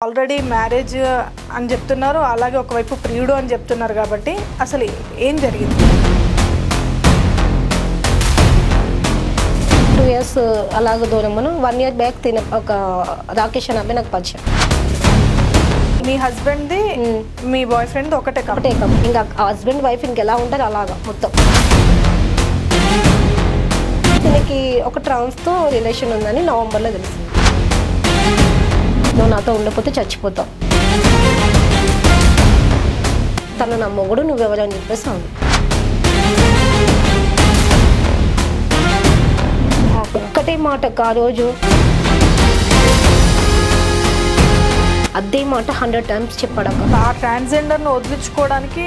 Already marriage అని చెప్తున్నారు, అలాగే ఒకవైపు ప్రియుడు అని చెప్తున్నారు కాబట్టి అసలు ఏం జరిగింది? 2 years అలాగే దూరమును 1 year బ్యాక్ ఒక రాకేష్ అని అబ్బాయి నాకు పరిచయం. మీ హస్బెండ్ది మీ బాయ్ ఫ్రెండ్ ఒకటే ఇంకా హస్బెండ్ వైఫ్ ఇంకెలా ఉంటారు అలాగా మొత్తం. దీనికి ఒక ట్రాన్స్తో రిలేషన్ ఉందని నవంబర్లో తెలిసింది. నువ్వు నాతో ఉండకపోతే చచ్చిపోతావు, తను నా మొగుడు, నువ్వెవరు అని చెప్పేసి అవును. ఒక్కటే మాటకు ఆ రోజు అదే మాట 100 times చెప్పాడక. ఆ ట్రాన్స్జెండర్ను వదిలించుకోవడానికి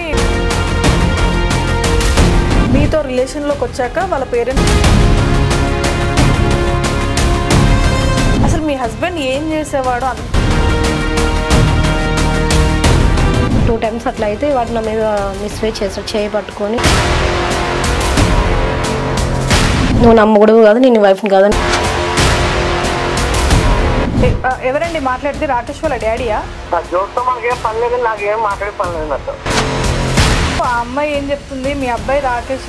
మీతో రిలేషన్లోకి వచ్చాక వాళ్ళ పేరెంట్స్ అసలు మీ హస్బెండ్ ఏం చేసేవాడు? 2 times అట్లా అయితే వాడు నా మీద మిస్వే చేస్తాడు, చేయబట్టుకొని నువ్వు నా మొగుడు కాదు, నేను వైఫ్ని కాదని. ఎవరండి మాట్లాడితే? రాకేష్ వాళ్ళ డాడీయా? నాకేం మాట్లాడే పని లేదు నాతో. ఆ అమ్మాయి ఏం చెప్తుంది? మీ అబ్బాయి రాకేష్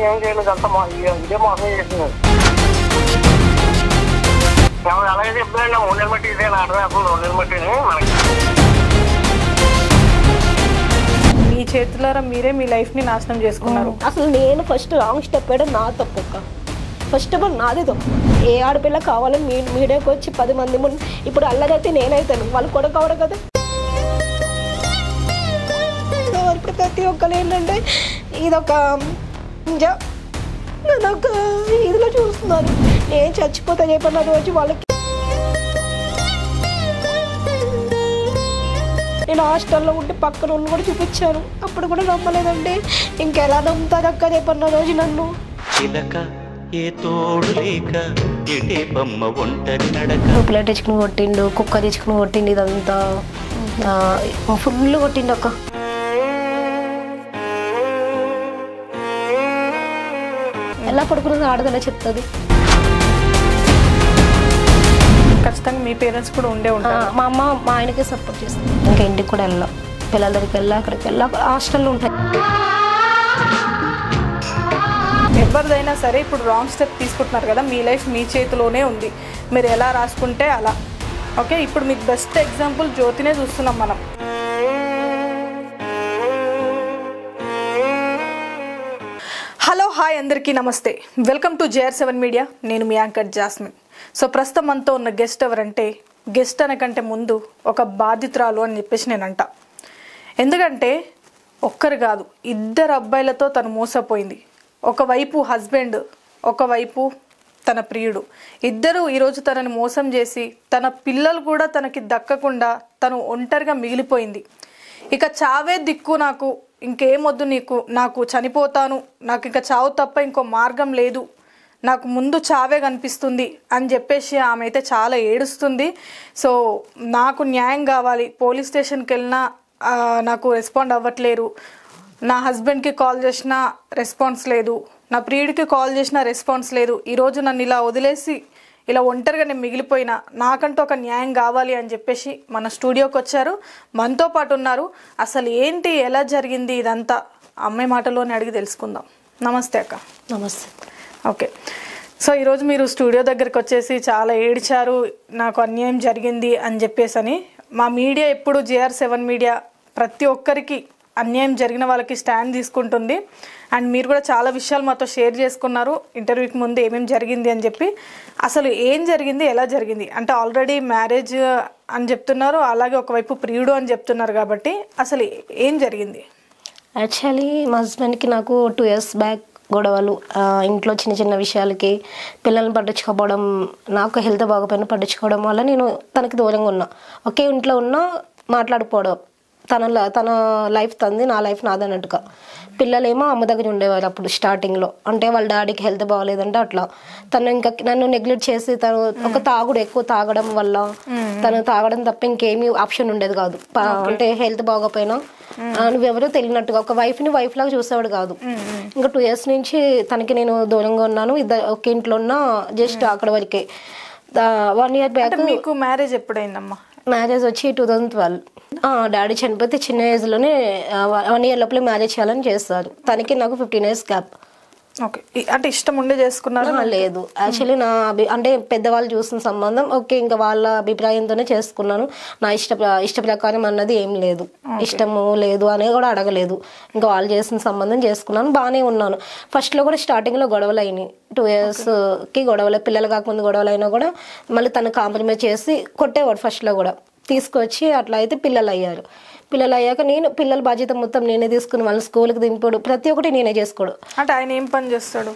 ఏం చేయలేదు, అంత ఇదే మోసం చేస్తున్నారు. అలాగే చెప్తానండి, 3 నెలలు బట్టి ఇదే నాటమే, అప్పుడు 2 నెలలు బట్టిని మనకి. మీ చేతులారా మీరే మీ లైఫ్ని నాశనం చేసుకున్నారు. అసలు నేను ఫస్ట్ రాంగ్ స్టెప్ వేయడం నా తప్పు. ఫస్ట్ ఆఫ్ ఆల్ నాదే తప్పు. ఏ ఆడపిల్ల కావాలని మీడియాకి వచ్చి 10 మంది ముందు ఇప్పుడు అల్లరైతే నేనైతాను, వాళ్ళు కూడా కావడం కదా. ఇప్పుడు ప్రతి ఒక్కరు ఏంటంటే ఇదొక నాకు ఇదిలో చూస్తున్నారు. నేను చచ్చిపోతా చెప్పిన రోజు వాళ్ళకి నేను హాస్టల్లో ఉంటే పక్కన వాళ్ళు కూడా చూపించాను, అప్పుడు కూడా నమ్మలేదండి. ఇంకెలా నమ్ముతారు అక్క చెప్పిన రోజు నన్ను. రూపాయలు తెచ్చుకుని కొట్టిండు, కుక్క తెచ్చుకుని కొట్టిండు, ఇదంతా ఫుల్ కొట్టిండు అక్క. ఎలా పడుకున్నది ఆడదలా చెప్తుంది. ఖచ్చితంగా మీ పేరెంట్స్ కూడా ఉండే ఉంటారు. మా అమ్మ మా ఆయనకే సపోర్ట్ చేస్తుంది. ఇంకా ఇంటికి కూడా వెళ్ళాం, పిల్లల దగ్గరికి వెళ్ళా, అక్కడికి వెళ్ళా, హాస్టల్లో ఉంటాయి. ఎవరిదైనా సరే ఇప్పుడు రాంగ్ స్టెప్ తీసుకుంటున్నారు కదా, మీ లైఫ్ మీ చేతిలోనే ఉంది, మీరు ఎలా రాసుకుంటే అలా. ఓకే, ఇప్పుడు మీకు బెస్ట్ ఎగ్జాంపుల్ జ్యోతినే చూస్తున్నాం మనం. హలో, హాయ్, అందరికీ నమస్తే. Welcome to JR7 media. నేను మీ యాంకర్ జాస్మిన్. సో ప్రస్తుతం మనతో ఉన్న గెస్ట్ ఎవరంటే, గెస్ట్ అనకంటే ముందు ఒక బాధితురాలు అని చెప్పేసి నేను అంటా. ఎందుకంటే ఒక్కరు కాదు, 2 అబ్బాయిలతో తను మోసపోయింది. ఒకవైపు హస్బెండ్, ఒకవైపు తన ప్రియుడు, ఇద్దరు ఈరోజు తనని మోసం చేసి తన పిల్లలు కూడా తనకి దక్కకుండా తను ఒంటరిగా మిగిలిపోయింది. ఇక చావే దిక్కు, నాకు ఇంకేమొద్దు, నాకు చనిపోతాను, నాకు ఇంకా చావు తప్ప ఇంకో మార్గం లేదు, నాకు ముందు చావే కనిపిస్తుంది అని చెప్పేసి ఆమె అయితే చాలా ఏడుస్తుంది. సో నాకు న్యాయం కావాలి, పోలీస్ స్టేషన్కి వెళ్ళినా నాకు రెస్పాండ్ అవ్వట్లేరు, నా హస్బెండ్కి కాల్ చేసినా రెస్పాన్స్ లేదు, నా ప్రియుడికి కాల్ చేసినా రెస్పాన్స్ లేదు, ఈరోజు నన్ను ఇలా వదిలేసి ఇలా ఒంటరిగా నేను మిగిలిపోయినా, నాకంటూ ఒక న్యాయం కావాలి అని చెప్పేసి మన స్టూడియోకి వచ్చారు. మనతో పాటు ఉన్నారు. అసలు ఏంటి, ఎలా జరిగింది ఇదంతా అమ్మాయి మాటలోనే అడిగి తెలుసుకుందాం. నమస్తే అక్క. నమస్తే. ఓకే, సో ఈరోజు మీరు స్టూడియో దగ్గరికి వచ్చేసి చాలా ఏడ్చారు, నాకు అన్యాయం జరిగింది అని చెప్పేసి అని. మా మీడియా ఎప్పుడు JR7 మీడియా ప్రతి ఒక్కరికి అన్యాయం జరిగిన వాళ్ళకి స్టాండ్ తీసుకుంటుంది. అండ్ మీరు కూడా చాలా విషయాలు మాతో షేర్ చేసుకున్నారు ఇంటర్వ్యూకి ముందు ఏమేమి జరిగింది అని చెప్పి. అసలు ఏం జరిగింది, ఎలా జరిగింది అంటే, ఆల్రెడీ మ్యారేజ్ అని చెప్తున్నారు, అలాగే ఒకవైపు ప్రియుడు అని చెప్తున్నారు కాబట్టి అసలు ఏం జరిగింది? యాక్చువల్లీ మా హస్బెండ్కి నాకు 2 years బ్యాక్ గొడవలు, ఇంట్లో చిన్న చిన్న విషయాలకి పిల్లల్ని పట్టించుకోవడం, నాకు హెల్త్ బాగోపోయినా పట్టించుకోవడం వల్ల నేను తనకి దూరంగా ఉన్నా. ఒకే ఇంట్లో ఉన్నా మాట్లాడుకోవడం, తన లైఫ్ తంది, నా లైఫ్ నాదన్నట్టుగా. పిల్లలేమో అమ్మ దగ్గర ఉండేవారు అప్పుడు స్టార్టింగ్లో. అంటే వాళ్ళ డాడీకి హెల్త్ బాగోలేదంటే అట్లా తను ఇంకా నన్ను నెగ్లెక్ట్ చేసి, తను ఒక తాగుడు ఎక్కువ తాగడం వల్ల, తను తాగడం తప్ప ఇంకేమీ ఆప్షన్ ఉండేది కాదు. అంటే హెల్త్ బాగోపోయినా నువ్వెవరో తెలియనట్టుగా ఒక వైఫ్ని వైఫ్ లాగా చూసేవాడు కాదు. ఇంకా 2 years నుంచి తనకి నేను దూరంగా ఉన్నాను. ఒకే ఇంట్లో ఉన్నా, జస్ట్ అక్కడ వరకే. 1 year బ్యాక్. మీకు మ్యారేజ్ ఎప్పుడైందమ్మా? మ్యారేజ్ వచ్చి 2012. డాడీ చనిపోతే చిన్న ఏజ్లోనే 1 year లోపలే మ్యారేజ్ చేయాలని చేస్తారు. తనకి నాకు 15 years గ్యాప్. ఓకే, అంటే ఇష్టం ఉండే చేసుకున్నారా? లేదు, యాక్చువల్లీ నా అంటే పెద్దవాళ్ళు చూసిన సంబంధం. ఓకే, ఇంకా వాళ్ళ అభిప్రాయంతోనే చేసుకున్నాను. నా ఇష్ట ప్రకారం అన్నది ఏం లేదు, ఇష్టము లేదు అనేది కూడా అడగలేదు. ఇంకా వాళ్ళు చేసిన సంబంధం చేసుకున్నాను, బాగానే ఉన్నాను. ఫస్ట్లో కూడా స్టార్టింగ్లో గొడవలు అయినాయి. 2 yearsకి గొడవలు, పిల్లలు కాకముందు గొడవలు అయినా కూడా మళ్ళీ తను కాంప్రమైజ్ చేసి కొట్టేవాడు. ఫస్ట్లో కూడా తీసుకొచ్చి అట్లా అయితే పిల్లలు అయ్యారు. పిల్లలు అయ్యాక నేను పిల్లల బాధ్యత మొత్తం నేనే తీసుకుని వాళ్ళని స్కూల్కి దింపాడు, ప్రతి ఒక్కటి నేనే చేసుకోడు. అంటే ఆయన ఏం పని చేస్తాడు?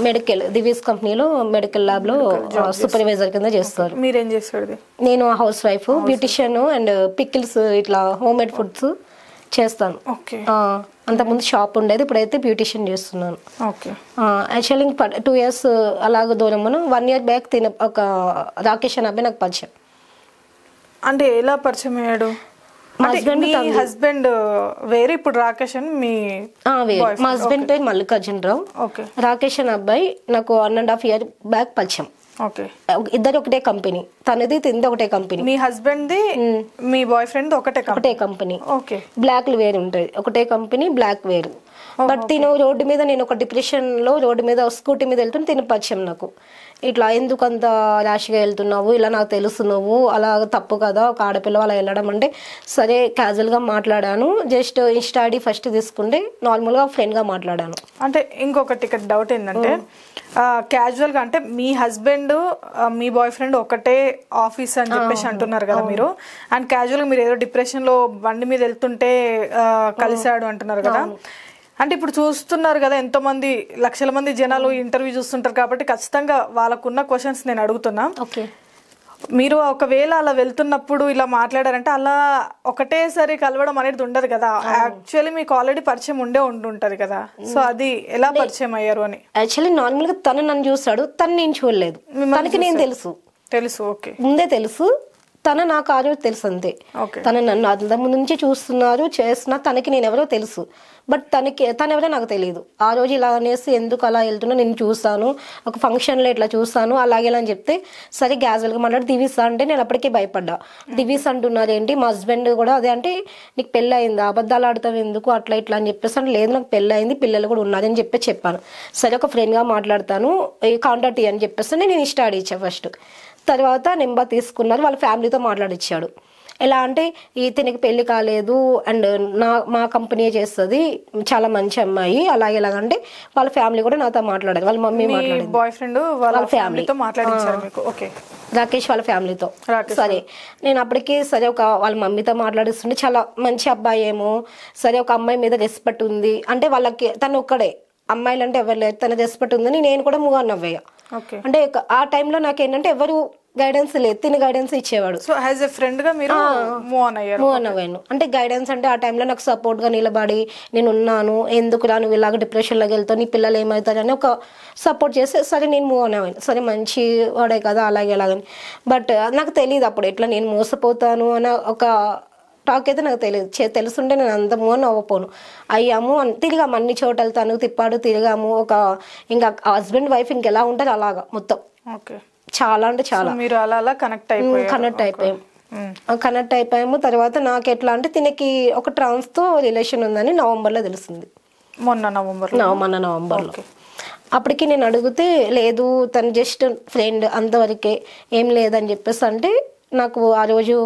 మెడికల్ దివీస్ కంపెనీలో మెడికల్ ల్యాబ్లో సూపర్వైజర్ కింద చేస్తారు. మీరేం చేస్తాడు? నేను house wife, beautician and pickles ఇట్లా హోమ్ మేడ్ ఫుడ్స్ చేస్తాను. అంతకుముందు షాప్ ఉండేది, ఇప్పుడైతే బ్యూటిషియన్ చేస్తున్నాను. యాక్చువల్లీ 2 years అలాగ దూరం. 1 year బ్యాక్ ఒక రాకేష్ అనే అబ్బాయి నాకు పరిచయం. అంటే ఎలా పరిచయం అయ్యాడు? హస్బెండ్ వేరే, ఇప్పుడు రాకేష్ అని మీ మా హస్బెండ్ పేరు మల్లికార్జున రావు. రాకేష్ అనే అబ్బాయి నాకు 1.5 year బ్యాక్ పరిచయం. ఇద్దరు ఒకటే కంపెనీ, తనది తింది ఒకటే company. Me husband the me boy friend ఒకటే కంపెనీ. బ్లాక్లు వేరు ఉంటాయి, ఒకటే కంపెనీ, బ్లాక్ వేరు. బట్ తిను రోడ్డు మీద, నేను ఒక డిప్రెషన్ లో రోడ్డు మీద స్కూటీ మీద వెళ్తున్నా, తిని పరిచయం నాకు. ఇట్లా ఎందుకు అంత ర్యాష్గా వెళ్తున్నావు, ఇలా నాకు తెలుసు, నువ్వు అలా తప్పు కదా ఒక ఆడపిల్ల అలా వెళ్ళడం అంటే. సరే క్యాజువల్గా మాట్లాడాను, జస్ట్ ఇన్స్టా ఐడి ఫస్ట్ తీసుకుంటే నార్మల్గా ఫ్రెండ్గా మాట్లాడాను. అంటే ఇంకొకటి ఇక్కడ డౌట్ ఏంటంటే, క్యాజువల్గా అంటే మీ హస్బెండ్ మీ బాయ్ ఫ్రెండ్ ఒకటే ఆఫీస్ అని చెప్పేసి అంటున్నారు కదా మీరు, అండ్ క్యాజువల్గా మీరు ఏదో డిప్రెషన్లో బండి మీద వెళ్తుంటే కలిశాడు అంటున్నారు కదా. అంటే ఇప్పుడు చూస్తున్నారు కదా, ఎంతో మంది లక్షల మంది జనాలు ఇంటర్వ్యూ చూస్తుంటారు కాబట్టి ఖచ్చితంగా వాళ్ళకున్న క్వశ్చన్స్ నేను అడుగుతున్నా. మీరు ఒకవేళ అలా వెళ్తున్నప్పుడు ఇలా మాట్లాడారంటే అలా ఒకటేసారి కలవడం అనేది ఉండదు కదా. యాక్చువల్లీ మీకు ఆల్రెడీ పరిచయం ఉంటుంటది కదా, సో అది ఎలా పరిచయం అయ్యారు అని? యాక్చువల్లీ నార్మల్ గా తను నన్ను చూస్తాడు, తను నేను చూడలేదు. తనకి నేను తెలుసు ఓకే, ముందే తెలుసు. తను నాకు ఆ రోజు తెలుసు అంతే. తను నన్ను అంతకుముందు నుంచి చూస్తున్నారు, చేస్తున్నా, తనకి నేను ఎవరో తెలుసు. బట్ తనెవరో నాకు తెలియదు. ఆ రోజు ఇలా అనేసి ఎందుకు అలా వెళ్తున్నా, నేను చూసాను ఒక ఫంక్షన్లో ఇట్లా చూసాను అలాగే అని చెప్తే, సరే క్యాజువల్గా మాట్లాడి దివీస్ అంటే నేను అప్పటికే భయపడ్డా. దివీస్ అంటున్నారు ఏంటి, మా హస్బెండ్ కూడా అదే అంటే, నీకు పెళ్ళి అయిందా, అబద్ధాలు ఆడతావు ఎందుకు అట్లా ఇట్లా అని చెప్పేసి అంటే, లేదు నాకు పెళ్ళి అయింది, పిల్లలు కూడా ఉన్నారని చెప్పాను. సరే ఒక ఫ్రెండ్గా మాట్లాడతాను, కాంటాక్ట్ అని చెప్పేసి నేను ఇన్స్టా ఐడి ఇచ్చాను ఫస్ట్. తర్వాత నెంబర్ తీసుకున్నారు, వాళ్ళ ఫ్యామిలీతో మాట్లాడిచ్చాడు. ఎలా అంటే ఇతనికి పెళ్లి కాలేదు అండ్ మా కంపెనీ చేస్తుంది, చాలా మంచి అమ్మాయి అలాగే ఎలాగంటే వాళ్ళ ఫ్యామిలీ కూడా నాతో మాట్లాడారు. వాళ్ళ మమ్మీ మాట్లాడారు, బాయ్ ఫ్రెండ్ వాళ్ళ ఫ్యామిలీతో మాట్లాడించారు మీకు? ఓకే, రాకేష్ వాళ్ళ ఫ్యామిలీతో. సరే నేను అప్పటికి సరే ఒక వాళ్ళ మమ్మీతో మాట్లాడిస్తుంటే, చాలా మంచి అబ్బాయి ఏమో, సరే ఒక అమ్మాయి మీద రెస్పెక్ట్ ఉంది అంటే వాళ్ళకి, తను ఒక్కడే, అమ్మాయిలు అంటే ఎవరు లేదు, తన రెస్పెక్ట్ ఉందని నేను కూడా మూవ్ ఆన్ అవ్వయ్యా. అంటే ఆ టైంలో నాకేంటంటే ఎవరు గైడెన్స్ లేదు, తిని గైడెన్స్ ఇచ్చేవాడు. సో యాజ్ ఎ ఫ్రెండ్ గా మీరు మూవ్ ఆన్ అవ్వాను. అంటే గైడెన్స్ అంటే ఆ టైంలో నాకు సపోర్ట్ గా నిలబడి, నేను ఉన్నాను, ఎందుకు రా నువ్వు ఇలాగ డిప్రెషన్లోకి వెళ్తావు, నీ పిల్లలు ఏమవుతారని ఒక సపోర్ట్ చేస్తే సరే నేను మూవ్ ఆన్ అవ్వాను. సరే మంచి వాడే కదా అలాగే ఎలాగని. బట్ నాకు తెలియదు అప్పుడు ఎట్లా నేను మోసపోతాను అన్న ఒక టాక్ అయితే నాకు తెలుసుంటే నేను అంత మూవ్ ఆన్ అవ్వపోను. అయ్యాము తిరిగాము, అన్ని చోటలు తను తిప్పాడు, తిరిగాము. ఒక ఇంకా హస్బెండ్ వైఫ్ ఇంకెలా ఉంటారు అలాగా మొత్తం. చాలా అంటే చాలా మీరు అలా కనెక్ట్ అయిపోయాము. తర్వాత నాకు ఎట్లా అంటే తినకి ఒక ట్రాన్స్ తో రిలేషన్ ఉందని నవంబర్లో తెలిసింది. మొన్న నవంబర్లో. అప్పటికి నేను అడిగితే లేదు తను జస్ట్ ఫ్రెండ్ అంతవరకే, ఏం లేదని చెప్పేసి అంటే, నాకు ఆ రోజు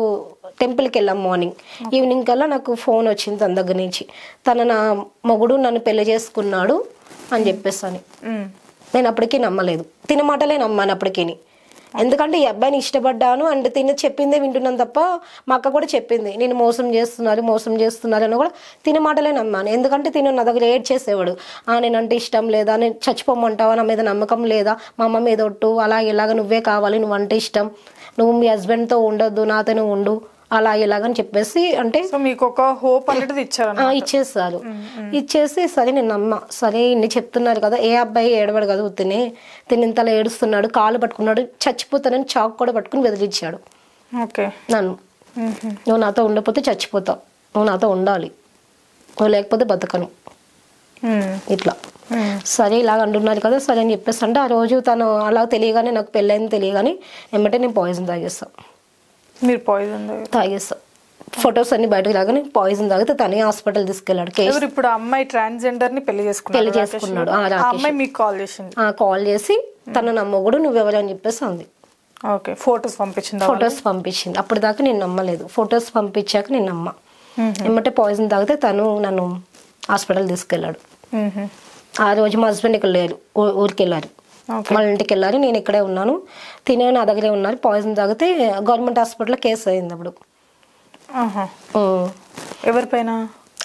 టెంపుల్కి వెళ్ళాం. ఈవినింగ్ కల్లా నాకు ఫోన్ వచ్చింది తన దగ్గర నుంచి, తన నా మొగుడు నన్ను పెళ్లి చేసుకున్నాడు అని చెప్పేసి అని. నేను అప్పటికీ నమ్మలేదు, తిన మాటలే నమ్మాను అప్పటికి. ఎందుకంటే ఈ అబ్బాయిని ఇష్టపడ్డాను అండ్ తిన చెప్పిందే వింటున్నాను తప్ప, మా అక్క కూడా చెప్పింది నేను మోసం చేస్తున్నారు అని కూడా తిన మాటలే నమ్మాను. ఎందుకంటే తిను నా దగ్గర ఏడ్ చేసేవాడు, నేనంటే ఇష్టం లేదా, నేను చచ్చిపోమంటావా, నా మీద నమ్మకం లేదా, మా అమ్మ మీద ఒట్టు, అలాగే ఇలాగ నువ్వే కావాలి, నువ్వంటే ఇష్టం, నువ్వు మీ హస్బెండ్తో ఉండొద్దు, నాతోనే ఉండు, అలా ఇలాగని చెప్పేసి అంటే మీకు ఒక హోప్ అనేది ఇచ్చేస్తారు. ఇచ్చేసి సరే నేను నమ్మా, సరే ఇన్ని చెప్తున్నారు కదా, ఏ అబ్బాయి ఏడవాడు కదా, తిని ఇంతలా ఏడుస్తున్నాడు, కాళ్ళు పట్టుకున్నాడు, చచ్చిపోతానని చాక్ కూడా పట్టుకుని బెదిరించాడు నన్ను. నువ్వు నాతో ఉండకపోతే చచ్చిపోతావు, నువ్వు నాతో ఉండాలి, నువ్వు లేకపోతే బతకను, ఇట్లా. సరే ఇలాగ అంటున్నారు కదా సరే అని చెప్పేసి అంటే ఆ రోజు తను అలా తెలియగానే నాకు పెళ్ళైంది తెలియగానే ఏమంటే నేను పాయిజన్ తాగేస్తాను. మీరు పాయిజన్ తాగేస్తా ఫొటోస్ అన్ని బయటకు రాగానే పాయిజన్ తాగితే తనే హాస్పిటల్ తీసుకెళ్ళాడు. ఎవరు ఇప్పుడు అమ్మాయి ట్రాన్స్జెండర్ ని పెళ్లి చేసుకున్నాడు. ఆ అమ్మాయి మీకు కాల్ చేసింది. కాల్ చేసి తన నమ్మగుడు నువ్వెవరు అని చెప్పేసి అంది. ఓకే, ఫొటోస్ పంపించింది. ఫొటోస్ పంపించింది. అప్పుడు దాకా నేను నమ్మలేదు. ఫొటోస్ పంపించాక నేను నమ్మ. ఏమంటే పాయిజన్ తాగితే తను నన్ను హాస్పిటల్ తీసుకెళ్ళాడు. ఆ రోజు మా హస్బెండ్ ఇక్కడ లేరు, ఊరికి వెళ్ళారు, వాళ్ళ ఇంటికి వెళ్ళారు. నేను ఇక్కడే ఉన్నాను, తినే నా దగ్గరే ఉన్నారు. పాయిజన్ తాగితే గవర్నమెంట్ హాస్పిటల్లో కేసు అయింది. అప్పుడు ఎవరిపైన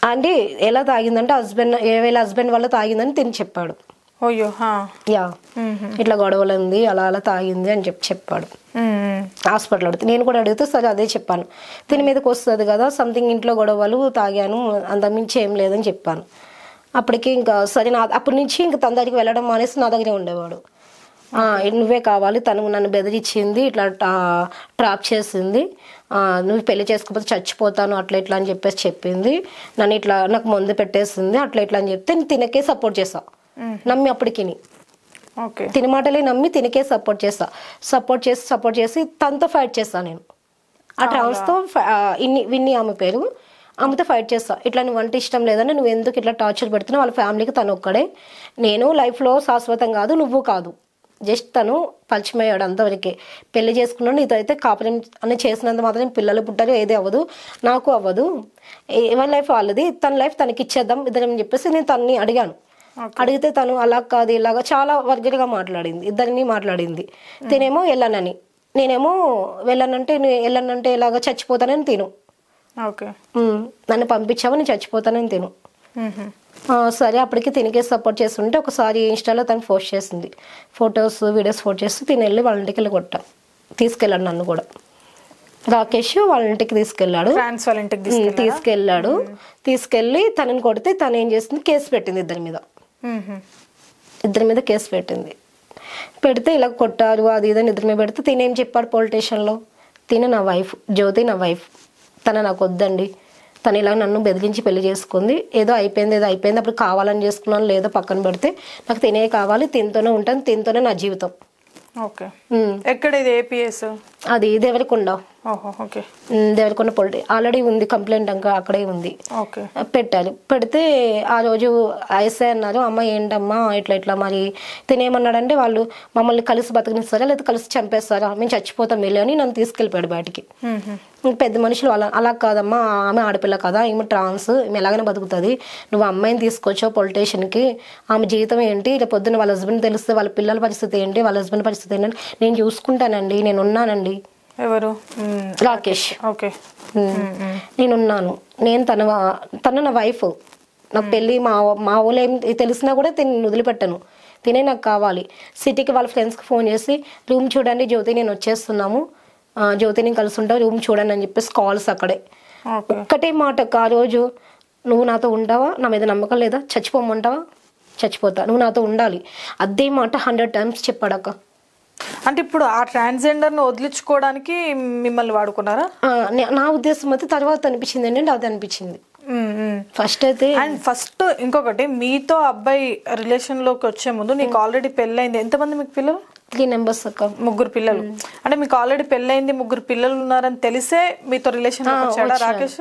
అంటే ఎలా తాగిందంటే హస్బెండ్ వల్ల తాగిందని తిని చెప్పాడు. యా ఇట్లా గొడవలు ఉంది అలా అలా తాగింది అని చెప్పాడు. హాస్పిటల్ అడిగితే నేను కూడా అడిగితే సరే అదే చెప్పాను. దీని మీదకి వస్తుంది కదా సంథింగ్ ఇంట్లో గొడవలు తాగాను అంతకుమించి ఏం లేదని చెప్పాను. అప్పటికి ఇంకా సరే అప్పటి నుంచి ఇంకా తన దగ్గరికి వెళ్ళడం మానేసి నా దగ్గరే ఉండేవాడు. నువ్వే కావాలి, తను నన్ను బెదిరించింది, ఇట్లా ట్రాప్ చేసింది, నువ్వు పెళ్లి చేసుకోకపోతే చచ్చిపోతాను అట్లా ఇట్లా అని చెప్పేసి చెప్పింది, నన్ను ఇట్లా నాకు మందు పెట్టేసింది అట్లా ఇట్లా అని చెప్తే నేను తినకే సపోర్ట్ చేసా. నమ్మి అప్పటికి తిని మాటలే నమ్మి తినకే సపోర్ట్ చేసి తనతో ఫైట్ చేస్తా. నేను ఆ ట్రాన్స్తో విన్ని ఆమె పేరు, ఆమెతో ఫైట్ చేస్తా. ఇట్లా నువ్వు అంటే ఇష్టం లేదని నువ్వు ఎందుకు ఇట్లా టార్చర్ పెడుతున్నావు, వాళ్ళ ఫ్యామిలీకి తను ఒక్కడే, నేను లైఫ్లో శాశ్వతం కాదు, నువ్వు కాదు, జస్ట్ తను పరిచయమయ్యాడు అంతవరకే, పెళ్లి చేసుకున్నాడు, నీతో అయితే కాపురం అని చేసినంత మాత్రం పిల్లలు పుట్టారు, ఏది అవ్వదు, నాకు అవ్వదు, ఎవరి లైఫ్ వాళ్ళది, తన లైఫ్ తనకి ఇచ్చేద్దాం ఇద్దరని చెప్పేసి నేను తనని అడిగాను. అడిగితే తను అలా కాదు ఇలాగా చాలా వర్గలుగా మాట్లాడింది, ఇద్దరిని మాట్లాడింది. తినేమో వెళ్ళానని, నేనేమో వెళ్ళానంటే ఇలాగ చచ్చిపోతానని తిను, నన్ను పంపించావు నేను చచ్చిపోతానని తిను. సరే అప్పటికి తినికే సపోర్ట్ చేస్తుంటే ఒకసారి ఇన్స్టాలో తను పోస్ట్ చేసింది ఫొటోస్ వీడియోస్ పోస్ట్ చేసి తిని వెళ్ళి వాళ్ళ ఇంటికి వెళ్ళి తీసుకెళ్ళాడు. నన్ను కూడా రాకేష్ వాళ్ళ ఇంటికి తీసుకెళ్ళాడు. తీసుకెళ్ళి తనని కొడితే తను ఏం చేసింది కేసు పెట్టింది, ఇద్దరి మీద కేసు పెడితే ఇలా కొట్టారు అది ఇదని ఇద్దరి మీద పెడితే తినేం చెప్పాడు పోలీస్ స్టేషన్లో, తిన నా వైఫ్, జ్యోతి నా వైఫ్, తన నాకు వద్దండి, తను ఇలా నన్ను బెదిరించి పెళ్లి చేసుకుంది, ఏదో అయిపోయింది అప్పుడు కావాలని చేసుకున్నాను, లేదో పక్కన పెడితే నాకు తినే కావాలి, తినతోనే ఉంటాను, తినతోనే నా జీవితం. ఎక్కడ ఇది ఏపీఎస్ అది దేవరకొండ. దేవరకొండ ఆల్రెడీ ఉంది కంప్లైంట్, ఇంకా అక్కడే ఉంది. పెడితే ఆ రోజు ఐఎస్ఐ అన్నారు, అమ్మ ఏంటమ్మా ఇట్లా మరి తినేమన్నాడంటే వాళ్ళు మమ్మల్ని కలిసి బతకనిస్తారా లేదా కలిసి చంపేస్తారా, మేము చచ్చిపోతాం వెళ్ళి అని నన్ను తీసుకెళ్ళిపోయాడు బయటికి. పెద్ద మనుషులు అలా కాదమ్మా, ఆమె ఆడపిల్ల కదా, ఈమె ట్రాన్స్, ఈమె ఎలాగైనా బతుకుతుంది, నువ్వు అమ్మాయిని తీసుకొచ్చావు పొలిటీషియన్కి, ఆమె జీవితం ఏంటి, ఇలా పొద్దున్న వాళ్ళ హస్బెండ్ తెలిస్తే వాళ్ళ పిల్లల పరిస్థితి ఏంటి, వాళ్ళ హస్బెండ్ పరిస్థితి ఏంటంటే నేను చూసుకుంటానండి, నేను ఉన్నానండి. ఎవరు? రాకేష్. నేనున్నాను, నేను తన నా వైఫ్, నాకు పెళ్ళి మా ఊళ్ళో ఏం తెలిసినా కూడా తిని వదిలిపెట్టను, తినే నాకు కావాలి. సిటీకి వాళ్ళ ఫ్రెండ్స్కి ఫోన్ చేసి రూమ్ చూడండి జ్యోతి నేను వచ్చేస్తున్నాము, జ్యోతిని కలిసి ఉంటావు రూమ్ చూడండి అని చెప్పేసి కాల్స్ అక్కడే. ఒక్కటే మాట ఆ రోజు, నువ్వు నాతో ఉంటావా, నా మీద నమ్మకం లేదా, చచ్చిపోమంటావా, చచ్చిపోతా, నువ్వు నాతో ఉండాలి, అదే మాట 100 times చెప్పాడక్క. అంటే ఇప్పుడు ఆ ట్రాన్స్జెండర్ ని వదిలించుకోవడానికి మిమ్మల్ని వాడుకున్నారా? నా ఉద్దేశం అయితే తర్వాత అనిపించింది ఏంటంటే అది అనిపించింది ఫస్ట్ అయితే. అండ్ ఫస్ట్ ఇంకొకటి, మీతో అబ్బాయి రిలేషన్ లోకి వచ్చే ముందు నీకు ఆల్రెడీ పెళ్ళైంది, ఎంతమంది మీకు పిల్లలు? 3 members అక్క. 3 పిల్లలు. అంటే మీకు ఆల్రెడీ పెళ్ళైంది, 3 పిల్లలు ఉన్నారని తెలిసే మీతో రిలేషన్ వచ్చాడా రాకేష్?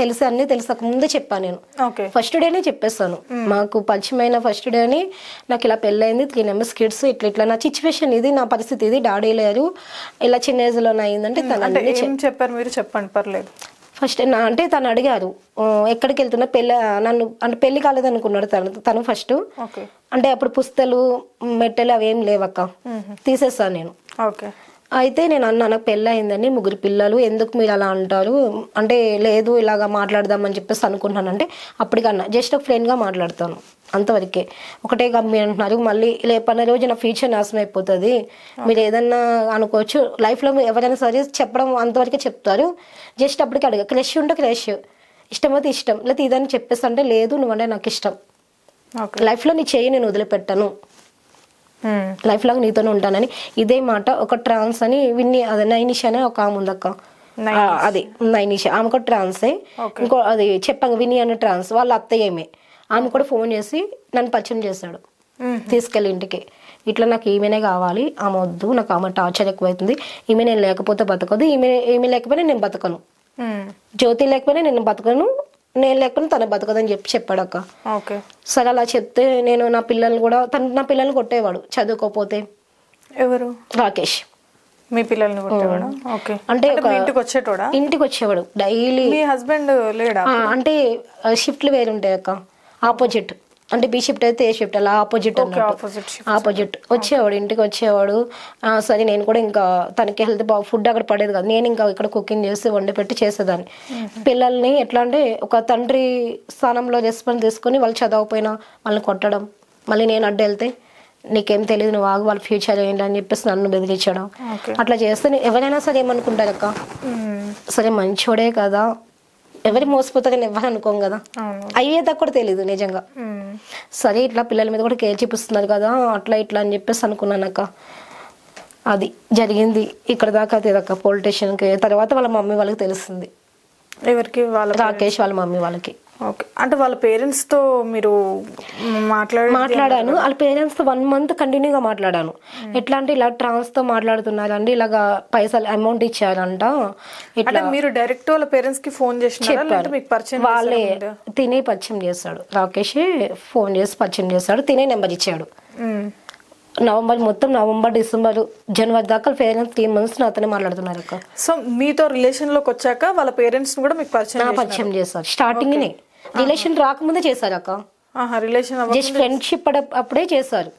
తెలిసి అన్ని తెలిసాక ముందే చెప్పాను నేను, ఫస్ట్ డేనే చెప్పేస్తాను, మాకు పరిచయమైన ఫస్ట్ డే అని నాకు ఇలా పెళ్ళైంది, 3 members kids, ఇట్లా నా సిచ్యువేషన్ ఇది, నా పరిస్థితి ఇది, డాడీ లేరు, ఇలా చిన్న ఏజ్ లో అయిందంటే ఏం చెప్పారు మీరు? చెప్పండి పర్లేదు. ఫస్ట్ అంటే తను అడిగారు ఎక్కడికి వెళ్తున్నా, నన్ను అంటే పెళ్లి కాలేదు అనుకున్నాడు తను ఫస్ట్. అంటే అప్పుడు పుస్తలు మెట్టెలు అవేం లేవక్క, తీసేస్తాను నేను. అయితే నేను అన్నా నాకు పెళ్ళి అయిందని, 3 పిల్లలు, ఎందుకు మీరు అలా అంటారు అంటే, లేదు ఇలాగా మాట్లాడదామని చెప్పేసి అనుకుంటున్నాను అంటే, అప్పటికన్నా జస్ట్ ఒక ఫ్రెండ్గా మాట్లాడతాను అంతవరకే, ఒకటే గమ్మి అంటున్నారు, మళ్ళీ రేపన్న రోజు నా ఫ్యూచర్ నాశనం అయిపోతుంది, మీరు ఏదన్నా అనుకోవచ్చు, లైఫ్లో ఎవరైనా సరే చెప్పడం అంతవరకే చెప్తారు, జస్ట్ అప్పటికి అడిగా, క్రష్ ఉంటే క్రష్, ఇష్టమైతే ఇష్టం, లేకపోతే ఇదని చెప్పేసి అంటే, లేదు నువ్వంటే నాకు ఇష్టం, లైఫ్లో నీ చెయ్యి నేను వదిలిపెట్టాను, లైఫ్ లాగా నీతోనే ఉంటానని, ఇదే మాట. ఒక ట్రాన్స్ అని విన్ని, అదే నైనిష్ అనే ఒక ఆమె ఉందక్క, అది నైనిష్, ఆమె ఒక ట్రాన్సే. ఇంకో అది చెప్పాను విని అనే ట్రాన్స్, వాళ్ళ అత్తయ్యమే, ఆమె కూడా ఫోన్ చేసి నన్ను పరిచయం చేశాడు తీసుకెళ్ళి ఇంటికి. ఇట్లా నాకు ఈమెనే కావాలి, ఆమె వద్దు, నాకు ఆమె టార్చర్ ఎక్కువైతుంది, ఈమె నేను లేకపోతే బతకదు, ఈమె లేకపోయినా నేను బతకను, జ్యోతి లేకపోయినా నేను బతకను, నేను లేకపోయినా తన బతకదని చెప్పాడు అక్క. సరే అలా చెప్తే నేను నా పిల్లల్ని కూడా నా పిల్లల్ని కొట్టేవాడు చదువుకోపోతే. ఎవరు? రాకేష్. మీ పిల్లల్ని కొట్టేవాడు? అంటే ఇంటికి వచ్చేవాడు డైలీ. మీ హస్బెండ్ లేడా? అంటే షిఫ్ట్లు వేరు ఉంటాయి అక్క, ఆపోజిట్. అంటే బి షిఫ్ట్ అయితే ఏ షిఫ్ట్ అలా ఆపోజిట్ ఆపోజిట్ వచ్చేవాడు, ఇంటికి వచ్చేవాడు. సరే నేను కూడా ఇంకా తనకి హెల్త్ ఫుడ్ అక్కడ పడేది కాదు, నేను ఇంకా ఇక్కడ కుకింగ్ చేసి వండి పెట్టి చేసేదాన్ని. పిల్లల్ని ఎట్లా అంటే ఒక తండ్రి స్థానంలో రెస్పాన్స్ తీసుకొని వాళ్ళు చదవకపోయినా వాళ్ళని కొట్టడం, మళ్ళీ నేను అడ్డు వెళ్తే నీకేం తెలియదు నువ్వు ఆగు, వాళ్ళ ఫ్యూచర్ ఏంటి అని చెప్పేసి నన్ను బెదిరించడం. అట్లా చేస్తే ఎవరైనా సరే ఏమనుకుంటారు అక్క, సరే మంచోడే కదా, ఎవరి మోసపోతారని ఎవరు అనుకోం కదా, అయ్యేదాకా కూడా తెలీదు నిజంగా. సరే ఇట్లా పిల్లల మీద కూడా కేర్ చూపిస్తున్నారు కదా, అట్లా ఇట్లా అని చెప్పేసి అనుకున్నాను అక్క. అది జరిగింది ఇక్కడ దాకా అదేదక్క పోలీస్ స్టేషన్కి. తర్వాత వాళ్ళ మమ్మీ వాళ్ళకి తెలుస్తుంది. ఎవరికి? వాళ్ళ రాకేష్ వాళ్ళ మమ్మీ వాళ్ళకి. అంటే వాళ్ళ పేరెంట్స్ తో మీరు మాట్లాడాను. వాళ్ళ పేరెంట్స్ తో 1 month కంటిన్యూగా మాట్లాడాను. ఎట్లా అంటే ఇలా ట్రాన్స్ తో మాట్లాడుతున్నారండి, ఇలాగా పైసలు అమౌంట్ ఇచ్చారంట. ఇట్లా మీరు డైరెక్ట్ వాళ్ళ పేరెంట్స్ కి ఫోన్ చేసినారా? వాళ్ళే తినే పరిచయం చేశాడు, రాకేష్ ఫోన్ చేసి పరిచయం చేశాడు, తినే నెంబర్ ఇచ్చాడు. నవంబర్ డిసెంబర్ జనవరి దాకా పేరెంట్స్ 3 months నాతోనే మాట్లాడుతున్నారు అక్క. సో మీతో రిలేషన్ లోకి వచ్చాక వాళ్ళ పేరెంట్స్ కూడా మీకు పరిచయం చేశారు. స్టార్టింగ్ నే రిలేషన్ రాకముందే చేశారు అక్క. రిలేషన్ జస్ట్ ఫ్రెండ్షిప్ అప్పుడే చేశారు.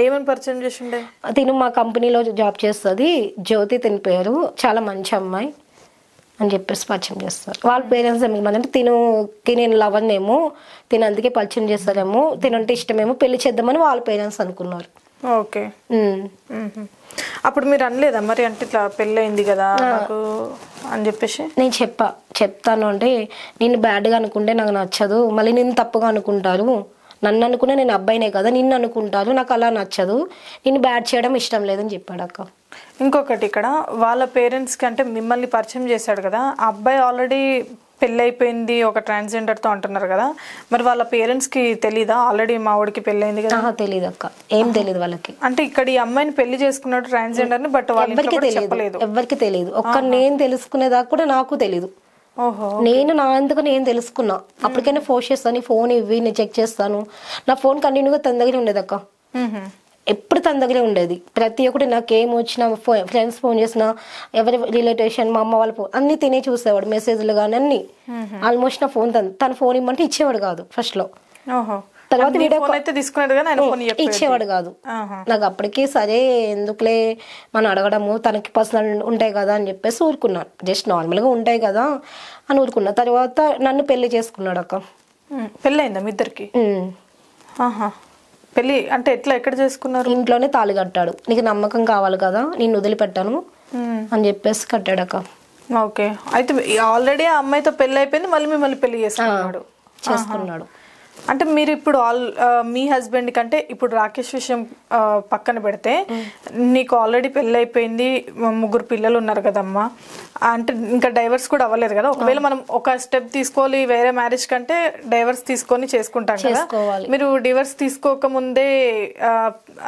ఏమని పరిచయం చేసిండే? తిను మా కంపెనీలో జాబ్ చేస్తుంది, జ్యోతి తిని పేరు, చాలా మంచి అమ్మాయి అని చెప్పేసి పరిచయం చేస్తారు. వాళ్ళ పేరెంట్స్ ఏమంటే తినుకి నేను లవర్నేమో, తిను అందుకే పరిచయం చేస్తారేమో, తినంటే ఇష్టమేమో, పెళ్లి చేద్దామని వాళ్ళ పేరెంట్స్ అనుకున్నారు. ఓకే. అప్పుడు మీరు అనలేదా మరి, అంటే ఇట్లా పెళ్ళి అయింది కదా నాకు అని చెప్పేసి? నేను చెప్తాను అంటే నేను బ్యాడ్గా అనుకుంటే నాకు నచ్చదు, మళ్ళీ నేను తప్పుగా అనుకుంటారు, నన్ను అనుకునే నేను అబ్బాయినే కదా, నిన్ను అనుకుంటారు, నాకు అలా నచ్చదు, నేను బ్యాడ్ చేయడం ఇష్టం లేదని చెప్పాడు అక్క. ఇంకొకటి ఇక్కడ వాళ్ళ పేరెంట్స్ కి, అంటే మిమ్మల్ని పరిచయం చేశాడు కదా, ఆ అబ్బాయి ఆల్రెడీ పెళ్ళి అయిపోయింది ఒక ట్రాన్స్జెండర్ తో అంటున్నారు కదా, మరి వాళ్ళ పేరెంట్స్ కి తెలీదా ఆల్రెడీ మా వాడికి పెళ్ళి అయింది కదా? తెలియదు అక్క, ఏం తెలియదు వాళ్ళకి. అంటే ఇక్కడ ఈ అమ్మాయిని పెళ్లి చేసుకున్నాడు ట్రాన్స్జెండర్ ని, బట్ ఎవరికి తెలియదు. ఒక్క నేను తెలుసుకునేదాకా కూడా నాకు తెలీదు. నేను నా అందుకు నేను తెలుసుకున్నా. అప్పటికైనా ఫోన్ చేస్తాను, ఫోన్ ఇవ్వి నేను చెక్ చేస్తాను. నా ఫోన్ కంటిన్యూగా తన దగ్గరే ఉండేది అక్క, ఎప్పుడు తన దగ్గరే ఉండేది. ప్రతి ఒక్కటి నాకు ఏం వచ్చినా, ఫ్రెండ్స్ ఫోన్ చేసినా, ఎవరి రిలేటివ్స్, మా అమ్మ వాళ్ళ ఫోన్ అన్ని తినే చూసేవాడు, మెసేజ్లు కానీ అన్ని. ఆల్మోస్ట్ నా ఫోన్ తన ఫోన్ ఇమ్మంటే ఇచ్చేవాడు కాదు ఫస్ట్ లో. తర్వాత ఇచ్చేవాడు కాదు నాకు. అప్పటికి సరే ఎందుకులే మనం అడగడము, తనకి పర్సనల్ ఉంటాయి కదా అని చెప్పేసి ఊరుకున్నాను. జస్ట్ నార్మల్ గా ఉంటాయి కదా అని ఊరుకున్నా. తర్వాత నన్ను పెళ్లి చేసుకున్నాడు అక్క. పెళ్ళి అయిందా మీ ఇద్దరికి? పెళ్లి అంటే ఎట్లా, ఎక్కడ చేసుకున్నారు? ఇంట్లోనే తాళి కట్టాడు. నీకు నమ్మకం కావాలి కదా, నేను వదిలిపెట్టాను అని చెప్పేసి కట్టాడు అక్క. ఓకే. అయితే ఆల్రెడీ ఆ అమ్మాయితో పెళ్లి అయిపోయింది, మళ్ళీ మిమ్మల్ని పెళ్లి చేసుకున్నాడు. అంటే మీరు ఇప్పుడు మీ హస్బెండ్ కంటే ఇప్పుడు రాకేష్ విషయం పక్కన పెడితే, నీకు ఆల్రెడీ పెళ్ళి అయిపోయింది, 3 పిల్లలు ఉన్నారు కదమ్మా, అంటే ఇంకా డైవర్స్ కూడా అవ్వలేదు కదా. ఒకవేళ మనం ఒక స్టెప్ తీసుకోవాలి వేరే మ్యారేజ్ కంటే, డైవర్స్ తీసుకొని చేసుకుంటాం కదా. మీరు డివోర్స్ తీసుకోక ముందే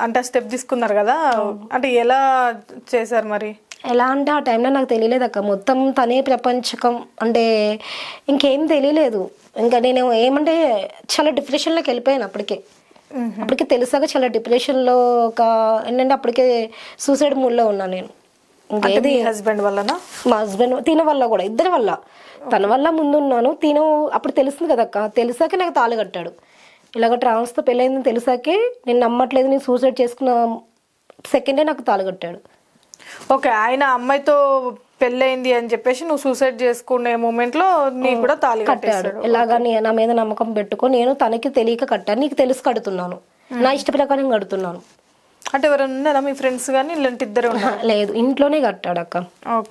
అంటే స్టెప్ తీసుకున్నారు కదా, అంటే ఎలా చేశారు మరి? ఎలా అంటే ఆ టైంలో నాకు తెలియలేదు అక్క, మొత్తం తనే ప్రపంచకం, అంటే ఇంకేం తెలియలేదు. ఇంకా నేను ఏమంటే చాలా డిప్రెషన్లోకి వెళ్ళిపోయాను అప్పటికే తెలిసాక చాలా డిప్రెషన్లో ఒక ఏంటంటే అప్పటికే సూసైడ్ మూడ్లో ఉన్నాను నేను. ఇంకేది హస్బెండ్ వల్లనా? మా హస్బెండ్ తిన వల్ల కూడా, ఇద్దరి వల్ల. తన వల్ల ముందున్నాను, తిన అప్పుడు తెలుస్తుంది కదక్క, తెలిసాక నాకు తాళి కట్టాడు. ఇలాగ ట్రాన్స్తో పెళ్ళైందని తెలిసాకే నేను నమ్మట్లేదు, నేను సూసైడ్ చేసుకున్న సెకండే నాకు తాళి కట్టాడు. ఓకే. ఆయన అమ్మాయితో పెళ్ళైంది అని చెప్పేసి నువ్వు సూసైడ్ చేసుకునే మూమెంట్ లో నీకు కూడా తాళి కట్టాడు. ఇలాగా నా మీద నమ్మకం పెట్టుకో, నేను తనకి తెలియక కట్టాను, నీకు తెలిసి కడుతున్నాను, నా ఇష్ట ప్రకారం కడుతున్నాను. అంటే ఎవరైనా ఉన్నారా మీ ఫ్రెండ్స్ కానీ ఇలాంటి ఇద్దరు? లేదు, ఇంట్లోనే కట్టాడు అక్క.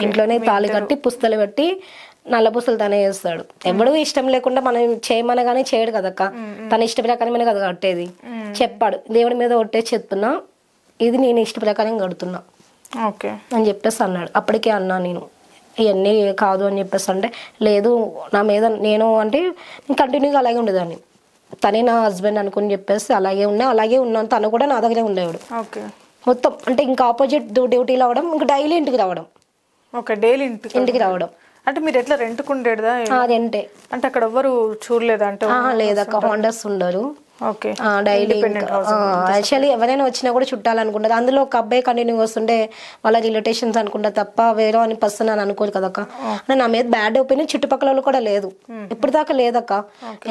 ఇంట్లోనే తాళి కట్టి పుస్తలు పెట్టి నల్ల పుస్తలు తనే చేస్తాడు. ఎవడు ఇష్టం లేకుండా మనం చేయమనగానే చేయడు కదక్క, తన ఇష్ట ప్రకారమే కదా కట్టేది. చెప్పాడు, దేవుడి మీద ఒట్టేసి చెప్తున్నా, ఇది నేను ఇష్ట ప్రకారం కడుతున్నా అని చెప్పేసి అన్నాడు. అప్పటికే అన్నా నేను ఇవన్నీ కాదు అని చెప్పేసి అంటే, లేదు నా మీద నేను అంటే కంటిన్యూగా అలాగే ఉండేదాన్ని. తనే నా హస్బెండ్ అనుకుని చెప్పేసి అలాగే ఉన్నాను. తను కూడా నా దగ్గరే ఉండేవాడు ఓకే మొత్తం. అంటే ఇంకా ఆపోజిట్ డ్యూటీలో అవడం, ఇంకా డైలీ ఇంటికి రావడం. ఓకే డైలీ ఇంటికి రావడం అంటే మీరు ఎట్లా రెంట్కు ఉండేదా? అదంటే అంటే అక్కడ ఎవ్వరు చూడలేదా? అంటే లేదక్క, హోండర్స్ ఉండరు. ఓకే డైలీ యాక్చువల్లీ ఎవరైనా వచ్చినా కూడా చుట్టాలనుకుంటారు. అందులో ఒక అబ్బాయి కంటిన్యూ వస్తుంటే వాళ్ళ రిలేటేషన్స్ అనుకుంటా తప్ప వేరే అని పర్సన్ అని అనుకోరు కదక్క. నా మీద బ్యాడ్ ఒపీనియన్ చుట్టుపక్కల వాళ్ళు కూడా లేదు, ఇప్పుడు దాకా లేదక్క.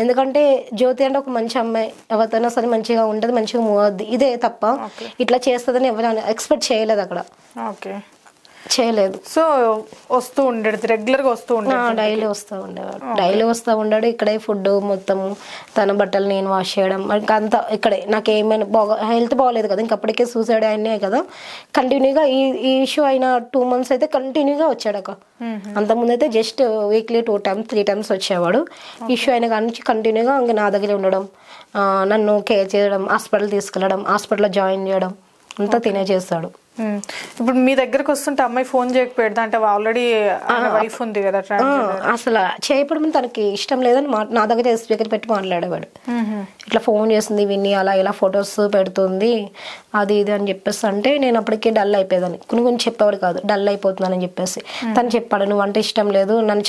ఎందుకంటే జ్యోతి అంటే ఒక మంచి అమ్మాయి, ఎవరితోనైనా సరే మంచిగా ఉంటుంది, మంచిగా మూవ్ అవుద్ది. ఇదే తప్ప ఇట్లా చేస్తుందని ఎవరైనా ఎక్స్పెక్ట్ చేయలేదు అక్కడ. ఓకే చేయలేదు. సో వస్తూ ఉండేది, రెగ్యులర్గా వస్తూ ఉండేది? డైలీ వస్తూ ఉండాడు. ఇక్కడే ఫుడ్ మొత్తం, తన బట్టలు నేను వాష్ చేయడం, అంతా ఇక్కడే. నాకు ఏమైనా హెల్త్ బాగోలేదు కదా, ఇంకప్పటికే సూసైడ్ అయినాయి కదా. కంటిన్యూగా ఈ ఇష్యూ అయిన 2 months అయితే కంటిన్యూగా వచ్చాడక. అంతకుముందు అయితే జస్ట్ వీక్లీ 2 times 3 times వచ్చేవాడు. ఇష్యూ అయిన కాడి నుంచి కంటిన్యూగా ఇంకా నా దగ్గర ఉండడం, నన్ను కేర్ చేయడం, హాస్పిటల్ తీసుకెళ్ళడం, హాస్పిటల్లో జాయిన్ చేయడం అంతా తినే చేస్తాడు. ఇప్పుడు మీ దగ్గరకు వస్తుంటే అమ్మాయి ఫోన్ చేయకపోయేదా? అంటే ఆల్రెడీ వైఫ్ ఉంది కదా. అసలు చేయడం తనకి ఇష్టం లేదని నా దగ్గర స్పీకర్ పెట్టి మాట్లాడేవాడు. ఇట్లా ఫోన్ చేస్తుంది విని, అలా ఇలా ఫొటోస్ పెడుతుంది అది ఇది అని చెప్పేసి. అంటే నేను అప్పటికే డల్ అయిపోయేదాన్ని. కొన్ని చెప్పేవాడు కాదు, డల్ అయిపోతున్నానని చెప్పేసి. తను చెప్పాడు, నువ్వు అంటే ఇష్టం లేదు, నన్ను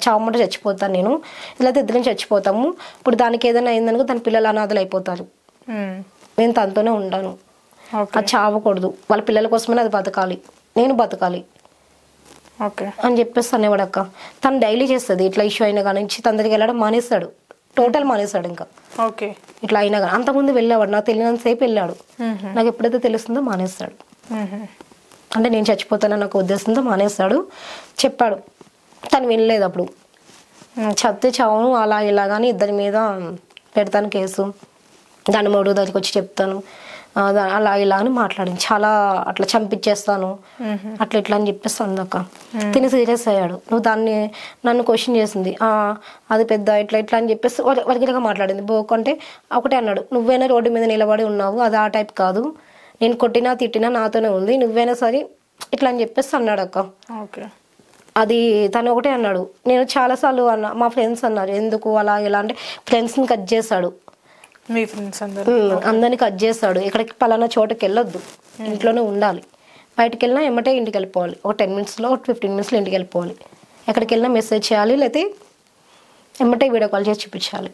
చావమంటే చచ్చిపోతాను నేను, ఇలా ఇద్దరం చచ్చిపోతాము. ఇప్పుడు దానికి ఏదైనా అయిందనుకో తన పిల్లలు అనాథలు అయిపోతారు, నేను తనతోనే ఉంటాను, అది చావకూడదు, వాళ్ళ పిల్లల కోసమే అది బతకాలి, నేను బతకాలి అని చెప్పేసి అనేవాడు అక్క. తను డైలీ చేస్తుంది. ఇట్లా ఇష్యూ అయినా కానీ తన దగ్గరికి వెళ్ళడం మానేస్తాడు, టోటల్ మానేస్తాడు. ఇంకా ఇట్లా అయినా కానీ అంతకుముందు వెళ్ళేవాడు, నాకు తెలియనంత సేపు వెళ్ళాడు. నాకు ఎప్పుడైతే తెలుస్తుందో మానేస్తాడు. అంటే నేను చచ్చిపోతానని నాకు ఉద్దేశంతో మానేస్తాడు. చెప్పాడు, తను వినలేదు. అప్పుడు చెప్తే చావును అలా ఇలా కానీ ఇద్దరి మీద పెడతాను కేసు, దాని 3వ దగ్గరికి వచ్చి చెప్తాను, అలా ఇలా అని మాట్లాడింది. చాలా అట్లా చంపించేస్తాను అట్లా ఇట్లా అని చెప్పేసి అందక. తిని సీరియస్ అయ్యాడు. నువ్వు నన్ను క్వశ్చన్ చేసింది, అది పెద్ద ఇట్లా ఇట్లా అని చెప్పేసి వరకిగా మాట్లాడింది. బోకంటే ఒకటే అన్నాడు, నువ్వైనా రోడ్డు మీద నిలబడి ఉన్నావు, అది ఆ టైప్ కాదు, నేను కొట్టినా తిట్టినా నాతోనే ఉంది, నువ్వైనా సరే ఇట్లా అని చెప్పేసి అన్నాడు అక్క. అది తను ఒకటే అన్నాడు. నేను చాలాసార్లు అన్నా, మా ఫ్రెండ్స్ అన్నారు ఎందుకు అలా ఇలా అంటే, ఫ్రెండ్స్ని కట్ చేశాడు, మీ ఫ్రెండ్స్ అందరినీ కట్ చేస్తాడు. ఇక్కడికి పలానా చోటకి వెళ్ళొద్దు, ఇంట్లోనే ఉండాలి, బయటకు వెళ్ళినా ఎమ్మటే ఇంటికి వెళ్ళిపోవాలి, ఒక 10 minutesలో 15 minutesలో ఇంటికి వెళ్ళిపోవాలి, ఎక్కడికి వెళ్ళినా మెసేజ్ చేయాలి, లేకపోతే ఎమ్మటే వీడియో కాల్ చేసి చూపించాలి.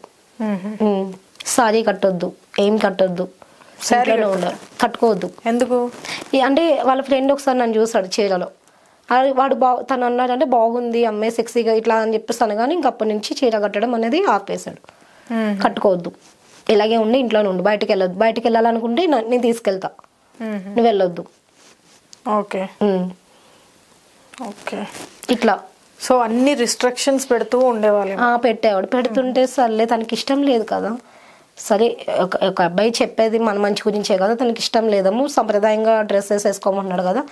సారీ కట్టొద్దు, ఏం కట్టొద్దు, ఇంట్లోనే ఉండాలి, కట్టుకోవద్దు. ఎందుకు అంటే వాళ్ళ ఫ్రెండ్ ఒకసారి నన్ను చూసాడు చీరలో, వాడు తను అన్నాడంటే బాగుంది అమ్మాయి సెక్సీగా ఇట్లా అని చెప్పేసి అనగానే ఇంకప్పటి నుంచి చీర కట్టడం అనేది ఆపేశాడు. కట్టుకోవద్దు, ఇలాగే ఉండి ఇంట్లోనే ఉండు, బయటకు వెళ్ళొద్దు, బయటకు వెళ్ళాలనుకుంటే నేను తీసుకెళ్తా, నువ్వు వెళ్ళొద్దు. ఓకే ఓకే ఇట్లా. సో అన్ని రిస్ట్రిక్షన్స్ పెడుతూ ఉండేవాళ్ళు. పెట్టేవాడు. పెడుతుంటే సర్లే, తనకి ఇష్టం లేదు కదా, సరే ఒక అబ్బాయి చెప్పేది మన మంచి గురించే కదా, తనకి ఇష్టం లేదము, సంప్రదాయంగా డ్రెస్సెస్ వేసుకోమన్నాడు కదా,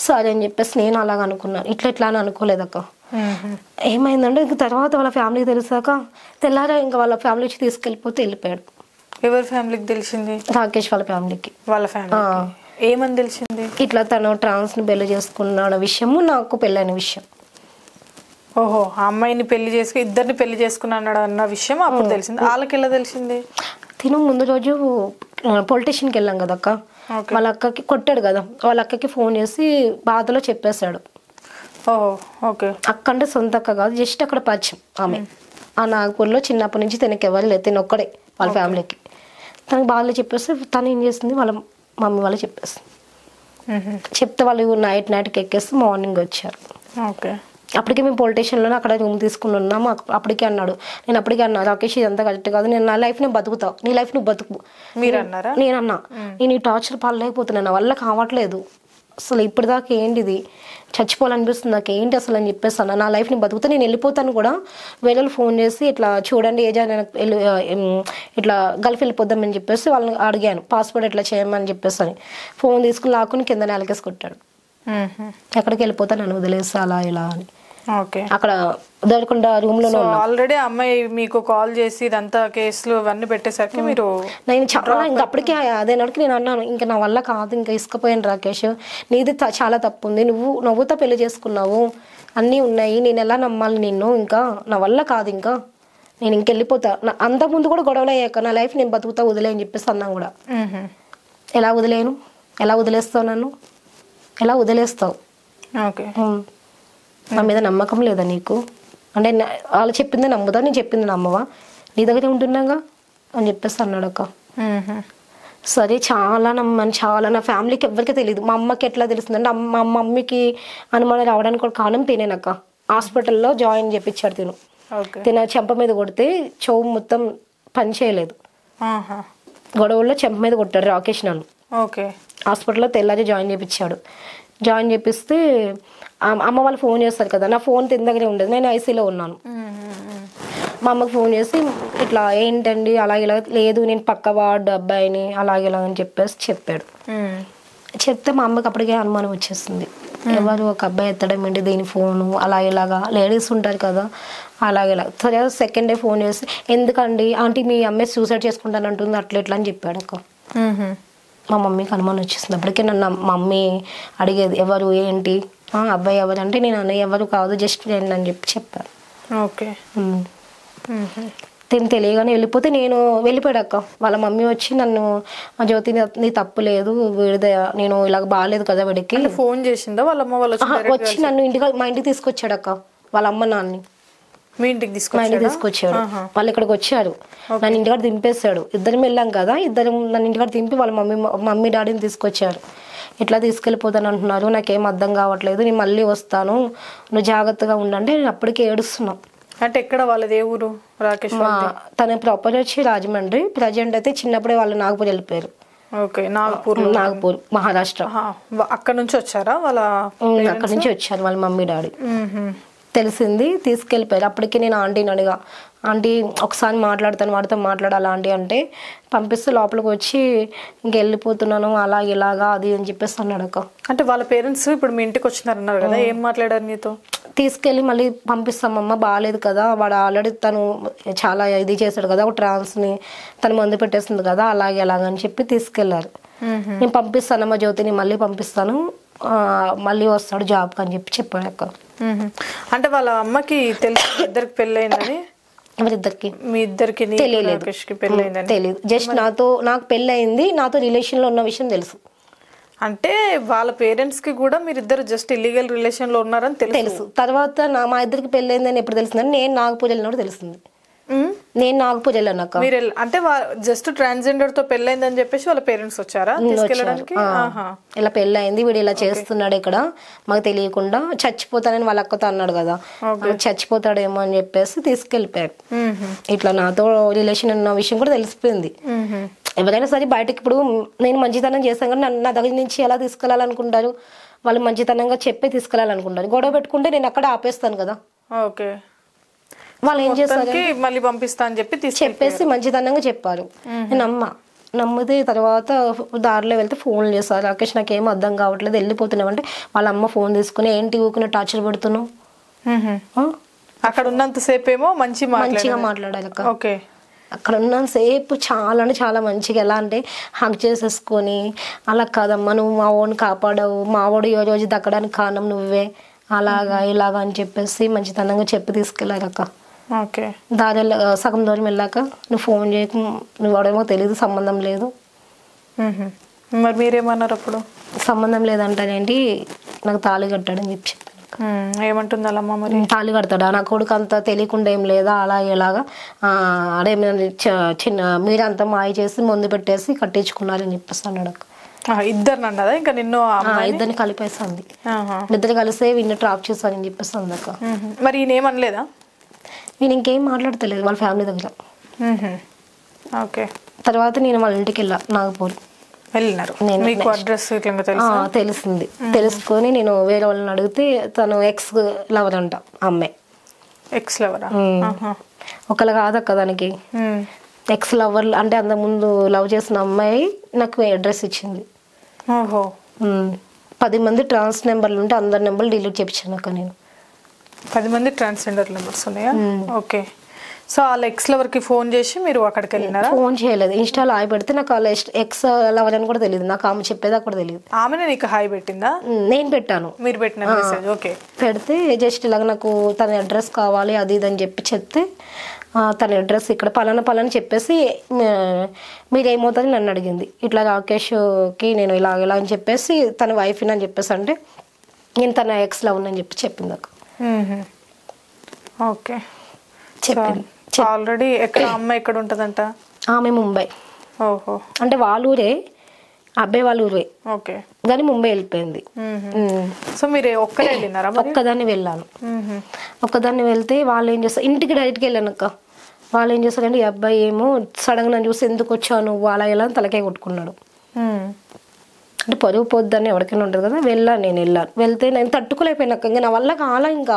సరే అని చెప్పేసి నేను అలాగ అనుకున్నాను. ఇట్లా అని అనుకోలేదక్క. ఏమైందంటే ఇంక తర్వాత వాళ్ళ ఫ్యామిలీకి తెలిసాక తెల్లారా ఇంకా వాళ్ళ ఫ్యామిలీ వచ్చి తీసుకెళ్ళిపోతే వెళ్ళిపోయాడు. ఎవరి ఫ్యామిలీకి తెలిసింది? రాకేష్ వాళ్ళ ఫ్యామిలీకి. వాళ్ళ ఫ్యామిలీ ఏమని తెలిసింది? ఇట్లా తను ట్రాన్స్ని పెళ్లి చేసుకున్న విషయము, నాకు పెళ్ళైన విషయం. ఓహో, ఆ అమ్మాయిని పెళ్లి చేసుకుని ఇద్దరిని పెళ్లి చేసుకున్నాడు అన్న విషయం అప్పుడు తెలిసింది. వాళ్ళకి ఎలా తెలిసింది? తిను ముందు రోజు పొలిటీషియన్కి వెళ్ళాం కదా అక్క, వాళ్ళ అక్కకి కొట్టాడు కదా, వాళ్ళ అక్కకి ఫోన్ చేసి బాధలో చెప్పేశాడు. ఓకే. అక్క అంటే సొంత అక్క కాదు, జస్ట్ అక్కడ పరిచయం ఆమె. ఆ నాగపూర్లో చిన్నప్పటి నుంచి తనకి ఎవరు లేదు, తిన ఒక్కడే వాళ్ళ ఫ్యామిలీకి. తనకి బాధలో చెప్పేస్తే తను ఏం చేస్తుంది, వాళ్ళ మమ్మీ వాళ్ళు చెప్పేస్తుంది. చెప్తే వాళ్ళు నైట్కి ఎక్కేస్తే మార్నింగ్ వచ్చారు. ఓకే. అప్పటికే మేము పొలిటీషియన్లోనే అక్కడ రూమ్ తీసుకుని ఉన్నాము. అప్పటికే అన్నాడు, నేను అప్పటికే అన్నా, రాకేష్ ఇదంతా కరెక్ట్ కాదు, నేను నా లైఫ్ నేను బతుకుతావు, నీ లైఫ్ నువ్వు బతుకు. మీరు అన్నారా? నేను అన్నా, నేను ఈ టార్చర్ పాలలేకపోతున్నాను, నా వల్ల కావట్లేదు, అసలు ఇప్పటిదాకా ఏంటిది, చచ్చిపోవాలనిపిస్తుంది నాకు, ఏంటి అసలు అని చెప్పేసి అన్న, నా లైఫ్ నేను బతుకుతా, నేను వెళ్ళిపోతాను కూడా. వేరే ఫోన్ చేసి ఇట్లా చూడండి ఇట్లా గల్ఫ్ వెళ్ళిపోద్దామని చెప్పేసి వాళ్ళని అడిగాను, పాస్పోర్ట్ ఎట్లా చేయమని చెప్పేసి అని. ఫోన్ తీసుకుని లాక్కుని కింద నేలకేసి కొట్టాడు. ఎక్కడికి వెళ్ళిపోతాను నన్ను వదిలేసి అలా ఇలా అని. అక్కడ దొరకకుండా రూమ్ లో ఆల్రెడీ అమ్మాయి మీకు కాల్ చేసి ఇదంతా కేసులు అవన్నీ పెట్టేసరికి మీరు నేను చాలా ఇంకా అప్పటికే అదే నడికి నేను అన్నాను, ఇంకా నా వల్ల కాదు, ఇంకా ఇసుకపోయాను రాకేష్, నీది చాలా తప్పు ఉంది, నువ్వు నవ్వుతో పెళ్లి చేసుకున్నావు, అన్నీ ఉన్నాయి, నేను ఎలా నమ్మాలి నిన్ను, ఇంకా నా వల్ల కాదు, ఇంకా నేను ఇంకెళ్ళిపోతా అంతకుముందు కూడా గొడవలు అయ్యాక నా లైఫ్ నేను బతుకుతా వదిలే అని చెప్పేసి అన్నాం కూడా. ఎలా వదిలేను, ఎలా వదిలేస్తావు నన్ను, ఎలా వదిలేస్తావు? ఓకే. నా మీద నమ్మకం లేదా నీకు? అంటే వాళ్ళు చెప్పింది నమ్ముతా, నేను చెప్పింది నమ్మవా? నీ దగ్గరే ఉంటున్నాగా అని చెప్పేసి అన్నాడు అక్క. సరే చాలా నమ్మని, చాలా నా ఫ్యామిలీకి ఎవరికి తెలియదు. మా అమ్మకి ఎట్లా తెలుస్తుందంటే మా మమ్మీకి అనుమానం రావడానికి కూడా కారణం తినేనక్క. హాస్పిటల్లో జాయిన్ చేయించాడు తిను. తిన చెంప మీద కొడితే చెవు మొత్తం పని చేయలేదు. గొడవల్లో చెంప మీద కొట్టాడు రాకేష్ నన్ను. హాస్పిటల్లో తెల్లారి జాయిన్ చేయించాడు. జాయిన్ చేపిస్తే అమ్మ వాళ్ళు ఫోన్ చేస్తారు కదా, నా ఫోన్ తిన దగ్గరే ఉండేది, నేను ఐసీలో ఉన్నాను. మా అమ్మకి ఫోన్ చేసి ఇట్లా ఏంటండి అలా ఇలా, లేదు నేను పక్క వార్డు అబ్బాయిని అలాగే ఇలా అని చెప్పేసి చెప్పాడు. చెప్తే మా అమ్మకి అప్పటికే అనుమానం వచ్చేసింది. ఎవరు ఒక అబ్బాయి ఎత్తడం ఏంటి దీని ఫోను, అలా ఇలాగా లేడీస్ ఉంటారు కదా అలాగేలా. సరే సెకండ్ డే ఫోన్ చేసి ఎందుకండి ఆంటీ మీ అమ్మాయి సూసైడ్ చేసుకుంటాను అంటుంది అట్లా ఇట్లా అని చెప్పాడు అక్క. మా మమ్మీకి అనుమానం వచ్చేసింది. అప్పటికే నన్ను మా మమ్మీ అడిగేది ఎవరు ఏంటి, అబ్బాయి ఎవరు అంటే నేను అన్నయ్య ఎవరు కాదు జస్ట్ ఫ్రెండ్ అని చెప్పాను. ఓకే. తిని తెలియగానే వెళ్ళిపోతే నేను వెళ్ళిపోయాడు అక్క. వాళ్ళ మమ్మీ వచ్చి నన్ను జ్యోతి నీ తప్పు లేదు వీడిదే, నేను ఇలాగ బాగాలేదు కదా వీడికి ఫోన్ చేసిందా వాళ్ళ అమ్మ వాళ్ళు వచ్చి నన్ను మా ఇంటికి తీసుకొచ్చాడు అక్క. వాళ్ళ అమ్మ నాన్ని మీ ఇంటికి తీసుకొచ్చాడు. వాళ్ళు ఇక్కడికి వచ్చారు, నన్ను ఇంటికాడ దింపేశాడు. ఇద్దరం వెళ్ళాం కదా, ఇద్దరం నన్ను ఇంటికాడ దింపి వాళ్ళ మమ్మీ డాడీని తీసుకొచ్చారు. ఇట్లా తీసుకెళ్ళిపోతాను అంటున్నారు, నాకేం అర్థం కావట్లేదు, నేను మళ్ళీ వస్తాను నువ్వు జాగ్రత్తగా ఉండంటే నేను అప్పటికే ఏడుస్తున్నాను. అంటే ఎక్కడ వాళ్ళది ఏ ఊరు రాకేష్? తన ప్రాపర్ వచ్చి రాజమండ్రి, ప్రజెంట్ అయితే చిన్నప్పుడే వాళ్ళు నాగపూర్ వెళ్ళిపోయారు. నాగపూర్ మహారాష్ట్ర. అక్కడ నుంచి వచ్చారా వాళ్ళ? అక్కడ నుంచి వచ్చారు వాళ్ళ మమ్మీ డాడీ. తెలిసింది తీసుకెళ్ళిపోయారు. అప్పటికి నేను ఆంటీని అడిగా, ఆంటీ ఒకసారి మాట్లాడతాను వాడితో మాట్లాడాలా ఆంటీ అంటే పంపిస్తే లోపలికి వచ్చి ఇంకెళ్ళిపోతున్నాను అలా ఇలాగా అది అని చెప్పేసి అన్నాడు అక్క. అంటే వాళ్ళ పేరెంట్స్ ఇప్పుడు మీ ఇంటికి వచ్చినారన్నారు కదా, ఏం మాట్లాడారు నీతో? తీసుకెళ్ళి మళ్ళీ పంపిస్తామమ్మ బాగాలేదు కదా, వాడు ఆల్రెడీ తను చాలా ఇది చేశాడు కదా, ఒక ట్రాన్స్ని తను మందు పెట్టేస్తుంది కదా అలాగే అలాగని చెప్పి తీసుకెళ్లారు. నేను పంపిస్తానమ్మా జ్యోతిని మళ్ళీ పంపిస్తాను మళ్ళీ వస్తాడు జాబ్కి అని చెప్పాడు అక్క. అంటే వాళ్ళ అమ్మకి తెలుసు ఇద్దరికి పెళ్ళయిందని? ఎవరిద్దరికి? మీ ఇద్దరికి తెలియలేదు. తెలియదు, జస్ట్ నాకు పెళ్ళి అయింది, నాతో రిలేషన్ లో ఉన్న విషయం తెలుసు. అంటే వాళ్ళ పేరెంట్స్ కి కూడా మీరిద్దరు జస్ట్ ఇల్లీగల్ రిలేషన్ లో ఉన్నారని తెలుసు. తర్వాత మా ఇద్దరికి పెళ్ళి అయిందని ఎప్పుడు తెలిసిందని నేను నాగపూర్ వెళ్ళినప్పుడు తెలిసింది. నేను నాగపూర్ వెళ్ళాను. మీరు అంటే జస్ట్ ట్రాన్స్జెండర్ తో పెళ్ళైందని చెప్పేసి వాళ్ళ పేరెంట్స్ వచ్చారా తీసుకెళ్ళడానికి? ఇలా పెళ్ళయింది వీడు ఇలా చేస్తున్నాడు ఇక్కడ మాకు తెలియకుండా, చచ్చిపోతానని వాళ్ళ అక్కతో అన్నాడు కదా, చచ్చిపోతాడేమో అని చెప్పేసి తీసుకెళ్ళిపోయారు. ఇట్లా నాతో రిలేషన్ ఉన్న విషయం కూడా తెలిసిపోయింది. ఎవరైనా సరే బయటకి ఇప్పుడు నేను మంచితనం చేస్తాను కానీ నా దగ్గర నుంచి ఎలా తీసుకెళ్లాలనుకుంటారు వాళ్ళు, మంచితనంగా చెప్పే తీసుకెళ్లాలనుకుంటారు. గొడవ పెట్టుకుంటే నేను అక్కడ ఆపేస్తాను కదా. ఓకే. వాళ్ళు ఏం చేస్తారు మళ్ళీ పంపిస్తా అని చెప్పేసి మంచితనంగా చెప్పారు. నేను నమ్మితే తర్వాత దారిలో వెళ్తే ఫోన్ చేస్తారు, రాకేష్ నాకేం అర్థం కావట్లేదు వెళ్ళిపోతున్నామంటే వాళ్ళ అమ్మ ఫోన్ తీసుకుని ఏంటి ఊకునే టార్చర్ పెడుతున్నావు. అక్కడ ఉన్నంత సేపు ఏమో మంచిగా మాట్లాడాలి. ఓకే. అక్కడ ఉన్నంతసేపు చాలా అంటే చాలా మంచిగా, ఎలా అంటే హక్ చేసేసుకొని అలా కాదమ్మా నువ్వు మా వాడిని కాపాడావు, మా వాడు ఈ రోజు దక్కడానికి కారణం నువ్వే అలాగా ఇలాగా అని చెప్పేసి మంచితనంగా చెప్పి తీసుకెళ్ళారు అక్క. దారిలో సగం దూరం వెళ్ళాక నువ్వు ఫోన్ చేయకు, నువ్వు వాడేమో తెలియదు, సంబంధం లేదు. మరి మీరేమన్నారు అప్పుడు? సంబంధం లేదంటానేంటి నాకు తాళి కట్టాడని చెప్పి చెప్పాను. ఏమంటుంది అలా? మరి తాళి కడతాడా నా కొడుకు అంతా తెలియకుండా ఏం లేదా అలా ఇలాగా అదే చిన్న మీరంతా మాయ చేసి ముందు పెట్టేసి కట్టించుకున్నారని చెప్పేసి అన్నాడు అక్క. ఇద్దరు ఇంకా నిన్ను ఇద్దరిని కలిపేసింది, ఇద్దరు కలిసే విన్న ట్రాప్ చేస్తానని చెప్పేసి అందక. మరి ఈయన ఏమనలేదా? నేను ఇంకేం మాట్లాడతలేదు వాళ్ళ ఫ్యామిలీ దగ్గర. ఓకే. తర్వాత నేను వాళ్ళ ఇంటికి వెళ్ళా నాగపూర్. తెలిసింది. తెలుసుకొని నేను వేరే వాళ్ళని అడిగితే తను ఎక్స్ లవర్ అంట అమ్మాయి. ఎక్స్ లవరా? ఒకళ్ళు కాదక్క దానికి ఎక్స్ లవర్ అంటే అంతకు ముందు లవ్ చేసిన అమ్మాయి నాకు అడ్రస్ ఇచ్చింది. 10 మంది ట్రాన్స్ నెంబర్లు ఉంటే అందరి నెంబర్లు డిలీట్ చేయించాను అక్క నేను. 10 మంది ట్రాన్స్జెండర్ నెంబర్స్ ఉన్నాయా? ఓకే. సో వాళ్ళ ఎక్స్ లవర్ కి ఫోన్ చేసి మీరు అక్కడికి వెళ్ళినారా? ఫోన్ చేయలేదు, ఇన్స్టాలో హాయ్ పెడితే నాకు వాళ్ళ ఎక్స్ లవర్ అని కూడా తెలియదు, నాకు ఆమె చెప్పేదా కూడా తెలియదు. ఆమెనే నీకు హాయ్ పెట్టిందా? నేను పెట్టాను. మీరు పెట్టిన మెసేజ్? ఓకే. పెడితే జస్ట్ ఇలాగ నాకు తన అడ్రస్ కావాలి అది ఇది అని చెప్తే తన అడ్రస్ ఇక్కడ పలానా చెప్పేసి మీరేమవుతుంది నన్ను అడిగింది. ఇట్లా రాకేష్కి నేను ఇలా అని చెప్పేసి తన వైఫ్ని అని చెప్పేసి అంటే నేను తన ఎక్స్లో ఉన్నాను చెప్పింది అక్క. ఓకే, చెప్పింది. ఆల్రెడీ ఎక్కడ అమ్మ ఎక్కడ ఉంటుందంట? ఆమె ముంబై. ఓహో, అంటే వాళ్ళ ఊరే, అబ్బాయి వాళ్ళ ఊరే. ఓకే, కానీ ముంబై వెళ్ళిపోయింది. సో మీరు ఒక్కరే వెళ్ళినారా? ఒక్కదాన్ని వెళ్ళాను. ఒక్కదాన్ని వెళ్తే వాళ్ళు ఏం చేస్తారు, ఇంటికి డైరెక్ట్గా వెళ్ళాను అక్క. వాళ్ళు ఏం చేస్తారంటే ఈ అబ్బాయి ఏమో సడన్గా నన్ను చూసి ఎందుకు వచ్చావు నువ్వు అలా ఎలా తలకాయ కొట్టుకున్నాడు. అంటే పరుగు పోద్దని ఎవరికైనా ఉంటుంది కదా. నేను వెళ్ళాను. వెళ్తే నేను తట్టుకోలేకపోయినా ఇంకా నా వల్ల కాలే. ఇంకా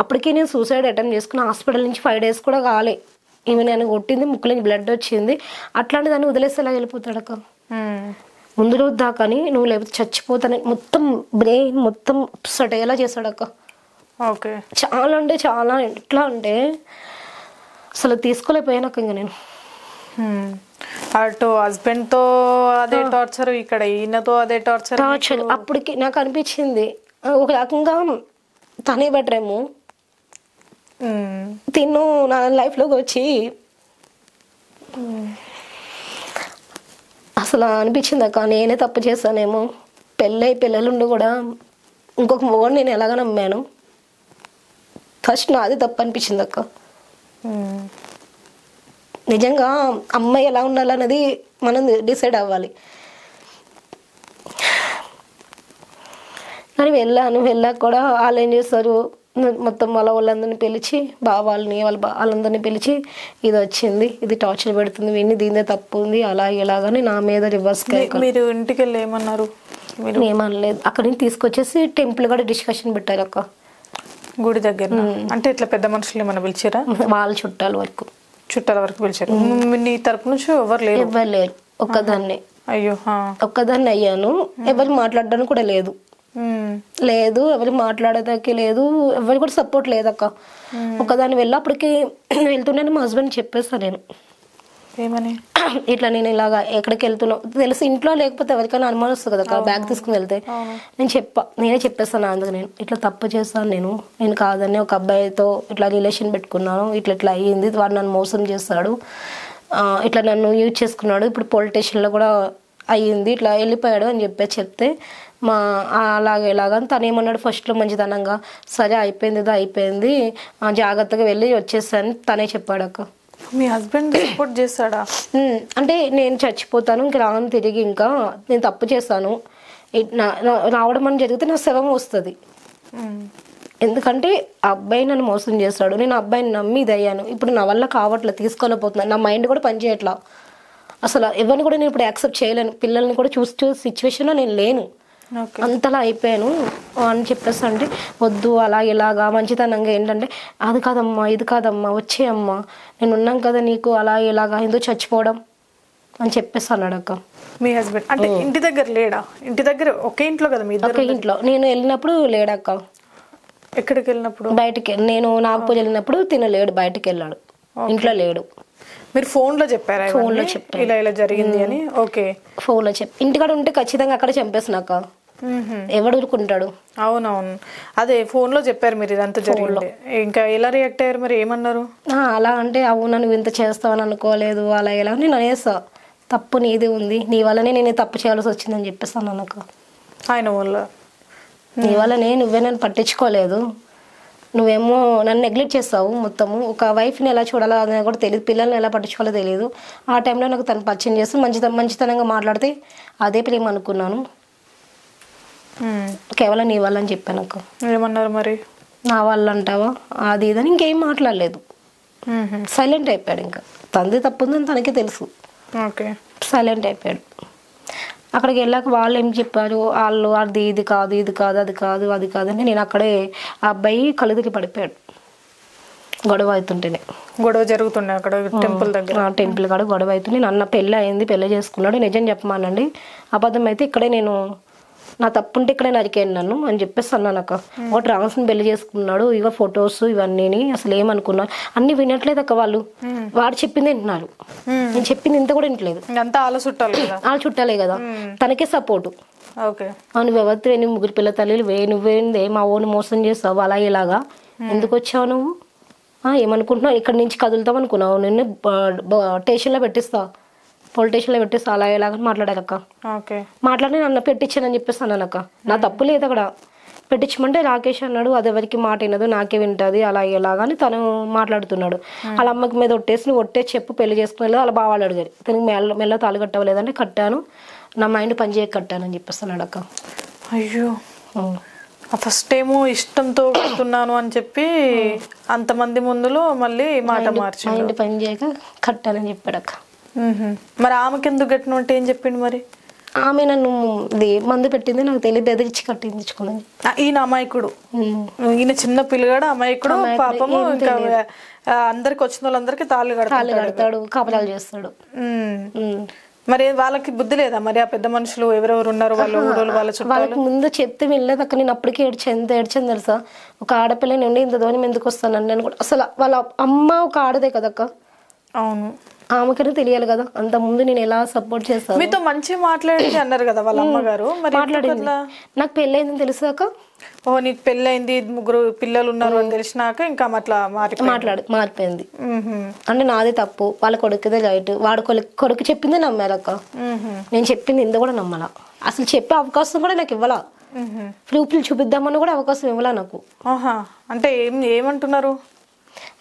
అప్పటికే నేను సూసైడ్ అటెంప్ట్ చేసుకున్న. హాస్పిటల్ నుంచి 5 days కూడా కాలే. ఈమె నేను కొట్టింది, ముక్కులోకి బ్లడ్ వచ్చింది. అట్లాంటి దాన్ని వదిలేస్తే ఎలా వెళ్ళిపోతాడు అక్క. ముందు రోజు దాకాని నువ్వు లేకపోతే చచ్చిపోతాను మొత్తం బ్రెయిన్ మొత్తం అప్సెట్ అయ్యేలా చేశాడు అక్క. ఓకే, చాలా అంటే చాలా. ఎట్లా అంటే అసలు తీసుకోలేకపోయాను ఇంకా నేను. అటు హస్బెండ్ తో అదే టార్చర్, ఇక్కడ ఈయనతో అదే టార్చర్. అప్పటికి నాకు అనిపించింది ఒక రకంగా తనే బెటర్ ఏమో. తిను నా లైఫ్లోకి వచ్చి అసలు అనిపించింది అక్క నేనే తప్పు చేశానేమో. పిల్లలుండి కూడా ఇంకొక మొగడు నేను ఎలాగ నమ్మాను. ఫస్ట్ నాది తప్పు అనిపించింది అక్క. నిజంగా అమ్మాయి ఎలా ఉండాలన్నది మనం డిసైడ్ అవ్వాలి. కానీ వెళ్ళాక కూడా వాళ్ళు ఏం చేస్తారు, మొత్తం వాళ్ళందరినీ పిలిచి వాళ్ళందరినీ పిలిచి ఇది వచ్చింది, ఇది టార్చర్ పెడుతుంది, వీడిని దీనిదే తప్పు ఉంది అలా ఇలాగని నా మీద రివర్స్. మీరు ఇంటికి వెళ్ళి ఏమన్నారు? ఏమనలేదు. అక్కడి నుంచి తీసుకొచ్చేసి టెంపుల్ కూడా డిస్కషన్ పెట్టారు అక్క. గుడి దగ్గర అంటే ఇట్లా పెద్ద మనుషులు ఏమన్నా పిలిచారా? వాళ్ళ చుట్టాల వరకు పిలిచారు. నీ తరపు నుంచి ఎవరు లేరు. ఒక్కదాన్ని. అయ్యో, ఒక్కదాన్ని అయ్యాను. ఎవరు మాట్లాడడానికి కూడా లేదు. ఎవరు మాట్లాడేదానికి లేదు. ఎవరు కూడా సపోర్ట్ లేదక్క. ఒకదాన్ని అప్పటికి వెళ్తున్నాను మా హస్బెండ్ చెప్పేస్తా నేను ఏమని, ఇట్లా నేను ఇలాగా ఎక్కడికి వెళ్తున్నా తెలిసి ఇంట్లో లేకపోతే ఎవరికైనా అనుమానం వస్తుంది కదా బ్యాగ్ తీసుకుని వెళ్తే. నేనే చెప్పేస్తాను అందుకు నేను ఇట్లా తప్పు చేస్తాను, నేను కాదని ఒక అబ్బాయితో ఇట్లా రిలేషన్ పెట్టుకున్నాను, ఇట్లా అయ్యింది, వాడు నన్ను మోసం చేస్తాడు, ఇట్లా నన్ను యూజ్ చేసుకున్నాడు, ఇప్పుడు పోలీస్ స్టేషన్లో కూడా అయ్యింది, ఇట్లా వెళ్ళిపోయాడు అని చెప్తే ఇలాగని తను ఏమన్నాడు ఫస్ట్లో మంచితనంగా, సరే అయిపోయింది జాగ్రత్తగా వెళ్ళి వచ్చేసాను తనే చెప్పాడు అక్క. మీ హస్బెండ్ సపోర్ట్ చేస్తాడా? అంటే నేను చచ్చిపోతాను ఇంక రాను తిరిగి, ఇంకా నేను తప్పు చేస్తాను, రావడం అని జరిగితే నా శవం వస్తుంది. ఎందుకంటే ఆ అబ్బాయి నన్ను మోసం చేస్తాడు, నేను అబ్బాయిని నమ్మి ఇది అయ్యాను, ఇప్పుడు నా వల్ల కావట్లేదు, తీసుకోలేకపోతున్నాను, నా మైండ్ కూడా పనిచేయట్లా, అసలు ఎవరిని కూడా నేను ఇప్పుడు యాక్సెప్ట్ చేయలేను, పిల్లల్ని కూడా చూసి సిచ్యువేషన్లో నేను లేను, అంతలా అయిపోయాను అని చెప్పేసి అంటే వద్దు అలా ఇలాగా మంచితనంగా ఏంటంటే అది కాదమ్మా ఇది కాదమ్మా వచ్చేయమ్మా నేను ఉన్నాం కదా నీకు అలా ఇలాగా ఎందుకు చచ్చిపోవడం అని చెప్పేసి అన్నాడు అక్క. మీ హస్బెండ్ అంటే ఇంటి దగ్గర లేడా? ఇంటి దగ్గర ఒకే ఇంట్లో కదా మీ ఒకే ఇంట్లో. నేను వెళ్ళినప్పుడు లేడక్క. ఎక్కడికి వెళ్ళినప్పుడు? బయటికి. నేను నాగపూర్ వెళ్ళినప్పుడు తినలేడు, బయటికి వెళ్ళాడు, ఇంట్లో లేడు. మీరు ఫోన్లో చెప్పారా? ఫోన్లో చెప్పాను ఇలా జరిగింది అని. ఓకే, ఫోన్లో చెప్పి ఇంటికాడ ఉంటే ఖచ్చితంగా అక్కడ చంపేసినాక ఎవడు ఊరుకుంటాడు. అవునవును, అదే ఫోన్లో చెప్పారు మీరు ఇదంతా జరిగింది. ఇంకా ఎలా రియాక్ట్ అయ్యారు మరి, ఏమన్నారు? అలా అంటే అవునా నువ్వు ఇంత చేస్తావని అనుకోలేదు అలా ఎలా నేను అనేస్తా, తప్పు నీది ఉంది, నీ వల్లనే నేను తప్పు చేయాల్సి వచ్చిందని చెప్పేస్తాను అన్నక. ఆయన వల్ల నీ వల్లనే నువ్వే నన్ను పట్టించుకోలేదు, నువ్వేమో నన్ను నెగ్లెక్ట్ చేస్తావు, మొత్తము ఒక వైఫ్ని ఎలా చూడాలో అది కూడా తెలియదు, పిల్లల్ని ఎలా పట్టించుకోవాలో తెలియదు. ఆ టైంలో నాకు తను పరిచయం చేస్తూ మంచితనంగా మాట్లాడితే అదే ప్రేమ అనుకున్నాను, కేవలం నీ వల్ల అని చెప్పాను అక్క. ఏమన్నారు మరి? నా వల్ల అంటావా అది ఇదని ఇంకేం మాట్లాడలేదు, సైలెంట్ అయిపోయాడు. ఇంకా తండ్రి తప్పుందని తనకే తెలుసు, సైలెంట్ అయిపోయాడు. అక్కడికి వెళ్ళాక వాళ్ళు ఏం చెప్పారు, వాళ్ళు అది ఇది కాదు అది కాదు అని నేను అక్కడే ఆ అబ్బాయి కళ్ళు తిరిగి పడిపోయాడు. గొడవ అవుతుంటేనే, గొడవ జరుగుతుండే అక్కడ టెంపుల్ దగ్గర, టెంపుల్ కాడ గొడవ అవుతుంది. నన్న పెళ్ళి అయింది, పెళ్ళి చేసుకున్నాడు, నిజం చెప్పమానండి, అబద్ధం అయితే ఇక్కడే నేను నా తప్పుంటే ఇక్కడే నరికాను నన్ను అని చెప్పేసి అన్నాను అక్క. ఒక ట్రాన్స్ని పెళ్లి చేసుకున్నాడు, ఇక ఫొటోస్ ఇవన్నీ అసలు ఏమనుకున్నారు అన్ని వినట్లేదు అక్క. వాడు చెప్పింది వింటున్నారు, నేను చెప్పింది ఇంత కూడా వింటలేదు. వాళ్ళ చుట్టాలే కదా, తనకే సపోర్టు. నువ్వు ఎవరితో నువ్వు ముగ్గురు పిల్ల తల్లి నువ్వేందే మా ఓన్ మోసం చేస్తావు అలా ఇలాగా ఎందుకు వచ్చావు నువ్వు ఏమనుకుంటున్నావు, ఇక్కడి నుంచి కదులుతాం అనుకున్నావు, నిన్ను స్టేషన్లో పెట్టిస్తా, పోలీస్ స్టేషన్లో పెట్టిస్తా, అలా ఎలాగని మాట్లాడారక్క. ఓకే. మాట్లాడి నన్ను పెట్టించానని చెప్పేసి అన్నానక్క. నా తప్పు లేదు అక్కడ. పెట్టించమంటే రాకేష్ అన్నాడు అది ఎవరికి మాట వినదు, నాకే వింటుంది, అలా ఎలాగని తను మాట్లాడుతున్నాడు. వాళ్ళ అమ్మకి మీద ఒట్టేసి నువ్వు ఒట్టేసి చెప్పు పెళ్లి చేసుకునేది, అలా బావాళ్ళు అడిగారు. తనకి మెల్ల తాళి కట్టవలేదంటే కట్టాను, నా మైండ్ పని చేయక కట్టానని చెప్పేస్తున్నాడు అక్క. అయ్యో, ఫస్ట్ ఏమో ఇష్టంతో కడుతున్నాను అని చెప్పి అంతమంది ముందులో మళ్ళీ మాట మార్చి మైండ్ పని చేయక కట్టానని చెప్పాడు అక్క. మరి ఆమెకి ఎందుకు కట్టిన అంటే ఏం చెప్పిండు మరి? ఆమె నన్ను మందు పెట్టింది, నాకు తెలియదు, బెదిరించి కట్టించుకున్నది. ఈయన అమాయకుడు, ఈయన చిన్న పిల్లగాడు అమాయకుడు పాపము. ఇంకా అందరికి వచ్చిన వాళ్ళందరికి తాళ్ళు కడతాడు, కాపలాలు చేస్తాడు. మరి వాళ్ళకి బుద్ధి లేదా మరి? ఆ పెద్ద మనుషులు ఎవరెవరు ఉన్నారు వాళ్ళు వాళ్ళ వాళ్ళకి ముందు చెప్తే వెళ్ళలేదు అక్క. నేను అప్పటికే ఏడ్చాను తెలుసా. ఒక ఆడపిల్ల నుండి ఇంత దూరం ఎందుకు వస్తాను నేను కూడా. అసలు వాళ్ళ అమ్మ ఒక ఆడదే కదక్క. అవును, ఆమెకనే తెలియాలి కదా. అంత ముందు నేను ఎలా సపోర్ట్ చేస్తాను. మీతో మంచి మాట్లాడింది అన్నారు కదా వాళ్ళ అమ్మగారు. మరి మాట్లాడింది. నాకు పెళ్ళయిందని తెలుసాక. ఓ, నీకు పెళ్ళయింది, 3 పిల్లలు ఉన్నారు అని తెలిసినాక ఇంకా అట్లా మారిపోయింది. అంటే నాదే తప్పు, వాళ్ళ కొడుకుదే రైట్. వాడు కొడుకు చెప్పిందే నమ్మారక్క. నేను చెప్పింది ఇంత కూడా నమ్మాల. అసలు చెప్పే అవకాశం కూడా నాకు ఇవ్వాల. ప్రూఫ్లు చూపిద్దామని కూడా అవకాశం ఇవ్వాల నాకు. అంటే ఏమంటున్నారు?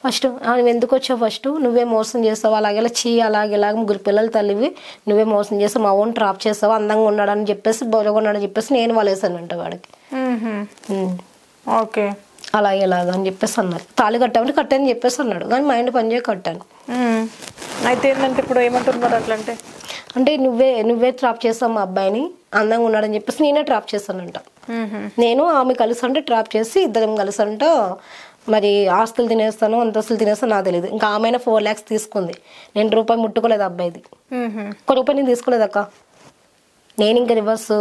ఫస్ట్ నువ్వు ఎందుకు వచ్చావు, ఫస్ట్ నువ్వే మోసం చేస్తావు, అలాగేలా అలాగేలా 3 పిల్లలు తల్లివి, నువ్వే మోసం చేస్తావు, మా ఓన్ ట్రాప్ చేస్తావు, అందంగా ఉన్నాడని చెప్పేసి బొరగా ఉన్నాడని చెప్పేసి నేను వాళ్ళేసానంట వాడికి. ఓకే, అలాగేలాగా అని చెప్పేసి అన్నారు. తాళి కట్టామంటే కట్టాని చెప్పేసి అన్నాడు, కానీ మైండ్ పని చేయ కట్టాను. అయితే ఏంటంటే ఇప్పుడు ఏమంటున్నారు అట్లా అంటే నువ్వే ట్రాప్ చేస్తావు మా అబ్బాయిని, అందంగా ఉన్నాడని చెప్పేసి నేనే ట్రాప్ చేస్తానంట. నేను ఆమె కలిసి అంటే ట్రాప్ చేసి ఇద్దరం కలిసి అంట మరి ఆస్తులు తినేస్తాను, అంతస్తులు తినేస్తాను నాకు తెలియదు. ఇంకా ఆమె 4 lakhs తీసుకుంది. నేను రూపాయి ముట్టుకోలేదు అబ్బాయిది. 1 రూపాయి నేను తీసుకోలేదు అక్క. నేను ఇంకా రివర్స్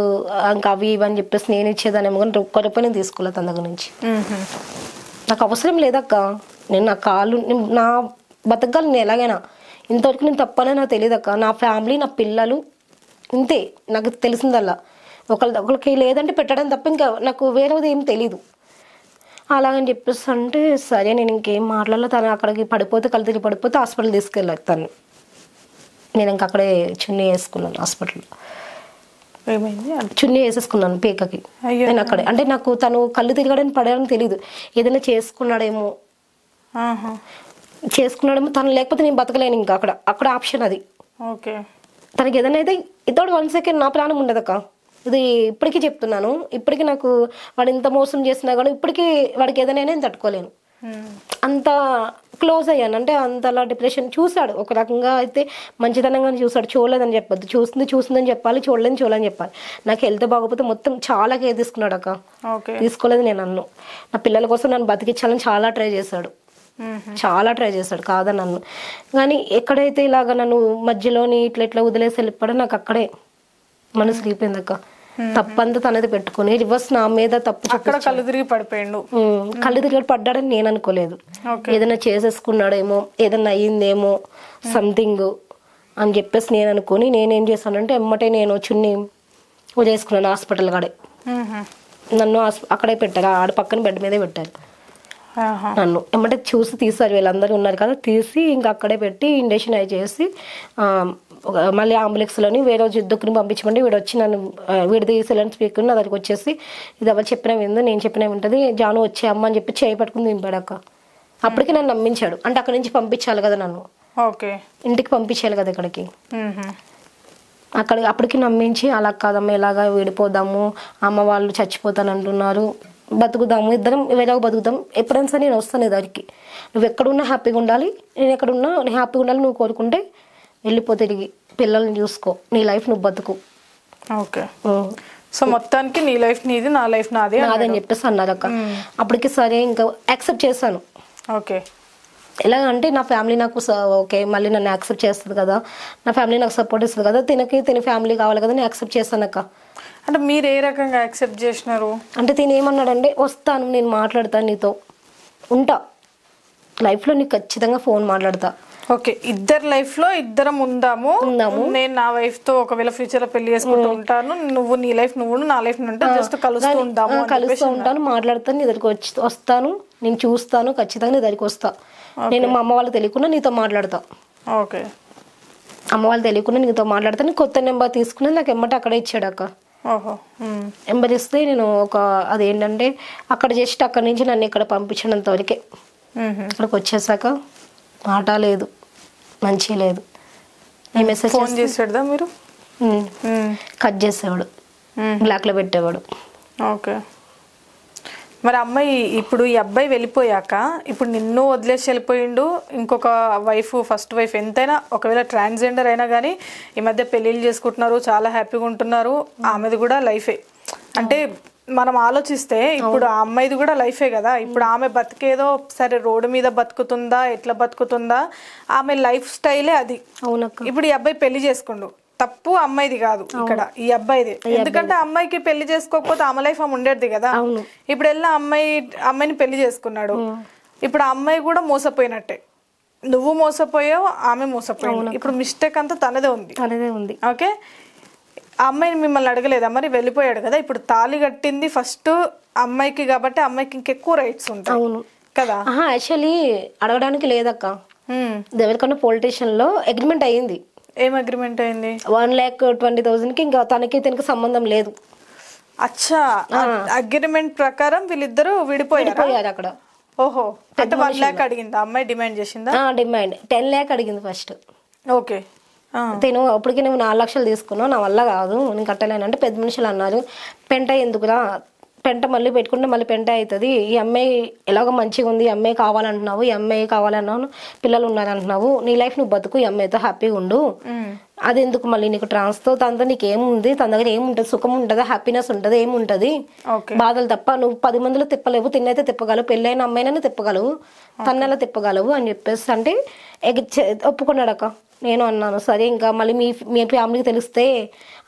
ఇంకా అవి ఇవి అని చెప్పేసి నేను ఇచ్చేదానేమో, కానీ 1 రూపాయి నేను తీసుకోలేదు తన దగ్గర నుంచి. నాకు అవసరం లేదక్క. నేను నా కాళ్ళు నా బతకాలి నేను ఎలాగైనా. ఇంతవరకు నేను తప్పనే నాకు తెలియదు అక్క. నా ఫ్యామిలీ, నా పిల్లలు ఇంతే నాకు తెలిసిందల్లా. ఒకరికి లేదంటే పెట్టడం తప్ప ఇంకా నాకు వేరేది ఏం తెలీదు. అలాగని చెప్పేసి అంటే సరే నేను ఇంకేం మాట్లాడలే. తను అక్కడికి కళ్ళు తిరిగి పడిపోతే హాస్పిటల్ తీసుకెళ్ళాను తను. నేను ఇంకా అక్కడే చున్నీ వేసుకున్నాను హాస్పిటల్లో. చున్నీ వేసేసుకున్నాను పీకకి. నేను అక్కడే అంటే నాకు తను కళ్ళు తిరగడానికి పడేయడం తెలీదు. ఏదైనా చేసుకున్నాడేమో తను, లేకపోతే నేను బతకలేను ఇంకా. అక్కడ ఆప్షన్ అది. తనకి ఏదైనా అయితే ఇతడు 1 సెకండ్ నా ప్రాణం ఉండదక్క. ఇది ఇప్పటికీ చెప్తున్నాను. ఇప్పటికీ నాకు వాడు ఇంత మోసం చేసినా కానీ ఇప్పటికీ వాడికి ఏదైనా నేను తట్టుకోలేను. అంత క్లోజ్ అయ్యాను. అంటే అంతలా డిప్రెషన్ చూశాడు. ఒక రకంగా అయితే మంచితనంగానే చూశాడు. చూడలేదని చెప్పొద్దు, చూసిందని చెప్పాలి, చూడలేని చెప్పాలి. నాకు హెల్త్ బాగోకపోతే మొత్తం చాలా కేర్ తీసుకున్నాడు అక్క. తీసుకోలేదు నేను నన్ను. నా పిల్లల కోసం నన్ను బతికించాలని చాలా ట్రై చేశాడు కాదని నన్ను. కానీ ఎక్కడైతే ఇలాగ నన్ను మధ్యలోని ఇట్లా వదిలేసి వెళ్ళిపోవడం నాకు అక్కడే మనసు అయిపోయింది అక్క. తప్పంతా తనది పెట్టుకుని రివర్స్ నా మీద తప్పు కళ్ళు తిరిగి పడిపోయాడు. కళ్ళు తిరిగి పడ్డాడని నేను అనుకోలేదు. ఏదైనా చేసేసుకున్నాడేమో, ఏదైనా అయ్యిందేమో సంథింగ్ అని చెప్పేసి నేను అనుకుని నేనేం చేశానంటే ఎమ్మటే నేను చున్నీ వదిలేసుకున్నాను హాస్పిటల్ కాడే. నన్ను అక్కడే పెట్టారు, ఆడ పక్కన బెడ్ మీదే పెట్టారు నన్ను. ఎమ్మటే చూసి తీసారు, వీళ్ళందరూ ఉన్నారు కదా, తీసి ఇంకా అక్కడే పెట్టి ఇంజెక్షన్ అయి చేసి మళ్ళీ అంబులెన్స్లోని వేరే దుక్కుని పంపించమండి. వీడు వచ్చి నన్ను వీడిది సిలిండర్ స్పీకర్ నా దగ్గరికి వచ్చేసి ఇది ఎవరు చెప్పినా విందు, నేను చెప్పినా వింటుంది, జాను వచ్చే అమ్మ అని చెప్పి చేయి పట్టుకుని దింపాడక్క. అప్పటికి నన్ను నమ్మించాడు. అంటే అక్కడి నుంచి పంపించాలి కదా నన్ను, ఇంటికి పంపించాలి కదా ఇక్కడికి. అప్పటికి నమ్మించి అలా కాదమ్మ ఇలాగా విడిపోదాము, అమ్మ వాళ్ళు చచ్చిపోతానంటున్నారు, బతుకుదాము, ఇద్దరం వేరేగా బతుకుదాం, ఎప్పుడైనా సరే నేను వస్తాను దానికి, నువ్వు ఎక్కడున్నా హ్యాపీగా ఉండాలి, నేను ఎక్కడున్నా హ్యాపీగా ఉండాలి, నువ్వు కోరుకుంటే వెళ్ళిపో, తిరిగి పిల్లల్ని చూసుకో, నీ లైఫ్ నువ్వు బతుకు. సో మొత్తానికి నీ లైఫ్ నీది, నా లైఫ్ నాది అని చెప్పేసి అన్నారు అక్క. అప్పటికి సరే ఇంకా యాక్సెప్ట్ చేశాను. ఎలాగంటే నా ఫ్యామిలీ నాకు ఓకే మళ్ళీ నన్ను యాక్సెప్ట్ చేస్తుంది కదా, నా ఫ్యామిలీ నాకు సపోర్ట్ ఇస్తుంది కదా, తిన ఫ్యామిలీ కావాలి కదా, నేను యాక్సెప్ట్ చేస్తాను అక్క. అంటే మీరు ఏ రకంగా యాక్సెప్ట్ చేసినారు? అంటే తిని ఏమన్నాడంటే వస్తాను, నేను మాట్లాడతాను, నీతో ఉంటా, లైఫ్లో నీకు ఖచ్చితంగా ఫోన్ మాట్లాడతా, ఓకే, ఇద్దరు లైఫ్ లో ఇద్దరం ఉందాము. నేను నా వైఫ్ తో ఒకవేళ ఫ్యూచర్ లో పెళ్లి చేసుకుంటూ ఉంటాను, నువ్వు నీ లైఫ్ నువ్వు నా లైఫ్ నుండి జస్ట్ కలుస్తూ ఉంటాను, మాట్లాడతాను, నీ దగ్గరికి వస్తాను, నేను చూస్తాను, ఖచ్చితంగా నీ దగ్గరికి వస్తా. నేను మా అమ్మ వాళ్ళు తెలియకుండా నీతో మాట్లాడతా. ఓకే, అమ్మ వాళ్ళు తెలియకుండా నీతో మాట్లాడతాను. కొత్త నెంబర్ తీసుకుని నాకు ఎమ్మట అక్కడే ఇచ్చాడు అక్క. ఓహో, నెంబర్ ఇస్తే నేను అదేంటంటే అక్కడ జస్ట్ అక్కడి నుంచి నన్ను ఇక్కడ పంపించినంత వరకే. ఇక్కడికి వచ్చేసాక మాట లేదు, మంచి లేదు. నేను మెసేజ్ ఫోన్ చేసాడుదా మీరు? కట్ చేసేవాడు, బ్లాక్ లో పెట్టేవాడు. ఓకే, మరి అమ్మాయి ఇప్పుడు ఈ అబ్బాయి వెళ్ళిపోయాక ఇప్పుడు నిన్ను వదిలేసి వెళ్ళిపోయిండు, ఇంకొక వైఫ్, ఫస్ట్ వైఫ్ ఎంతైనా ఒకవేళ ట్రాన్స్జెండర్ అయినా కానీ ఈ మధ్య పెళ్ళిళ్ళు చేసుకుంటున్నారు, చాలా హ్యాపీగా ఉంటున్నారు. ఆమెది కూడా లైఫే. అంటే మనం ఆలోచిస్తే ఇప్పుడు ఆ అమ్మాయిది కూడా లైఫే కదా. ఇప్పుడు ఆమె బతికేదో సరే రోడ్డు మీద బతుకుతుందా, ఎట్లా బతుకుతుందా, ఆమె లైఫ్ స్టైలే అది. ఇప్పుడు ఈ అబ్బాయి పెళ్లి చేసుకుండు, తప్పు అమ్మాయిది కాదు ఇక్కడ, ఈ అబ్బాయిది. ఎందుకంటే అమ్మాయికి పెళ్లి చేసుకోకపోతే ఆమె లైఫ్ ఆమె ఉండేది కదా. ఇప్పుడు వెళ్ళిన అమ్మాయిని పెళ్లి చేసుకున్నాడు, ఇప్పుడు ఆ అమ్మాయి కూడా మోసపోయినట్టే. నువ్వు మోసపోయావు, ఆమె మోసపోయావు. ఇప్పుడు మిస్టేక్ అంతా తనదే ఉంది. ఓకే, ఆ అమ్మాయిని మిమ్మల్ని అడగలేదా మరి? వెళ్ళిపోయాడు కదా, ఇప్పుడు తాళి కట్టింది ఫస్ట్ అమ్మాయికి కాబట్టి అమ్మాయికి ఇంకెక్కువ రైట్స్ ఉంటాయి కదా. యాక్చువల్లీ అడగడానికి లేదక్క, ఎవరికన్నా పొలిటీషియన్ లో అగ్రిమెంట్ అయ్యింది. ఏం అగ్రిమెంట్ అయింది? 1,20,000 కి ఇంకా తనకి సంబంధం లేదు. అచ్చా, అగ్రిమెంట్ ప్రకారం వీళ్ళిద్దరు విడిపోయారు అక్కడ. ఓహో, అంటే 1 lakh అడిగిందా అమ్మాయి? డిమాండ్ చేసిందా? డిమాండ్ 10 lakh అడిగింది ఫస్ట్. ఓకే, నేను అప్పటికి నువ్వు 4 లక్షలు తీసుకున్నావు, నా వల్ల కాదు, నేను కట్టలేను అంటే పెద్ద మనుషులు అన్నారు, పెంట ఎందుకురా, పెంట మళ్ళీ పెట్టుకుంటే మళ్ళీ పెంట అవుతుంది, ఈ అమ్మాయి ఎలాగో మంచిగా ఉంది, ఈ అమ్మాయి కావాలంటున్నావు, ఈ అమ్మాయి కావాలన్నావు, పిల్లలు ఉన్నారంటున్నావు, నీ లైఫ్ నువ్వు బతుకు, ఈ అమ్మాయితో హ్యాపీగా ఉండు, అది ఎందుకు మళ్ళీ నీకు ట్రాన్స్తో, తనతో నీకు ఏముంది, తన దగ్గర ఏముంటుంది, సుఖం ఉంటుందా, హ్యాపీనెస్ ఉంటుంది, ఏముంటుంది, బాధలు తప్ప, నువ్వు 10 మందిలో తిప్పలేవు, తిన్నైతే తిప్పగలవు, పెళ్ళైన అమ్మాయినైనా తిప్పగలవు, తన్నెలా తిప్పగలవు అని చెప్పేసి అంటే ఒప్పుకున్నాడు అక్క. నేను అన్నాను సరే, ఇంకా మళ్ళీ మీ ఫ్యామిలీకి తెలిస్తే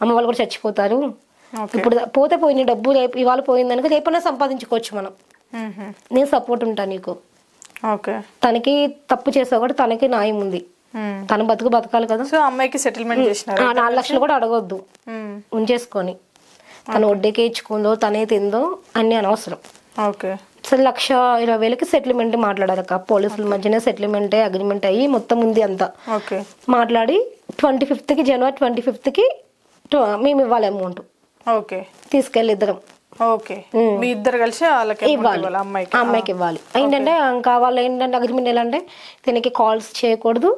అమ్మ వాళ్ళు కూడా చచ్చిపోతారు, ఇప్పుడు పోతే పోయిన డబ్బు రేపు ఇవాళ పోయిందనుక రేపన్నా సంపాదించుకోవచ్చు మనం, నేను సపోర్ట్ ఉంటాను నీకు. తనకి తప్పు చేసా కూడా తనకి న్యాయం ఉంది, తన బతకాలి కదా. సో అమ్మాయికి సెటిల్మెంట్ చేసినారు, 4 లక్షలు కూడా అడగొద్దు, ఉంచేసుకొని తను వడ్డీకే ఇచ్చుకుందో తనే తిందో అన్ని అనవసరం. సరే 1,20,000కి సెటిల్మెంట్ మాట్లాడారక్క, పోలీసుల మధ్యనే సెటిల్మెంట్ అగ్రిమెంట్ అయ్యి మొత్తం ఉంది అంతా మాట్లాడి 25కి జనవరి 25కి మేము ఇవ్వాలి అమౌంట్. తీసుకెళ్ళి ఇద్దరం మీ ఇద్దరు కలిసి అమ్మాయికి ఇవ్వాలి. ఏంటంటే ఇంకా వాళ్ళు ఏంటంటే అగ్రిమెంట్ ఎలా అంటే దీనికి కాల్స్ చేయకూడదు,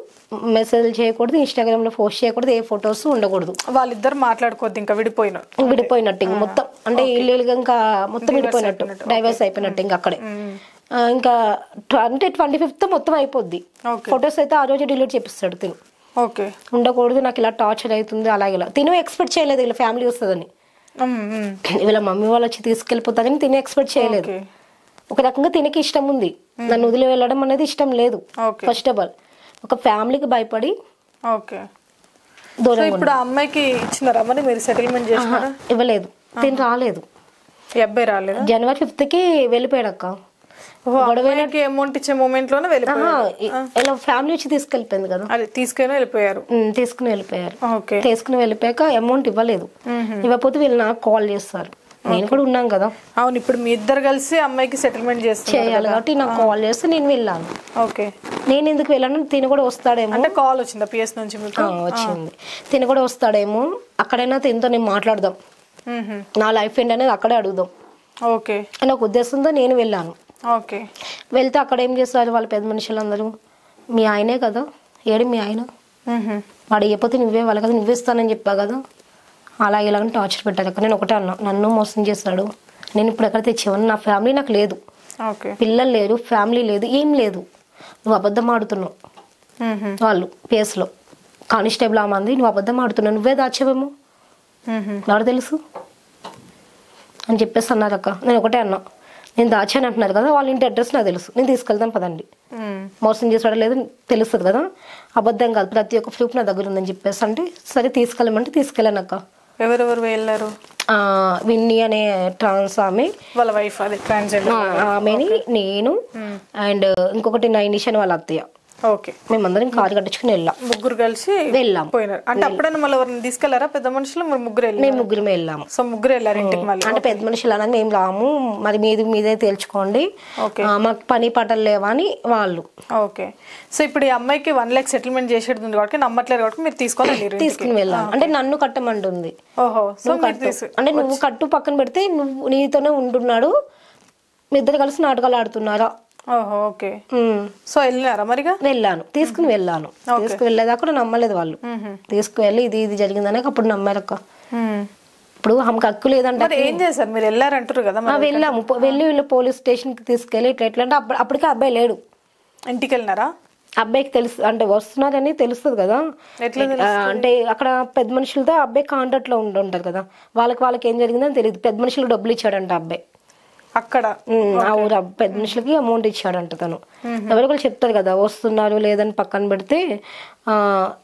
మెసేజ్ చేయకూడదు, ఇన్స్టాగ్రామ్ లో పోస్ట్ చేయకూడదు, ఏ ఫొటోస్ ఉండకూడదు, వాళ్ళిద్దరు మాట్లాడుకోవద్దు, ఇంకా విడిపోయినట్టు ఇంకా మొత్తం అంటే ఇల్లీలుగా ఇంకా మొత్తం విడిపోయినట్టు, డైవర్స్ అయిపోయినట్టు ఇంకా అక్కడే. ఇంకా అంటే 25th మొత్తం అయిపోద్ది. ఫొటోస్ అయితే ఆ రోజు డిలీట్ చేపిస్తాడు తిను, ఉండకూడదు, నాకు ఇలా టార్చర్ అవుతుంది అలాగే. తిను ఎక్స్పెక్ట్ చేయలేదు ఇలా ఫ్యామిలీ వస్తుందని, వీళ్ళ మమ్మీ వాళ్ళు వచ్చి తీసుకెళ్ళిపోతారని తిని ఎక్స్పెక్ట్ చేయలేదు. ఒక రకంగా తినకి ఇష్టం ఉంది, నన్ను వదిలి వెళ్ళడం అనేది ఇష్టం లేదు. ఫస్ట్ ఆఫ్ ఆల్ ఒక ఫ్యామిలీకి భయపడి దూరం. ఇప్పుడు అమ్మాయికి ఇచ్చినారా మరి మీరు సెటిల్మెంట్ చేసినారా? ఇవ్వలేదు, తిని రాలేదు, అబ్బాయి రాలేదు. జనవరి 5th వెళ్ళిపోయాడు అక్క. అమౌంట్ ఇచ్చే మూమెంట్ లోనే ఇలా ఫ్యామిలీ వచ్చి తీసుకెళ్ళిపోయింది కదా, తీసుకుని వెళ్ళిపోయారు. తీసుకుని వెళ్ళిపోయాక అమౌంట్ ఇవ్వలేదు, ఇవ్వకపోతే వీళ్ళు నాకు కాల్ చేస్తారు, నేను కూడా ఉన్నాను కదా. అవును, ఇప్పుడు మీ ఇద్దరు కలిసి అమ్మాయికి సెటిల్మెంట్ చేయాలి కాబట్టి నాకు కాల్ చేస్తే నేను వెళ్ళాను. నేను ఎందుకు వెళ్ళాను, తిని కూడా వస్తాడేమో అంటే కాల్ వచ్చిందా పిఎస్ నుంచి? వచ్చింది, తిని కూడా వస్తాడేమో, అక్కడైనా తినతో నేను మాట్లాడదాం, నా లైఫ్ ఏంటనేది అక్కడే అడుగుదాం అని ఒక ఉద్దేశంతో నేను వెళ్ళాను. వెళ్తే అక్కడ ఏం చేస్తారు వాళ్ళ పెద్ద మనుషులందరూ, మీ ఆయనే కదా, ఏడు మీ ఆయన, వాడు ఇవ్వకపోతే నువ్వే వాళ్ళ కదా, నువ్వే ఇస్తానని చెప్పా కదా, అలా ఇలాగని టార్చర్ పెట్టారు. అక్కడ నేను ఒకటే అన్నా, నన్ను మోసం చేస్తాడు, నేను ఇప్పుడు ఎక్కడ తెచ్చేవాను, నా ఫ్యామిలీ నాకు లేదు, పిల్లలు లేరు, ఫ్యామిలీ లేదు, ఏం లేదు, నువ్వు అబద్ధం ఆడుతున్నావు, వాళ్ళు పేస్లో కానిస్టేబుల్ ఆ మంది, నువ్వు అబద్ధం ఆడుతున్నావు, నువ్వే దాచేవేమో నాకు తెలుసు అని చెప్పేసి అన్నారు అక్క. నేను ఒకటే అన్నా, నేను దాచాను అంటున్నారు కదా, వాళ్ళ ఇంటి అడ్రస్ నాకు తెలుసు, నేను తీసుకెళ్తాను పదండి, మోసం చేసాడో లేదు తెలుస్తుంది కదా, అబద్ధం కాదు, ప్రతి ఒక్క ప్రూఫ్ నా దగ్గర ఉందని చెప్పేసి అంటే సరే తీసుకెళ్ళమంటే తీసుకెళ్ళాను అక్క. ఎవరెవరు వెళ్ళారు? విన్నీ అనే ట్రాన్స్ ఆమె, వాళ్ళ వైఫ్, అదే ట్రాన్స్జెండర్ ఆమెని, నేను అండ్ ఇంకొకటి 9 వాళ్ళ అత్తయ్య. ఓకే. మేమందరం కారు కట్టించుకుని వెళ్ళాం. ముగ్గురు కలిసి వెళ్ళాం. పోయినారు అంటే అప్పుడైనా మళ్ళీ ఎవరిని తీసుకెళ్లారా పెద్ద మనుషులు? మరి ముగ్గురు వెళ్ళారు. మేము ముగ్గురమే వెళ్ళాము. సో ముగ్గురు వెళ్ళారు ఇంటికి మళ్ళీ. అంటే పెద్ద మనుషులు అనేది మేము రాము, మరి మీదే తేల్చుకోండి, మాకు పని పాటలు లేవా అని వాళ్ళు. ఓకే. సో ఇప్పుడు ఈ అమ్మాయికి 1 లక్ష సెటిల్మెంట్ చేసేది ఉంది కాబట్టి నమ్మట్లేదు కాబట్టి మీరు తీసుకుని వెళ్ళాము. అంటే నన్ను కట్టమంటుంది. ఓహో. సో అంటే నువ్వు కట్టు పక్కన పెడితే నువ్వు నీతోనే ఉంటున్నాడు, మీ ఇద్దరు కలిసి నాటకాలు ఆడుతున్నారా? ఓహో. ఓకే. సో వెళ్ళినారా మరిగా? వెళ్ళాను, తీసుకుని వెళ్ళేదాకా కూడా నమ్మలేదు వాళ్ళు. తీసుకువెళ్ళి ఇది జరిగిందనే అప్పుడు నమ్మారక్క. ఇప్పుడు ఆమెకు హక్కు లేదంటే ఏం చేశారు మీరు? వెళ్ళారంటారు కదా. వెళ్ళాము, వెళ్ళి పోలీస్ స్టేషన్ కి తీసుకెళ్ళి ఇట్లా అంటే అప్పటికే అబ్బాయి లేడు. ఇంటికి వెళ్ళినారా? అబ్బాయికి తెలుసు అంటే వస్తున్నారని తెలుస్తుంది కదా. అంటే అక్కడ పెద్ద మనుషులతో అబ్బాయి కాంటాక్ట్ లో ఉంటారు కదా, వాళ్ళకి ఏం జరిగిందని తెలియదు. పెద్ద మనుషులకు డబ్బులు ఇచ్చాడంట అబ్బాయి అక్కడ. ఆ ఊరు పెద్ద మనుషులకి అమౌంట్ ఇచ్చాడంట తను. ఎవరికో చెప్తారు కదా వస్తున్నారు లేదని పక్కన పెడితే.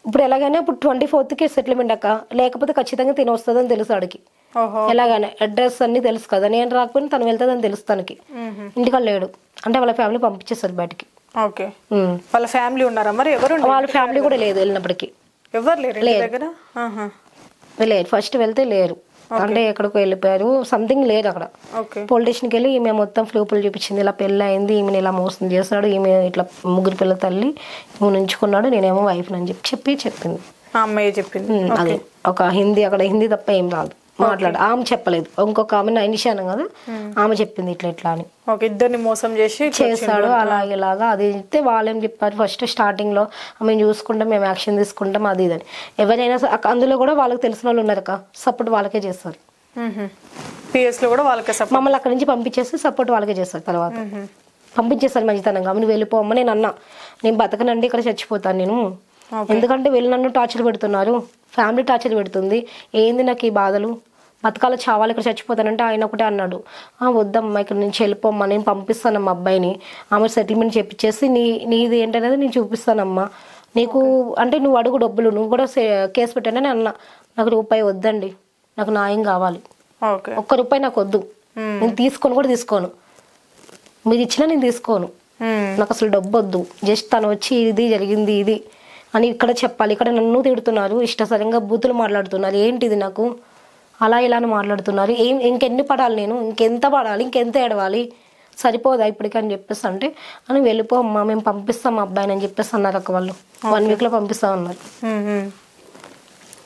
ఇప్పుడు ఎలాగైనా ఇప్పుడు 24th సెటిల్మెంట్ అక్క, లేకపోతే ఖచ్చితంగా తిని వస్తుందని తెలుసు ఆడికి. ఎలాగైనా అడ్రస్ అన్ని తెలుసు కదా, నేను రాకపోయినా తను వెళ్తాదని తెలుసు తనకి. ఇంటికి లేడు అంటే వాళ్ళ ఫ్యామిలీ పంపించేస్తారు బయటికి. ఓకే. వాళ్ళ ఫ్యామిలీ ఉన్నారా మరి? ఎవరు? వాళ్ళ ఫ్యామిలీ కూడా లేదు, వెళ్ళినప్పటికీ ఎవరు లేరు దగ్గర. లేరు, ఫస్ట్ వెళ్తే లేరు, అంటే ఎక్కడికి వెళ్ళిపోయారు, సంథింగ్ లేదు అక్కడ. పొలిటీషియన్కి వెళ్ళి ఈమె మొత్తం ప్రూఫ్లు చూపించింది, ఇలా పెళ్ళి అయింది, ఈమెను ఇలా మోసం చేస్తాడు, ఈమె ఇట్లా ముగ్గురు పిల్లల తల్లి ఈమె ఉంచుకున్నాడు, నేనేమో వైఫ్ అని చెప్పింది. అమ్మాయి చెప్పింది. అదే ఒక అక్కడ హిందీ తప్ప ఏం రాదు మాట్లాడు. ఆమె చెప్పలేదు, ఇంకొక ఆమె నైనిషాను కదా, ఆమె చెప్పింది ఇట్లా అని. ఇద్దరిని మోసం చేస్తాడు ఇలాగా. అది అయితే వాళ్ళేం చెప్పారు ఫస్ట్ స్టార్టింగ్ లో, మేము చూసుకుంటాం, మేము యాక్షన్ తీసుకుంటాం అది ఇదని. ఎవరైనా అందులో కూడా వాళ్ళకి తెలిసిన వాళ్ళు ఉన్నారు కదా, సపోర్ట్ వాళ్ళకే చేస్తారు. మమ్మల్ని అక్కడి నుంచి పంపించేసి సపోర్ట్ వాళ్ళకే చేస్తారు. తర్వాత పంపించేస్తారు మంచితనంగా, నువ్వు వెళ్ళిపోమ్మా. నేను అన్నా నేను బతకనండి, ఇక్కడ చచ్చిపోతాను నేను, ఎందుకంటే వెళ్ళి నన్ను టార్చర్ పెడుతున్నారు, ఫ్యామిలీ టార్చర్ పెడుతుంది, ఏంది నాకు ఈ బాధలు, బతకాల చావాలి, ఇక్కడ చచ్చిపోతానంటే ఆయన ఒకటే అన్నాడు, వద్దమ్మా ఇక్కడ నుంచి వెళ్ళిపోమ్మా, నేను పంపిస్తానమ్మా అబ్బాయిని, ఆమె సెటిల్మెంట్ చేపించేసి నీది ఏంటనేది నేను చూపిస్తానమ్మా నీకు, అంటే నువ్వు అడుగు డబ్బులు, నువ్వు కూడా కేసు పెట్టానని అన్నా. నాకు రూపాయి వద్దండి, నాకు న్యాయం కావాలి, ₹1 నాకు వద్దు, నేను తీసుకోను, మీరు ఇచ్చినా నేను తీసుకోను, నాకు అసలు డబ్బు వద్దు, జస్ట్ తను వచ్చి ఇది జరిగింది ఇది అని ఇక్కడ చెప్పాలి. ఇక్కడ నన్ను తిడుతున్నారు, ఇష్టసరంగా బూతులు మాట్లాడుతున్నారు, ఏంటిది నాకు అలా ఇలా అని మాట్లాడుతున్నారు, ఇంకెన్ని పడాలి, నేను ఇంకెంత పడాలి, ఇంకెంత ఏడవాలి, సరిపోదా ఇప్పటికి అని చెప్పేసి అంటే అని వెళ్ళిపో అమ్మా మేము పంపిస్తాం అబ్బాయిని అని చెప్పేసి అన్నారు అక్క. వాళ్ళు 1 week లో పంపిస్తామన్నారు.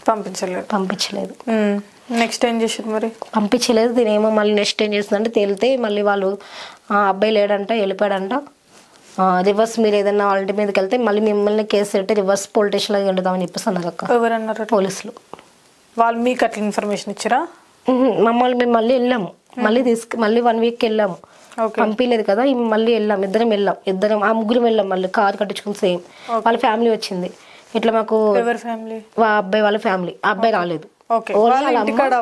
పంపించలేదు. నెక్స్ట్ ఏం చేసారు మరి? పంపించలేదు. దీనేమో మళ్ళీ నెక్స్ట్ ఏం చేస్తుందంటే తేలితే మళ్ళీ వాళ్ళు అబ్బాయి లేడంట, వెళ్ళిపోయాడంట, రివర్స్ మీరు ఏదైనా వాళ్ళ మీదకి వెళ్తే మళ్ళీ మిమ్మల్ని కేసు పెట్టి రివర్స్ పోలీస్ స్టేషన్ లో ఎండుదామని చెప్పేసి అన్నారు అక్క. ఎవరన్నారు? పోలీసులు. వాళ్ళు మీకు అట్లా ఇన్ఫర్మేషన్ ఇచ్చారా? మమ్మల్ని మేము మళ్ళీ వెళ్ళాము, మళ్ళీ 1 week వెళ్ళాము, పంపించలేదు కదా, మళ్ళీ వెళ్ళాం, ఇద్దరం ఆ ముగ్గురం వెళ్ళాం, మళ్ళీ కారు కట్టించుకుని సేమ్. వాళ్ళ ఫ్యామిలీ వచ్చింది, ఇట్లా మాకు అబ్బాయి వాళ్ళ ఫ్యామిలీ, ఆ అబ్బాయి రాలేదు,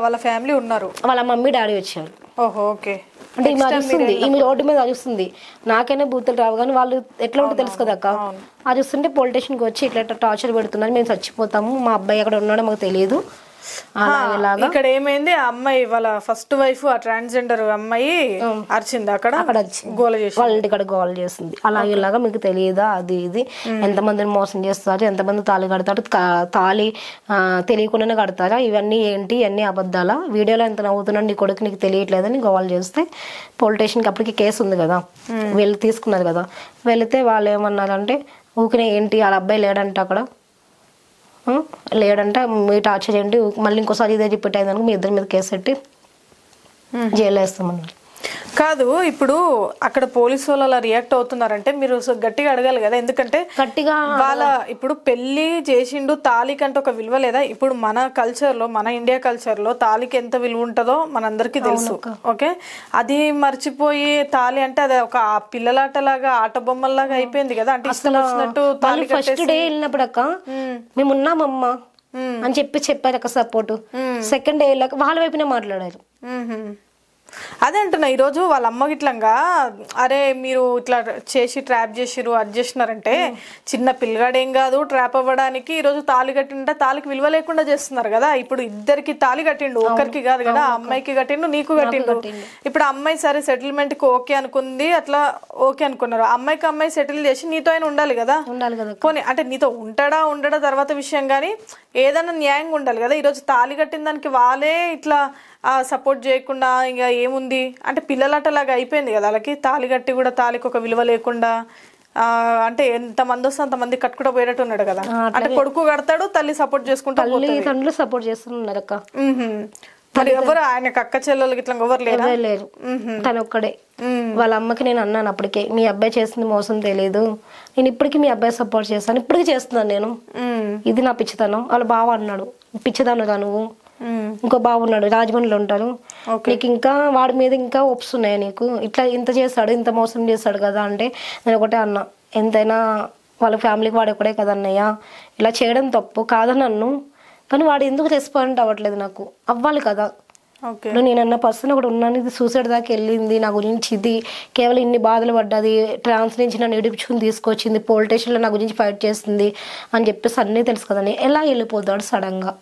వాళ్ళ ఫ్యామిలీ ఉన్నారు, వాళ్ళ మమ్మీ డాడీ వచ్చారు. అంటే ఈమె అరుస్తుంది, ఈమె రోడ్డు మీద అరుస్తుంది, నాకైనా బూతులు రావు కానీ వాళ్ళు ఎట్లా ఉంటే తెలుసు కదా అక్క. అరుస్తుంటే పొలిటీషియన్కి వచ్చి ఇట్లా టార్చర్ పెడుతున్నారు, మేము చచ్చిపోతాము, మా అబ్బాయి అక్కడ ఉన్నాడో మాకు తెలియదు. ఇక్కడ ఏమైంది, ఆ అమ్మాయి వాళ్ళ ఫస్ట్ వైఫ్ ఆ ట్రాన్స్జెండర్ అమ్మాయి అరిచింది, అక్కడ గోల చేసి వాళ్ళ ఇంటికాడ గోల చేస్తుంది. ఇలాగా మీకు తెలియదా అది ఇది, ఎంతమందిని మోసం చేస్తారు, ఎంతమంది తాళి కడతారు, తాళి తెలియకుండానే కడతారా, ఇవన్నీ ఏంటి, ఇవన్నీ అబద్ధాలా, వీడియోలో ఎంత నవ్వుతున్నాడు నీ కొడుకు నీకు తెలియట్లేదని గోల చేస్తే పొలిటీషియన్కి అప్పటికి కేసు ఉంది కదా, వీళ్ళు తీసుకున్నారు కదా. వెళితే వాళ్ళు ఏమన్నారంటే ఊకినే ఏంటి వాళ్ళ అబ్బాయి లేడంట, అక్కడ లేడంట, మీ టార్చర్ ఏంటి, మళ్ళీ ఇంకోసారి ఇదే రిపీట్ అయిందనుకో మీ ఇద్దరి మీద కేసు పెట్టి జైలు వేస్తామన్నారు. కాదు ఇప్పుడు అక్కడ పోలీసు వాళ్ళు అలా రియాక్ట్ అవుతున్నారంటే మీరు గట్టిగా అడగాలి కదా, ఎందుకంటే గట్టిగా వాళ్ళ ఇప్పుడు పెళ్లి చేసిండు, తాళికి అంటే ఒక విలువ లేదా? ఇప్పుడు మన కల్చర్ లో, మన ఇండియా కల్చర్ లో తాళికి ఎంత విలువ ఉంటుందో మనందరికి తెలుసు. ఓకే, అది మర్చిపోయి తాళి అంటే అది ఒక పిల్లలాటలాగా ఆట బొమ్మలాగా అయిపోయింది కదా. అంటే ఇష్టం వచ్చినట్టు తాళి ఫస్ట్ డే వెళ్ళినప్పుడు అక్క మేము ఉన్నామమ్మా అని చెప్పారు అక్క సపోర్ట్. సెకండ్ డే వెళ్ళాక వాళ్ళ వైపునే మాట్లాడారు, అదే అంటున్నా ఈరోజు వాళ్ళ అమ్మ గిట్లంగా అరే మీరు ఇట్లా చేసి ట్రాప్ చేసిరు అది చేసినారంటే చిన్న పిల్లగాడు ఏం కాదు ట్రాప్ అవ్వడానికి ఈరోజు తాళి కట్టింటే తాళికి విలువ లేకుండా చేస్తున్నారు కదా. ఇప్పుడు ఇద్దరికి తాళి కట్టిండు, ఒక్కరికి కాదు కదా, అమ్మాయికి కట్టిండు నీకు కట్టిండు. ఇప్పుడు అమ్మాయి సరే సెటిల్మెంట్ కి ఓకే అనుకుంది, అట్లా ఓకే అనుకున్నారు. అమ్మాయికి అమ్మాయి సెటిల్ చేసి నీతో అయినా ఉండాలి కదా. పోనీ అంటే నీతో ఉండడా తర్వాత విషయం, కానీ ఏదైనా న్యాయంగా ఉండాలి కదా. ఈరోజు తాళి కట్టిన దానికి వాళ్ళే ఇట్లా సపోర్ట్ చేయకుండా ఇంకా ఏముంది అంటే పిల్లలటలాగా అయిపోయింది కదా వాళ్ళకి. తాళి కట్టి కూడా తాళికి ఒక విలువ లేకుండా అంటే ఎంతమంది వస్తే అంతమంది కట్టుకుంటూ పోయేటట్టు ఉన్నాడు కదా. అంటే కొడుకు కడతాడు, తల్లి సపోర్ట్ చేసుకుంటా, తండ్రులు సపోర్ట్ చేస్తున్నారు అక్క. మరి ఎవరు ఆయనకు అక్క చెల్లెలకి ఇట్లా ఎవరు లేరు, తను ఒక్కడే. వాళ్ళ అమ్మకి నేను అన్నాను అప్పటికే, మీ అబ్బాయి చేసింది మోసం తెలియదు, నేను ఇప్పటికీ మీ అబ్బాయి సపోర్ట్ చేస్తాను, ఇప్పటికీ చేస్తున్నాను నేను, ఇది నా పిచ్చితనం. వాళ్ళ బావ అన్నాడు పిచ్చిదానుగా నువ్వు, ఇంకో బాగున్నాడు రాజమండ్రిలో ఉంటారు, నీకు ఇంకా వాడి మీద ఇంకా ఓప్స్ ఉన్నాయి నీకు, ఇట్లా ఇంత చేస్తాడు ఇంత మోసం చేస్తాడు కదా అంటే నేను ఒకటే అన్నా, ఎంతైనా వాళ్ళ ఫ్యామిలీకి వాడు ఒకడే కదా అన్నయ్య, ఇలా చేయడం తప్పు కాదని అన్ను, కానీ వాడు ఎందుకు రెస్పాండ్ అవ్వట్లేదు, నాకు అవ్వాలి కదా. నేను అన్న పర్సన్ ఒకటి ఉన్నాను, ఇది సూసైడ్ దాకా వెళ్ళింది, నా గురించి ఇది కేవలం ఇన్ని బాధలు పడ్డది, ట్రాన్స్ నుంచి నన్ను ఇడిపించుకుని తీసుకొచ్చింది, పోలీస్ స్టేషన్లో నా గురించి ఫైట్ చేస్తుంది అని చెప్పేసి అన్నీ తెలుసు కదండి, ఎలా వెళ్ళిపోతాడు సడన్ గా.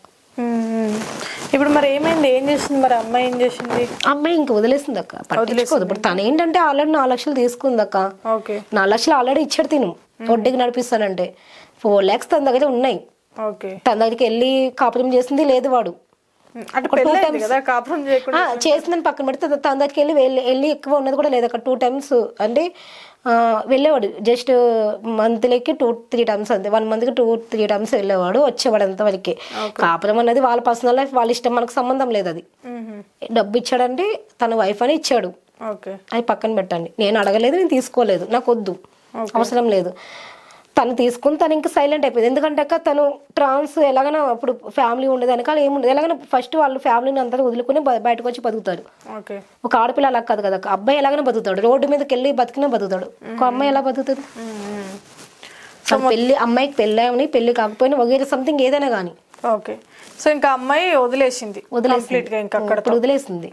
ఇప్పుడు మరి ఏమైంది, ఏం చేసింది మరి అమ్మాయి, ఏం చేసింది అమ్మాయి ఇంకా వదిలేసింది అక్క, పట్టించుకోదు. ఇప్పుడు తను ఏంటంటే ఆల్రెడీ 4 లక్షలు తీసుకుంది అక్క, 4 లక్షలు ఆల్రెడీ ఇచ్చాడు తిను, వడ్డీకి నడిపిస్తానంటే 4 lakhs తన దగ్గర ఉన్నాయి. తన దగ్గరికి వెళ్ళి కాపురం చేసింది లేదు వాడు, చేసిందని పక్కన పెడితే తన దగ్గరికి వెళ్ళి ఎక్కువ ఉన్నది కూడా లేదు అక్కడ. 2 times అంటే వెళ్ళేవాడు, జస్ట్ మంత్లీకి 2-3 times అంతే, 1 month కి 2-3 times వెళ్ళేవాడు, వచ్చేవాడు అంతవరకే. కాపురం అనేది వాళ్ళ పర్సనల్ లైఫ్, వాళ్ళ ఇష్టం, మనకు సంబంధం లేదు. అది డబ్బు ఇచ్చాడంటే తన వైఫ్ అని ఇచ్చాడు, అది పక్కన పెట్టండి. నేను అడగలేదు, నేను తీసుకోలేదు, నాకు వద్దు, అవసరం లేదు. తను తీసుకుని తను ఇంకా సైలెంట్ అయిపోయింది. ఎందుకంటే అక్క తను ట్రాన్స్ ఎలాగైనా అప్పుడు ఫ్యామిలీ ఉండేది వెనకాల ఏముండదు, ఎలాగైనా ఫస్ట్ వాళ్ళు ఫ్యామిలీని అంతా వదులుకుని బయటకు వచ్చి బతుకుతాడు. ఒక ఆడపిల్ల అలా కాదు కదా, అబ్బాయి ఎలాగైనా బతుకుతాడు, రోడ్డు మీదకి వెళ్ళి బతికినా బతుకుతాడు, ఒక అమ్మాయి ఎలా బతుకుతుంది. పెళ్లి అమ్మాయికి పెళ్ళి పెళ్లి కాకపోయినా వగేరే సంథింగ్ ఏదైనా కానీ. ఓకే, సో ఇంకా అమ్మాయి వదిలేసింది, వదిలేసింది.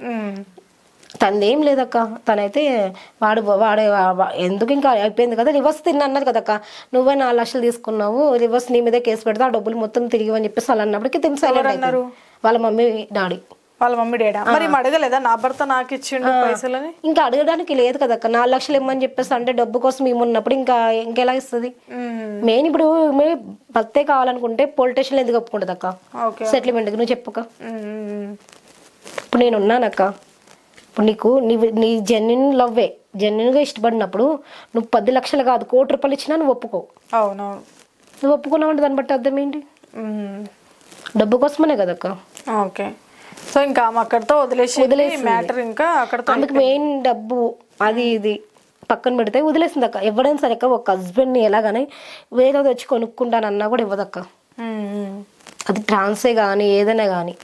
తనదేం లేదక్క, తనైతే వాడు ఎందుకు ఇంకా అయిపోయింది కదా, రివర్స్ తిన్నా అన్నది కదక్క, నువ్వే 4 లక్షలు తీసుకున్నావు, రివర్స్ నీ మీదే కేసు పెడతా, ఆ డబ్బులు మొత్తం తిరిగి అని చెప్పేసి వాళ్ళు అన్నప్పటికీ తిని సైలెంట్ అన్నారు. వాళ్ళ మమ్మీ డాడీ మరి అడగలేదా నా భర్త నాకు ఇచ్చిండు పైసలని? ఇంకా అడగడానికి లేదు కదక్క, 4 లక్షలు ఇమ్మని చెప్పేసి అంటే డబ్బు కోసం మేము ఉన్నప్పుడు ఇంకెలా ఇస్తుంది. మెయిన్ ఇప్పుడు భర్తే కావాలనుకుంటే పోలీస్ స్టేషన్ ఎందుకు ఒప్పుకుంటుంది అక్క సెటిల్మెంట్, నువ్వు చెప్పక. ఇప్పుడు నేను ఉన్నానక్క, ఇప్పుడు నీ జెన్యున్ లవ్వే, జెన్యున్ గా ఇష్టపడినప్పుడు నువ్వు 10 లక్షలు కాదు 1 కోటి రూపాయలు ఇచ్చినా నువ్వు ఒప్పుకో. అవునవును, నువ్వు ఒప్పుకున్నావు అంటే దాన్ని బట్టి అర్థం ఏంటి, డబ్బు కోసమనే కదక్క. ఓకే, సో ఇంకా అక్కడితో వదిలేసి మ్యాటర్ ఇంకా అక్కడతో ఆమెకు మెయిన్ డబ్బు అది ఇది పక్కన పెడితే వదిలేసింది అక్క. ఎవడైనా సరే ఒక హస్బెండ్ ని ఎలాగానే వేరే వచ్చి కొనుక్కుంటానన్నా కూడా ఇవ్వదక్క, అది ట్రాన్సే కానీ ఏదైనా కానీ.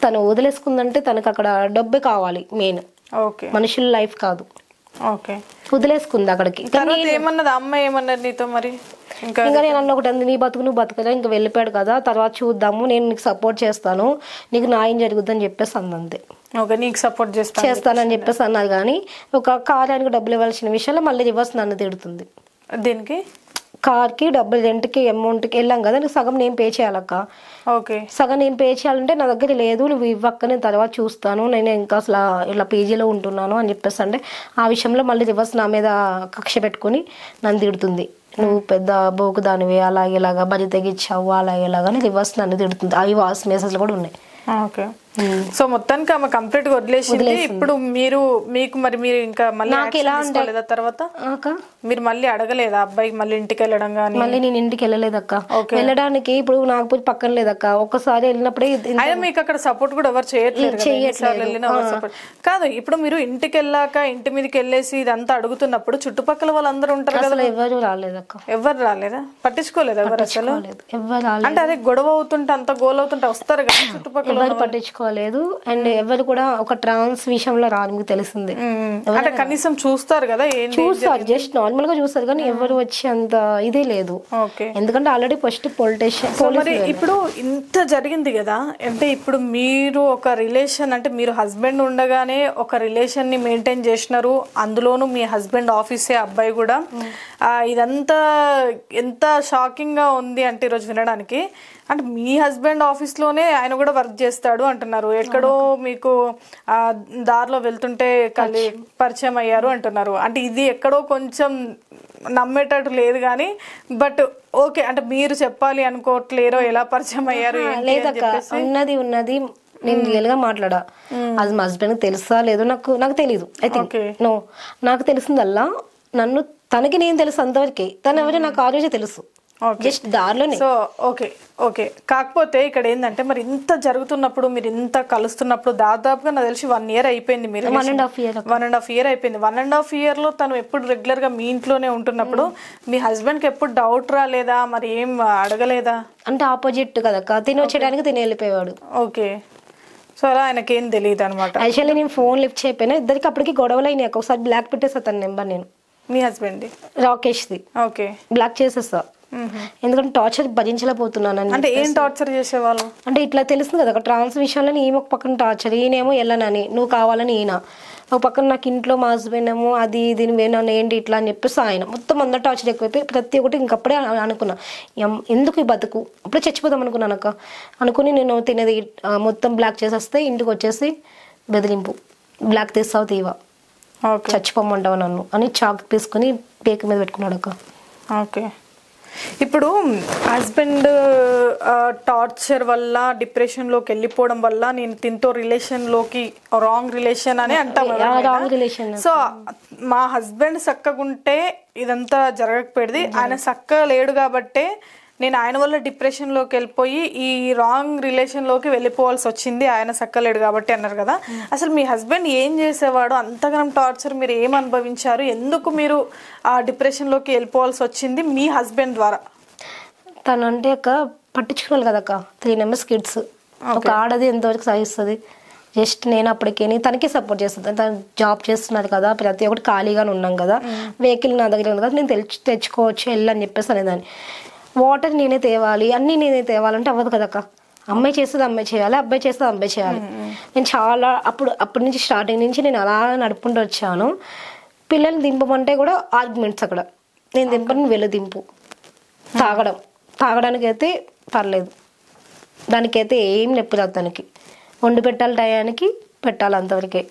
తను వదిలేసుకుందంటే తనకు అక్కడ డబ్బే కావాలి మెయిన్, మనుషుల లైఫ్ కాదు. వదిలేసుకుంది అక్కడికి. ఏమన్నది అమ్మాయి, ఏమన్నది నీతో మరి? ఇంకా నేను అన్న ఒకటి అంది, నీ బతుకు నువ్వు బతకలే, ఇంకా వెళ్ళిపోయాడు కదా, తర్వాత చూద్దాము, నేను నీకు సపోర్ట్ చేస్తాను, నీకు న్యాయం జరుగుద్దని చెప్పేసి అందంతే. నీకు సపోర్ట్ చేస్తానని చెప్పేసి అన్నది. కానీ ఒక కార్యానికి డబ్బులు ఇవ్వాల్సిన విషయంలో మళ్ళీ రివర్స్ నన్ను తిడుతుంది. దీనికి కార్కి డబ్బులు, రెంట్కి అమౌంట్కి వెళ్ళాం కదా, నీకు సగం నేను పే చేయాలక్క. సగం నేను పే చేయాలంటే నా దగ్గర లేదు, నువ్వు ఇవ్వక్క, నేను తర్వాత చూస్తాను, నేను ఇంకా అసలు ఇలా పీజీలో ఉంటున్నాను అని చెప్పేసి అంటే ఆ విషయంలో మళ్ళీ రివర్స్ నా మీద కక్ష పెట్టుకుని నన్ను తిడుతుంది. నువ్వు పెద్ద బోకు దానివి, అలాగే ఇలాగా బలి తెగిచ్చావు, అలాగే ఇలాగని రివర్స్ నన్ను తిడుతుంది. అవి వాయిస్ మెసేజ్లు కూడా ఉన్నాయి. సో మొత్తానికి ఆమె కంప్లీట్ గా వదిలేసింది. ఇప్పుడు మీకు మరి మీరు ఇంకా మళ్ళీ తర్వాత మీరు మళ్ళీ అడగలేదా అబ్బాయికి మళ్ళీ ఇంటికి వెళ్ళడం గానీ? మళ్ళీ నేను ఇంటికి వెళ్ళలేదక్క, వెళ్ళడానికి ఇప్పుడు నాకు పక్కన లేదక్క, ఒక్కసారి వెళ్ళినప్పుడే. మీకు అక్కడ సపోర్ట్ కూడా ఎవరు చేయట్లేదు కాదు. ఇప్పుడు మీరు ఇంటికి వెళ్ళాక ఇంటి మీదకి వెళ్ళేసి ఇదంతా అడుగుతున్నప్పుడు చుట్టుపక్కల వాళ్ళందరూ ఉంటారు కదా, ఎవరు రాలేదక్క. ఎవరు రాలేదా? పట్టించుకోలేదు ఎవరు అసలు? అంటే అదే గొడవ అవుతుంటే అంత గోల్ అవుతుంటే వస్తారు కదా చుట్టుపక్కల, పట్టించుకోవాలి. కాలేదు. అండ్ ఎవరు కూడా ఒక ట్రాన్స్ విషయంలో రాదు, మీకు తెలిసిందే. అంటే కనీసం చూస్తారు కదా, చూస్తారు, జస్ట్ నార్మల్ గా చూస్తారు, కానీ ఎవరు వచ్చి అంత ఇదే లేదు. ఓకే. ఎందుకంటే ఆల్రెడీ ఫస్ట్ పొలిటీషియన్. మరి ఇప్పుడు ఇంత జరిగింది కదా, అంటే ఇప్పుడు మీరు ఒక రిలేషన్, అంటే మీరు హస్బెండ్ ఉండగానే ఒక రిలేషన్ ని మెయింటైన్ చేసినారు, అందులోనూ మీ హస్బెండ్ ఆఫీసే అబ్బాయి కూడా. ఇదంతా ఎంత షాకింగ్ గా ఉంది అంటే ఈరోజు వినడానికి. అంటే మీ హస్బెండ్ ఆఫీస్ లోనే ఆయన కూడా వర్క్ చేస్తాడు అంటున్నారు, ఎక్కడో మీకు దారిలో వెళ్తుంటే పరిచయం అయ్యారు అంటున్నారు. అంటే ఇది ఎక్కడో కొంచెం నమ్మేటట్టు లేదు కానీ, బట్ ఓకే, అంటే మీరు చెప్పాలి అనుకోవట్లేరో ఎలా పరిచయం అయ్యారు. లేదక్క, ఉన్నది నేను రియల్ గా మాట్లాడా. అది మా హస్బెండ్ తెలుసా లేదో నాకు తెలీదు. ఐ థింక్ నో, నాకు తెలిసిందల్లా నన్ను తనకి నేను తెలుసు అంతవరకే, తను ఎవరో నాకు ఆ రోజే తెలుసు, జస్ట్ దారిలోనే. So okay. కాకపోతే ఇక్కడ ఏంటంటే, మరి ఇంత జరుగుతున్నప్పుడు, మీరు ఇంత కలుస్తున్నప్పుడు, దాదాపుగా నాకు తెలిసి 1 year అయిపోయింది, మీరు 1.5 year 1.5 year అయిపోయింది. 1.5 year లో తను ఎప్పుడు రెగ్యులర్ గా మీ ఇంట్లోనే ఉంటున్నప్పుడు మీ హస్బెండ్ కి ఎప్పుడు డౌట్ రాలేదా, మరి ఏం అడగలేదా? అంటే ఆపోజిట్ కదక్క, తిని వచ్చేయడానికి తిని వెళ్ళిపోయాడు. ఓకే. సో అలా ఆయనకి ఏం తెలియదు అనమాట. యాక్చువల్లీ నేను ఫోన్ లిఫ్ట్ చేయకపోయినా ఇద్దరికి అప్పటికి గొడవలు అయినాయి. ఒకసారి బ్లాక్ పెట్టేస్తా తన నెంబర్, నేను మీ హస్బెండ్ రాకేష్ ది. ఓకే. బ్లాక్ చేసేస్తా, ఎందుకంటే టార్చర్ భరించలేకపోతున్నాను. అంటే ఏం టార్చర్ చేసేవాళ్ళు అంటే ఇట్లా తెలుస్తుంది కదా, ట్రాన్స్ విషయంలో ఈమె ఒక పక్కన టార్చర్, ఈయనేమో వెళ్ళనని, నువ్వు కావాలని ఈయన ఒక పక్కన, నాకు ఇంట్లో మా హస్బెండ్ ఏమో అది ఇది వేణాను ఏంటి ఇట్లా అని చెప్పేసి ఆయన మొత్తం అందరు టార్చర్ ఎక్కువైపోయి ప్రతి ఒక్కటి ఇంకప్పుడే అనుకున్నా, ఎందుకు ఈ బతుకు, అప్పుడే చచ్చిపోదాం అనుకున్నాను అక్క. అనుకుని నేను తినేది మొత్తం బ్లాక్ చేసేస్తే ఇంటికి వచ్చేసి బెదిరింపు, బ్లాక్ తీస్తావు తీవా, చచ్చిపోమంటావు నన్ను అని చాక్ తీసుకుని పేక మీద పెట్టుకున్నాడు అక్క. ఓకే. ఇప్పుడు హస్బెండ్ టార్చర్ వల్ల డిప్రెషన్ లోకి వెళ్ళిపోవడం వల్ల నేను తింతో రిలేషన్ లోకి రాంగ్ రిలేషన్ అని అంటాం. సో మా హస్బెండ్ చక్కగుంటే ఇదంతా జరగకపోయేది, ఆయన చక్కగా లేడు కాబట్టే నేను ఆయన వల్ల డిప్రెషన్ లోకి వెళ్ళిపోయి ఈ రాంగ్ రిలేషన్ లోకి వెళ్ళిపోవాల్సి వచ్చింది, ఆయన చక్కలేడు కాబట్టి అన్నారు కదా. అసలు మీ హస్బెండ్ ఏం చేసేవాడు, అంతగానం టార్చర్ మీరు ఏం అనుభవించారు, ఎందుకు మీరు ఆ డిప్రెషన్ లోకి వెళ్ళిపోవాల్సి వచ్చింది మీ హస్బెండ్ ద్వారా? తను అంటే అక్క పట్టించుకోవాలి కదక్క, 3 members కిడ్స్, ఒక ఆడది ఎంతవరకు సహిస్తుంది. జస్ట్ నేను అప్పటికేని తనకే సపోర్ట్ చేస్తుంది, తను జాబ్ చేస్తున్నారు కదా, ప్రతి ఒక్కటి ఖాళీగానే ఉన్నాం కదా, వెహికల్ నా దగ్గర ఉంది కదా, నేను తెచ్చుకోవచ్చు వెళ్ళని చెప్పేసి అనేదాన్ని. వాటర్ నేనే తేవాలి, అన్నీ నేనే తేవాలంటే అవ్వదు కదక్క, అమ్మాయి చేస్తుంది అమ్మాయి చేయాలి, అబ్బాయి చేస్తుంది అబ్బాయి చేయాలి. నేను చాలా అప్పటి నుంచి స్టార్టింగ్ నుంచి నేను అలా నడుపుకుంటూ వచ్చాను. పిల్లల్ని దింపమంటే కూడా ఆర్గ్యుమెంట్స్, అక్కడ నేను దింపని వెళ్ళి దింపు, తాగడానికి అయితే పర్లేదు, దానికైతే ఏం నొప్పి రాదు, తనకి వండి పెట్టాలి, టయానికి పెట్టాలి, అంతవరకే.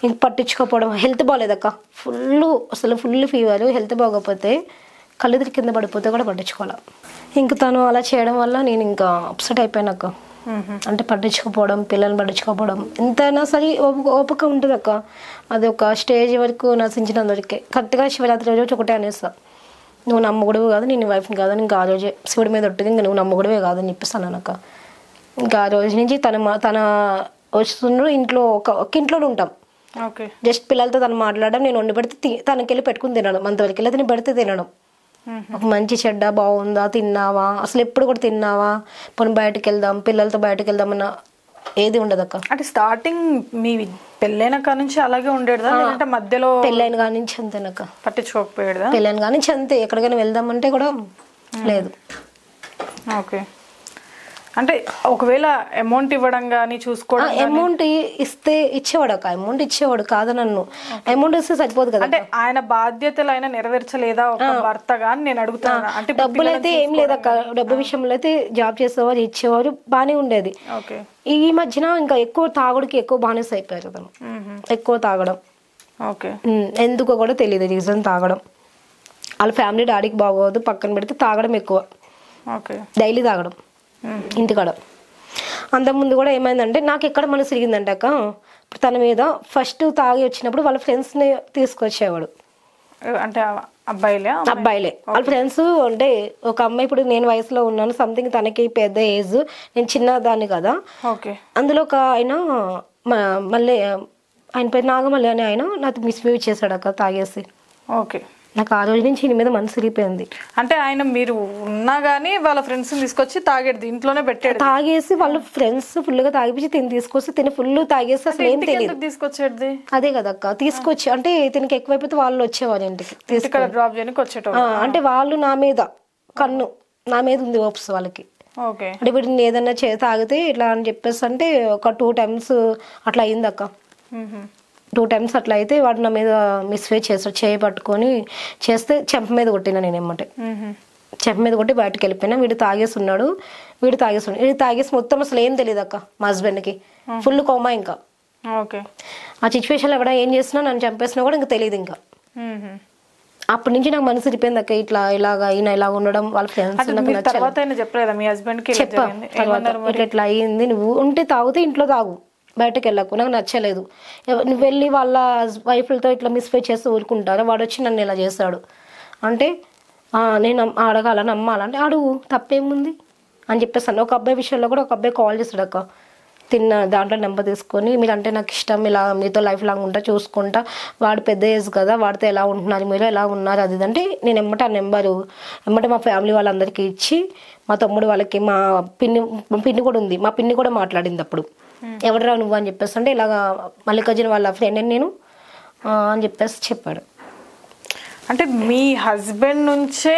ఇంక పట్టించుకోకపోవడం, హెల్త్ బాగాలేదక్క, ఫుల్ ఫీవర్, హెల్త్ బాగోకపోతే కళ్ళెదిరి కింద పడిపోతే కూడా పట్టించుకోవాలి. ఇంక తను అలా చేయడం వల్ల నేను ఇంకా అప్సెట్ అయిపోయానక్క. అంటే పట్టించుకోపోవడం, పిల్లల్ని పట్టించుకోపోవడం, ఎంతైనా సరే ఓపిక ఉంటుంది అక్క. అది ఒక స్టేజ్ వరకు నశించినందుకే. కరెక్ట్గా శివరాత్రి రోజు ఒకటే అనేస్తా, నువ్వు నమ్మగుడివి కాదు, నేను వైఫ్ని కాదు, ఇంకా ఆ రోజే శివుడి మీద ఉంటుంది, ఇంకా నువ్వు నమ్మగుడివే కాదని చెప్పిస్తాను అక్క. ఇంకా ఆ రోజు నుంచి తన వస్తుండ్రు, ఇంట్లో ఒక ఇంట్లోనే ఉంటాం. జస్ట్ పిల్లలతో తను మాట్లాడడం, నేను వండి పెడితే తనకెళ్ళి పెట్టుకుని తినడం, అంతవరకు వెళ్ళి నేను పెడితే తినడం. ఒక మంచి చెడ్డ బాగుందా, తిన్నావా, అసలు ఎప్పుడు కూడా తిన్నావా, పోనీ బయటకు వెళ్దాం, పిల్లలతో బయటకు వెళ్దామన్న ఏది ఉండదు అక్క. అంటే స్టార్టింగ్ మీ పెళ్ళైన కాడ నుంచి అలాగే ఉండేదా, లేదంటే మధ్యలో? పెళ్ళైన కాడ నుంచి అంతేనక్క, పట్టించుకోకపోయేదా? పెళ్ళైన కాడ నుంచి అంతే, ఎక్కడికైనా వెళ్దామంటే కూడా లేదు. ఓకే. అంటే ఒకవేళ అమౌంట్ ఇవ్వడం కానీ చూసుకోవడం, అమౌంట్ ఇస్తే ఇచ్చేవాడు అక్క, అమౌంట్ ఇచ్చేవాడు కాదు, నన్ను అమౌంట్ ఇస్తే సరిపోదు కదా. అంటే ఆయన బాధ్యతలు ఆయన నెరవేర్చలేదా ఒక భర్తగా అని నేను అడుగుతాను. అంటే డబ్బులు అయితే ఏం లేదక్క, డబ్బు విషయంలో అయితే జాబ్ చేసేవారు, ఇచ్చేవారు, బానే ఉండేది. ఈ మధ్యన ఇంకా ఎక్కువ తాగుడికి ఎక్కువ బానిస అయిపోయారు తను, ఎక్కువ తాగడం. ఎందుకో కూడా తెలియదు రీజన్, తాగడం. వాళ్ళ ఫ్యామిలీ డాడీకి బాగోదు, పక్కన పెడితే తాగడం ఎక్కువ, డైలీ తాగడం ఇంటికాడ. అంతకుముందు కూడా ఏమైందంటే నాకు ఎక్కడ మనసు తిరిగిందంటే అక్క, ఇప్పుడు తన మీద ఫస్ట్ తాగి వచ్చినప్పుడు వాళ్ళ ఫ్రెండ్స్ని తీసుకొచ్చేవాడు. అంటే అబ్బాయిలే వాళ్ళ ఫ్రెండ్స్. అంటే ఒక అమ్మాయి, ఇప్పుడు నేను వయసులో ఉన్నాను, సంథింగ్ తనకి పెద్ద ఏజ్, నేను చిన్నదాన్ని కదా. అందులో ఒక ఆయన మళ్ళీ ఆయన పేరు నాగమల్లి అని, ఆయన నాకు మిస్బిహేవ్ చేశాడు అక్క తాగేసి. నాకు ఆ రోజు నుంచి ఈయన మీద మనసు విరిగిపోయింది. అంటే ఆయన మీరు ఉన్నా గానీ వాళ్ళ ఫ్రెండ్స్ తీసుకొచ్చి తాగేది, ఇంట్లోనే పెట్టాడు. తాగేసి వాళ్ళ ఫ్రెండ్స్ ఫుల్ గా తాగిపించి తిని తీసుకొస్తే తిని ఫుల్ తాగేసి అసలు ఏం తెలియదు. తీసుకొచ్చేది అదే కదక్క, తీసుకొచ్చి అంటే తినకి ఎక్కువైపోతే వాళ్ళు వచ్చేవారు ఇంటికి డ్రాప్ చేయడానికి వచ్చేటోళ్ళు. అంటే వాళ్ళు నా మీద కన్ను నా మీద ఉంది ఓప్స్ వాళ్ళకి. ఓకే. అంటే వీటిని ఏదన్నా తాగితే ఇట్లా అని చెప్పేసి అంటే ఒక 2 times అట్లా అయింది అక్క. 2 times అట్లా అయితే వాడు నా మీద మిస్వే చేస్తాడు, చేయి పట్టుకొని చేస్తే చెంప మీద కొట్టినా నేను ఏమంటే చెంప మీద కొట్టి బయటకు వెళ్ళిపోయినా. వీడు తాగేస్తున్నాడు వీడు తాగేసి మొత్తం అసలు ఏం తెలియదు అక్క మా హస్బెండ్కి. ఫుల్ కోమా ఇంకా. ఓకే. ఆ సిచ్యువేషన్లో ఎవడ ఏం చేసినా నన్ను చంపేసినా కూడా ఇంకా తెలియదు. ఇంకా అప్పటి నుంచి నాకు మనసు తిరిపోయింది అక్క. ఈయన ఇలా ఉండడం వాళ్ళ ఫ్రెండ్స్ చెప్పా ఇట్లా అయ్యింది, నువ్వు ఉంటే తాగితే ఇంట్లో తాగు, బయటకు వెళ్ళకు, నాకు నచ్చలేదు. నువ్వు వెళ్ళి వాళ్ళ వైఫ్లతో ఇట్లా మిస్ఫై చేసి ఊరుకుంటారు, వాడు వచ్చి నన్ను ఇలా చేస్తాడు అంటే నేను అడగాల నమ్మాలంటే అడుగు, తప్పేముంది అని చెప్పేస్తాను. ఒక అబ్బాయి విషయంలో కూడా ఒక అబ్బాయి కాల్ చేస్తాడు అక్క, తిన్న దాంట్లో నెంబర్ తీసుకొని మీరంటే నాకు ఇష్టం, ఇలా మీతో లైఫ్ లాంగ్ ఉంటా, చూసుకుంటా, వాడు పెద్ద ఏజ్ కదా, వాడితో ఎలా ఉంటున్నారు, మీరు ఎలా ఉన్నారు అది అంటే నేను ఆ నెంబరు మా ఫ్యామిలీ వాళ్ళందరికీ ఇచ్చి మా తమ్ముడు వాళ్ళకి, మా పిన్ని కూడా ఉంది, మా పిన్ని కూడా మాట్లాడింది అప్పుడు. ఎవడరా నువ్వు అని చెప్పేసి అంటే ఇలాగా మల్లికార్జున వాళ్ళ ఫ్రెండ్ నేను అని చెప్పేసి చెప్పాడు. అంటే మీ హస్బెండ్ నుంచే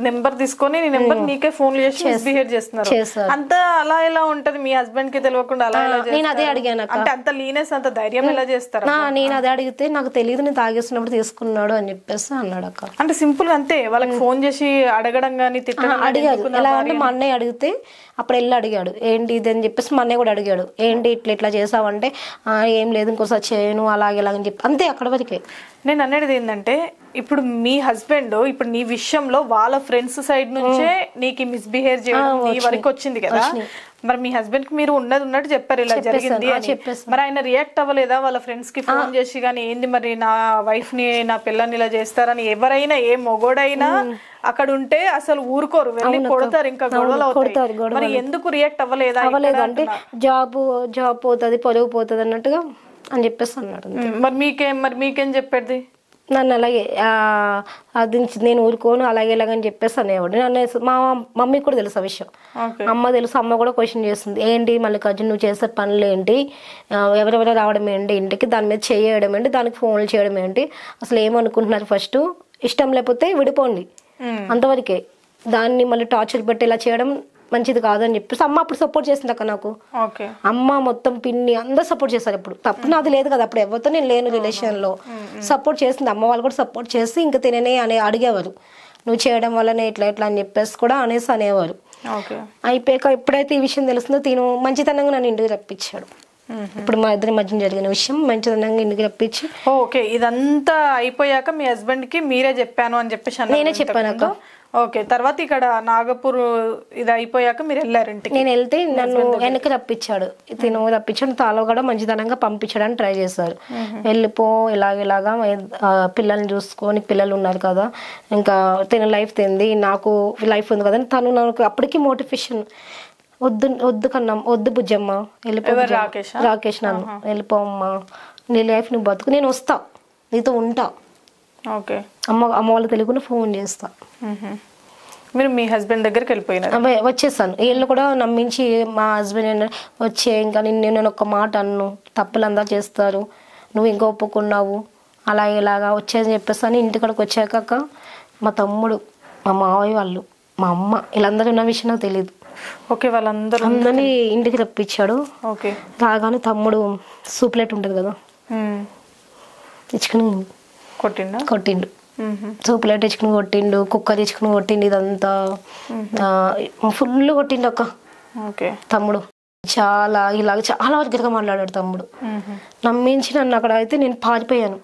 నెంబర్ తీసుకొని నీ నెంబర్ నీకే ఫోన్ చేసి మిస్బిహేవ్ చేస్తున్నారు. అంత అలా ఎలా ఉంటది మీ హస్బెండ్ కి తెలియకుండా అలా ఎలా? నేను అదే అడిగాను అంటే అంత లీనెస్ అంత ధైర్యం ఎలా చేస్తారు? నేను అదే అడిగితే నాకు తెలియదు, నేను తాగేసినప్పుడు తీసుకున్నాడు అని చెప్పేసి అన్నాడు అక్క. అంటే సింపుల్ గా అంతే, వాళ్ళకి ఫోన్ చేసి అడగడం గానీ తిట్టడం అడిగాడు. ఎలా అంటే మా అన్నయ్య అడిగితే అప్పుడు వెళ్ళి అడిగాడు ఏంటి ఇది అని చెప్పేసి. మా అన్నయ్య కూడా అడిగాడు ఏంటి ఇట్లా చేసావంటే ఏం లేదు ఇంకోసారి చేయను అలాగే ఇలాగని చెప్పి అంతే, అక్కడ వరకే. నేను అనేది ఏంటంటే ఇప్పుడు మీ హస్బెండ్ ఇప్పుడు నీ విషయంలో వాళ్ళ ఫ్రెండ్స్ సైడ్ నుంచే నీకు మిస్బిహేవ్ చేయడం నీ వరకు వచ్చింది కదా, మరి మీ హస్బెండ్ కి మీరు ఉన్నట్టు చెప్పారు ఇలా జరిగింది అని, మరి ఆయన రియాక్ట్ అవ్వలేదా వాళ్ళ ఫ్రెండ్స్ కి ఫోన్ చేసి కానీ ఏంది మరి నా వైఫ్ ని నా పిల్లని ఇలా చేస్తారని? ఎవరైనా ఏ మొగోడైనా అక్కడ ఉంటే అసలు ఊరుకోరు, వెళ్ళి కొడతారు, ఇంకా గొడవలు అవుతాయి. మరి ఎందుకు రియాక్ట్ అవ్వలేదా? అంటే జాబ్ పోతుంది, పొరుగు పోతుంది అన్నట్టుగా అని చెప్పేసి అన్నాడు. మరి మీకేం చెప్పేది? నన్ను అలాగే అది నేను ఊరుకోను అలాగే ఇలాగని చెప్పేసి అనేవాడు. నన్ను మా మమ్మీకి కూడా తెలుసు ఆ విషయం, అమ్మ తెలుసు. అమ్మ కూడా క్వశ్చన్ చేస్తుంది ఏంటి మల్లికార్జున్ నువ్వు చేసే పనులు ఏంటి, ఎవరెవరో రావడం ఏంటి ఇంటికి, దాని మీద చేయడం ఏంటి, దానికి ఫోన్లు చేయడం ఏంటి, అసలు ఏమనుకుంటున్నారు, ఫస్ట్ ఇష్టం లేకపోతే విడిపోండి అంతవరకే, దాన్ని మళ్ళీ టార్చర్ పెట్టి ఇలా చేయడం మంచిది కాదని చెప్పేసి అమ్మ అప్పుడు సపోర్ట్ చేసింది అక్క నాకు. అమ్మ మొత్తం పిన్ని అందరు సపోర్ట్ చేశారు. ఇప్పుడు తప్పు నాది లేదు కదా, అప్పుడు ఎవరితో నేను లేను రిలేషన్ లో, సపోర్ట్ చేసింది. అమ్మ వాళ్ళు కూడా సపోర్ట్ చేసి ఇంకా తిననే అడిగేవారు, నువ్వు చేయడం వల్లనే ఇట్లా అని చెప్పేసి కూడా అనేవారు. అయిపోయాక ఎప్పుడైతే ఈ విషయం తెలుస్తుందో తిను మంచితనంగా నన్ను ఇంటికి రప్పించాడు. ఇప్పుడు మా ఇద్దరి మధ్య జరిగిన విషయం మంచితనంగా ఇంటికి రప్పించి ఓకే ఇదంతా అయిపోయాక మీ హస్బెండ్ కి మీరే చెప్పాను అని చెప్పేసి నేనే చెప్పాను అక్క. ఓకే, తర్వాత ఇక్కడ నాగపూర్ ఇది అయిపోయాక మీరు వెళ్ళారు ఇంటికి. నేను వెళ్తే నన్ను వెనక రప్పించాడు, తాళ కూడా మంచితనంగా పంపించడానికి ట్రై చేశారు. వెళ్ళిపో ఇలాగా పిల్లల్ని చూసుకొని, పిల్లలు ఉన్నారు కదా, ఇంకా తిన లైఫ్ తింది, నాకు లైఫ్ ఉంది కదా, తను నాకు అప్పటికి మోటివేషన్ వద్దు కన్నా వద్దు బుజ్జమ్మ వెళ్ళిపో, రాకేష్ నన్ను వెళ్ళిపోమ్మా, నీ లైఫ్ నువ్వు బతుకు, నేను వస్తా నీతో ఉంటా, అమ్మ వాళ్ళు తెలుగుని ఫోన్ చేస్తా. మీరు మీ హస్బెండ్ దగ్గరికి వెళ్ళిపోయినారు? వచ్చేసాను. వీళ్ళు కూడా నమ్మించి మా హస్బెండ్ వచ్చే ఇంకా నేను ఒక మాట అన్ను, తప్పులు అందా చేస్తారు, నువ్వు ఇంకా ఒప్పుకున్నావు ఇలాగా వచ్చేసి చెప్పేస్తాను. ఇంటికాడికి వచ్చాక మా తమ్ముడు, మా మావయ్య వాళ్ళు, మా అమ్మ వీళ్ళందరూ ఉన్న విషయం నాకు తెలియదు. ఓకే, అందరినీ ఇంటికి రప్పించాడు. ఓకే, రాగానే తమ్ముడు సూప్లెట్ ఉంటుంది కదా తెచ్చుకుని కొట్టిండు, సూప్లెట్ తెచ్చుకుని కొట్టిండు, కుక్క తెచ్చుకుని కొట్టిండు, ఇదంతా ఫుల్ కొట్టిండు అక్క. తమ్ముడు చాలా వరకు మాట్లాడాడు తమ్ముడు, నమ్మించి నన్ను. అక్కడ అయితే నేను పారిపోయాను.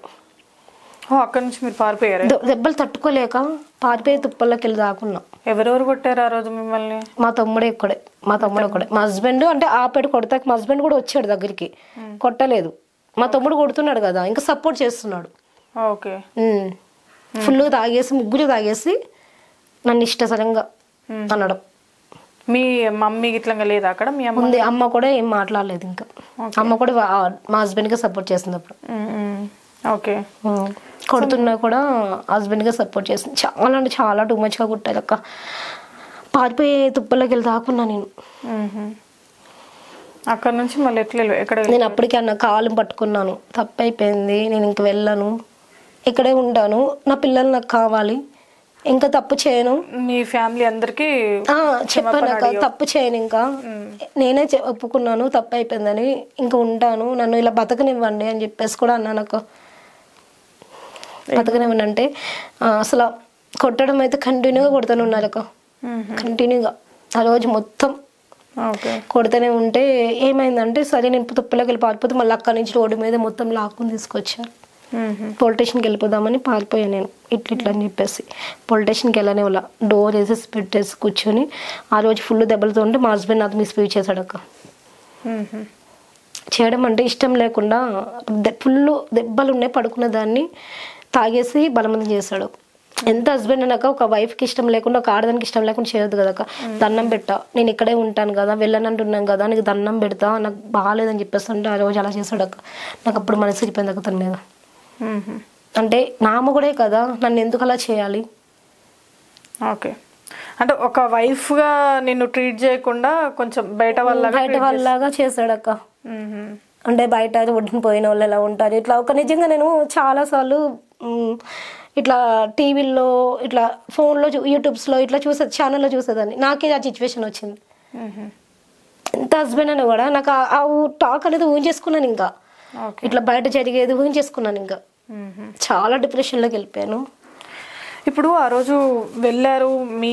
అక్కడ నుంచి మీరు పారిపోయారు? దెబ్బలు తట్టుకోలేక పారిపోయి తుప్పల్లోకి వెళ్ళి దాకున్నా. ఎవరెవరు కొట్టారు ఆ రోజు మిమ్మల్ని? మా తమ్ముడు ఒక్కడే. మా హస్బెండ్ అంటే ఆపేట కొడతాక మా హస్బెండ్ కూడా వచ్చాడు దగ్గరికి, కొట్టలేదు. మా తమ్ముడు కొడుతున్నాడు కదా, ఇంకా సపోర్ట్ చేస్తున్నాడు. ఫుల్ తాగేసి ముగ్గురు తాగేసి నన్ను ఇష్టసరంగా అనడం. మీ మమ్మీ గిట్లంగా లేదా అక్కడ? మీ అమ్మ ఉంది, అమ్మ కూడా ఏం మాట్లాడలేదు. ఇంకా అమ్మ కూడా మా హస్బెండ్ కి సపోర్ట్ చేసింది అప్పుడు. ఓకే, కొడుతున్నా కూడా హస్బెండ్గా సపోర్ట్ చేసింది. చాలా అంటే చాలా టూ మచ్గా కొట్టారు అక్క. పారిపోయే తుప్పల్లోకి వెళ్ళి దాక్కున్నా నేను. అక్కడ నుంచి మళ్ళీ ఎక్కడ నేను అప్పటికే అన్న కాలు పట్టుకున్నాను, తప్పు అయిపోయింది, నేను ఇంక వెళ్ళను, ఇక్కడే ఉంటాను, నా పిల్లలు నాకు కావాలి, ఇంకా తప్పు చేయను. మీ ఫ్యామిలీ అందరికి చెప్పాను అక్క, తప్పు చేయను, ఇంకా నేనే ఒప్పుకున్నాను తప్పు అయిపోయిందని, ఇంకా ఉంటాను, నన్ను ఇలా బతకనివ్వండి అని చెప్పేసి కూడా అన్నాను అక్క. బతకనివ్వండి అంటే అసలు కొట్టడం అయితే కంటిన్యూగా కొడుతూనే ఉన్నారు అక్క. కంటిన్యూగా ఆ రోజు మొత్తం కొడుతూనే ఉంటే ఏమైందంటే సరే నేను తుప్పలోకి వెళ్ళి పారిపోతే మళ్ళీ అక్కడి నుంచి రోడ్డు మీద మొత్తం లాక్కుని తీసుకొచ్చారు. పొలిటీషియన్కి వెళ్ళిపోదామని పారిపోయాను నేను, ఇట్లా అని చెప్పేసి. పొలిటీషియన్కి వెళ్ళనే వాళ్ళ డోర్ వేసేసి పెట్టేసి కూర్చొని ఆ రోజు ఫుల్ దెబ్బలతో ఉంటే మా హస్బెండ్ నాకు మిస్బిహేవ్ చేశాడు అక్క. చేయడం అంటే ఇష్టం లేకుండా ఫుల్ దెబ్బలు ఉన్నాయి, పడుకున్న దాన్ని తాగేసి బలవంతం చేశాడు. ఎంత హస్బెండ్ అన్నాక ఒక వైఫ్కి ఇష్టం లేకుండా ఒక ఆడదానికి ఇష్టం లేకుండా చేయొద్దు కదా. దండం పెట్టా, నేను ఇక్కడే ఉంటాను కదా, వెళ్ళనంటున్నాను కదా, నీకు దండం పెడతా, నాకు బాగాలేదని చెప్పేసి అంటే ఆ రోజు అలా చేశాడు అక్క. నాకు అప్పుడు మనసు ఇరిపోయింది అక్క తన మీద. అంటే నామ కూడా కదా, నన్ను ఎందుకు అలా చేయాలి? ఓకే, అంటే ఒక వైఫ్గా నిన్ను ట్రీట్ చేయకుండా కొంచెం బయట వాళ్ళలాగా చేశాడు అక్క. అంటే బయట ఒడ్డున పోయిన వాళ్ళు ఎలా ఉంటారు ఇట్లా. ఒక నిజంగా నేను చాలాసార్లు ఇట్లా టీవీల్లో ఇట్లా ఫోన్లో యూట్యూబ్స్లో ఇట్లా ఛానల్లో చూసేదాన్ని. నాకే ఆ సిచ్యువేషన్ వచ్చింది. ఎంత హస్బెండ్ అని కూడా నాకు ఆ టాక్ అనేది ఊహించేసుకున్నాను. ఇంకా ఇట్లా బయట జరిగేది ఊహించేసుకున్నాను. ఇంకా చాలా డిప్రెషన్లోకి వెళ్ళిపోయాను. ఇప్పుడు ఆ రోజు వెళ్ళారు, మీ